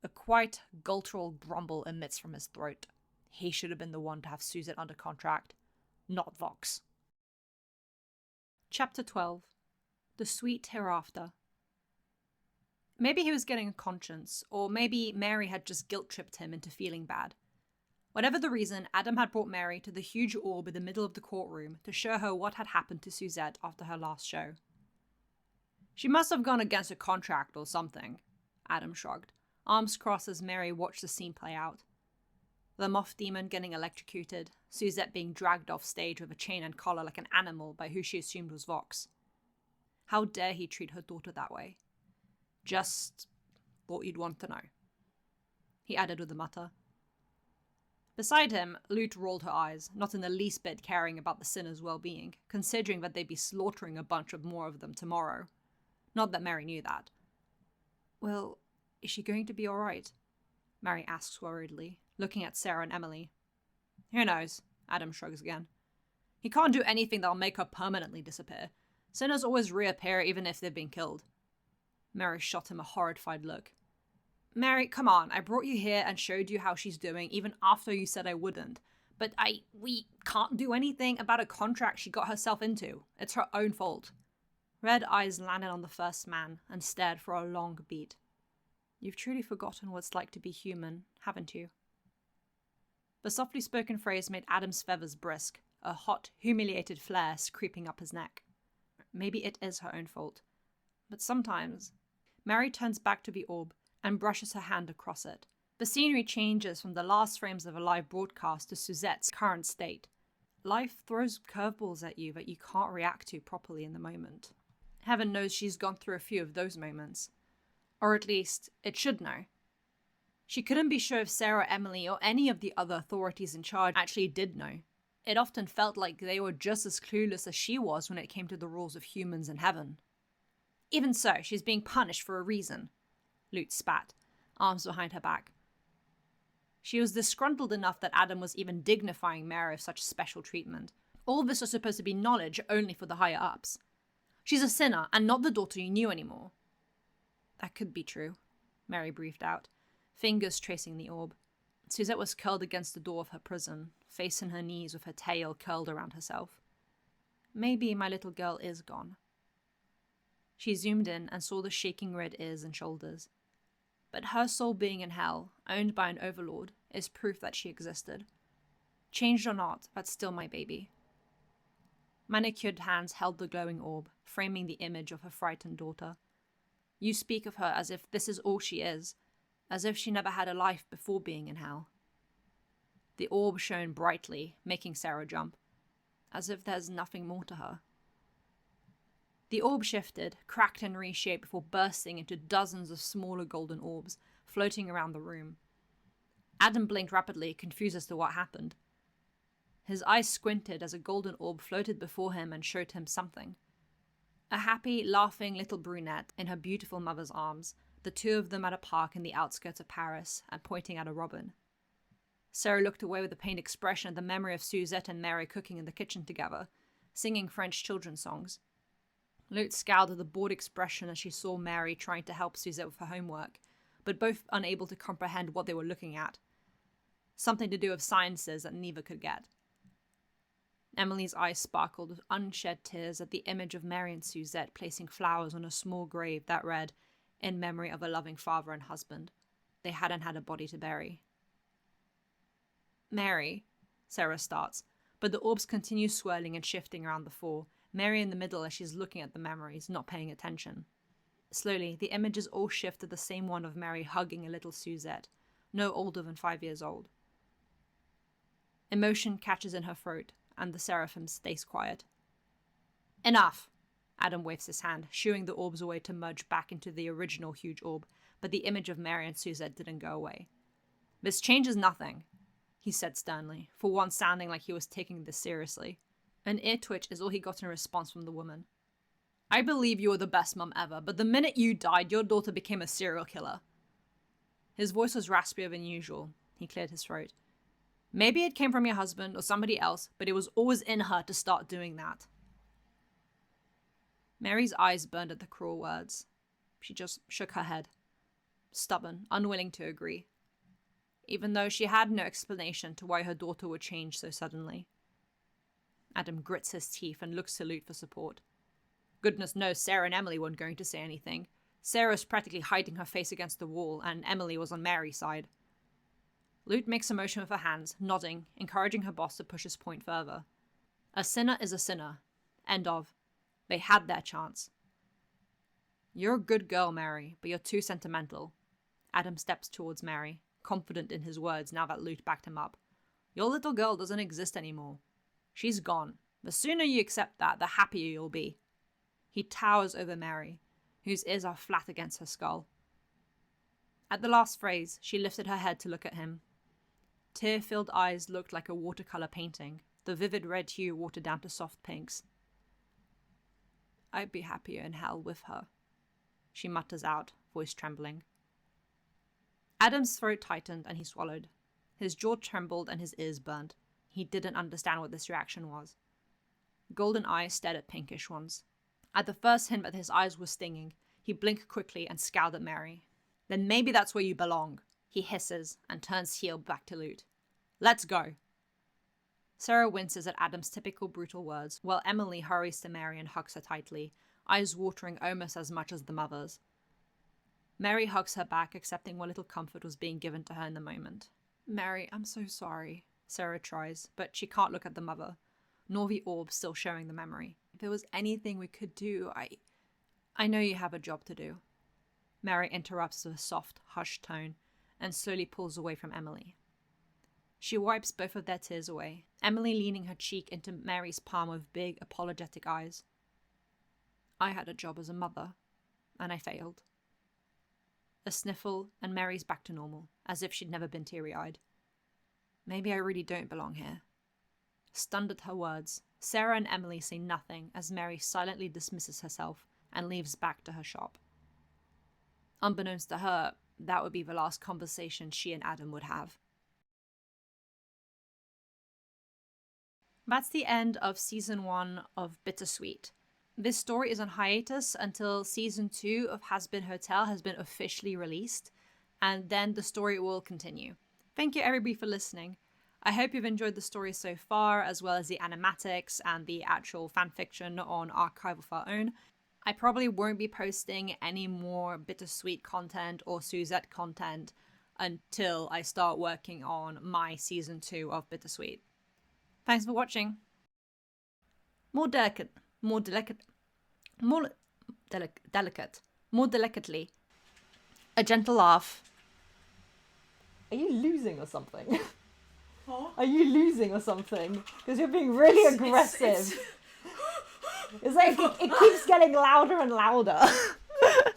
A quiet, guttural grumble emits from his throat. He should have been the one to have Suzette under contract, not Vox. Chapter 12. The Sweet Hereafter. Maybe he was getting a conscience, or maybe Mary had just guilt-tripped him into feeling bad. Whatever the reason, Adam had brought Mary to the huge orb in the middle of the courtroom to show her what had happened to Suzette after her last show. "She must have gone against a contract or something," Adam shrugged, arms crossed as Mary watched the scene play out. The moth demon getting electrocuted, Suzette being dragged off stage with a chain and collar like an animal by who she assumed was Vox. How dare he treat her daughter that way? "Just thought you'd want to know," he added with a mutter. Beside him, Lute rolled her eyes, not in the least bit caring about the sinner's well-being, considering that they'd be slaughtering a bunch of more of them tomorrow. Not that Mary knew that. "Well, is she going to be alright?" Mary asks worriedly, looking at Sarah and Emily. "Who knows?" Adam shrugs again. "He can't do anything that'll make her permanently disappear. Sinners always reappear even if they've been killed." Mary shot him a horrified look. "Mary, come on, I brought you here and showed you how she's doing even after you said I wouldn't. But we can't do anything about a contract she got herself into. It's her own fault." Red eyes landed on the first man and stared for a long beat. "You've truly forgotten what it's like to be human, haven't you?" The softly spoken phrase made Adam's feathers brisk, a hot, humiliated flare creeping up his neck. Maybe it is her own fault. But sometimes... Mary turns back to the orb and brushes her hand across it. The scenery changes from the last frames of a live broadcast to Suzette's current state. Life throws curveballs at you that you can't react to properly in the moment. Heaven knows she's gone through a few of those moments. Or at least, it should know. She couldn't be sure if Sarah, Emily, or any of the other authorities in charge actually did know. It often felt like they were just as clueless as she was when it came to the rules of humans in heaven. Even so, she's being punished for a reason. Lute spat, arms behind her back. She was disgruntled enough that Adam was even dignifying Mary with such special treatment. All this was supposed to be knowledge only for the higher-ups. She's a sinner, and not the daughter you knew anymore. That could be true, Mary breathed out, fingers tracing the orb. Suzette was curled against the door of her prison, face in her knees with her tail curled around herself. Maybe my little girl is gone. She zoomed in and saw the shaking red ears and shoulders. But her soul being in hell, owned by an overlord, is proof that she existed. Changed or not, that's still my baby. Manicured hands held the glowing orb, framing the image of her frightened daughter. You speak of her as if this is all she is, as if she never had a life before being in hell. The orb shone brightly, making Sarah jump, as if there's nothing more to her. The orb shifted, cracked and reshaped before bursting into dozens of smaller golden orbs, floating around the room. Adam blinked rapidly, confused as to what happened. His eyes squinted as a golden orb floated before him and showed him something. A happy, laughing little brunette in her beautiful mother's arms, the two of them at a park in the outskirts of Paris, and pointing at a robin. Sarah looked away with a pained expression at the memory of Suzette and Mary cooking in the kitchen together, singing French children's songs. Lute scowled at the bored expression as she saw Mary trying to help Suzette with her homework, but both unable to comprehend what they were looking at. Something to do with sciences that neither could get. Emily's eyes sparkled with unshed tears at the image of Mary and Suzette placing flowers on a small grave that read, "In memory of a loving father and husband. They hadn't had a body to bury." "Mary," Sarah starts, but the orbs continue swirling and shifting around the four, Mary in the middle as she's looking at the memories, not paying attention. Slowly, the images all shift to the same one of Mary hugging a little Suzette, no older than 5 years old. Emotion catches in her throat, and the seraphim stays quiet. Enough! Adam waves his hand, shooing the orbs away to merge back into the original huge orb, but the image of Mary and Suzette didn't go away. This changes nothing, he said sternly, for once sounding like he was taking this seriously. An ear twitch is all he got in response from the woman. I believe you were the best mum ever, but the minute you died, your daughter became a serial killer. His voice was raspier than usual. He cleared his throat. Maybe it came from your husband or somebody else, but it was always in her to start doing that. Mary's eyes burned at the cruel words. She just shook her head, stubborn, unwilling to agree, even though she had no explanation to why her daughter would change so suddenly. Adam grits his teeth and looks to Lute for support. Goodness knows Sarah and Emily weren't going to say anything. Sarah was practically hiding her face against the wall, and Emily was on Mary's side. Lute makes a motion with her hands, nodding, encouraging her boss to push his point further. A sinner is a sinner. End of. They had their chance. You're a good girl, Mary, but you're too sentimental. Adam steps towards Mary, confident in his words now that Lute backed him up. Your little girl doesn't exist anymore. She's gone. The sooner you accept that, the happier you'll be. He towers over Mary, whose ears are flat against her skull. At the last phrase, she lifted her head to look at him. Tear-filled eyes looked like a watercolor painting, the vivid red hue watered down to soft pinks. I'd be happier in hell with her, she mutters out, voice trembling. Adam's throat tightened and he swallowed. His jaw trembled and his ears burned. He didn't understand what this reaction was. Golden eyes stared at pinkish ones. At the first hint that his eyes were stinging, he blinked quickly and scowled at Mary. Then maybe that's where you belong, he hisses and turns heel back to Lute. Let's go. Sarah winces at Adam's typical brutal words, while Emily hurries to Mary and hugs her tightly, eyes watering almost as much as the mother's. Mary hugs her back, accepting what little comfort was being given to her in the moment. Mary, I'm so sorry, Sarah tries, but she can't look at the mother, nor the orb still showing the memory. If there was anything we could do, I know you have a job to do. Mary interrupts with a soft, hushed tone, and slowly pulls away from Emily. She wipes both of their tears away, Emily leaning her cheek into Mary's palm with big, apologetic eyes. I had a job as a mother, and I failed. A sniffle, and Mary's back to normal, as if she'd never been teary-eyed. Maybe I really don't belong here. Stunned at her words, Sarah and Emily say nothing as Mary silently dismisses herself and leaves back to her shop. Unbeknownst to her, that would be the last conversation she and Adam would have. That's the end of Season 1 of Bittersweet. This story is on hiatus until Season 2 of Hazbin Hotel has been officially released, and then the story will continue. Thank you everybody for listening. I hope you've enjoyed the story so far, as well as the animatics and the actual fanfiction on Archive of Our Own. I probably won't be posting any more Bittersweet content or Suzette content until I start working on my Season 2 of Bittersweet. Thanks for watching. More delicately. A gentle laugh. Are you losing or something? Huh? Are you losing or something? Because you're being really aggressive. It's like it keeps getting louder and louder. I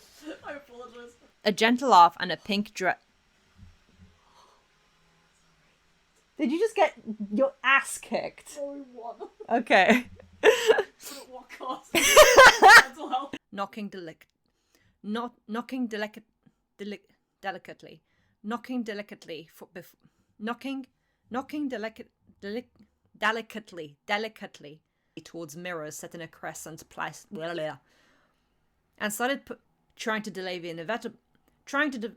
apologize. A gentle laugh and a pink dress. Did you just get your ass kicked? Oh, what? Okay. At what cost? Mental health. Knocking delicately. Knocking delicately towards mirrors set in a crescent place, and started trying to delay the inevitable. Trying to delay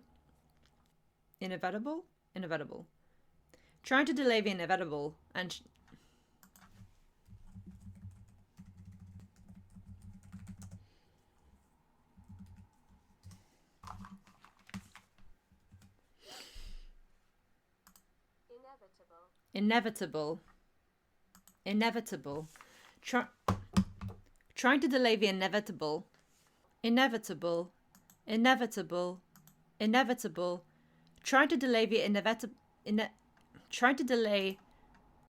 the inevitable, and inevitable. Trying to delay the inevitable. Inevitable. Inevitable. Trying to delay the inevitable. Trying to delay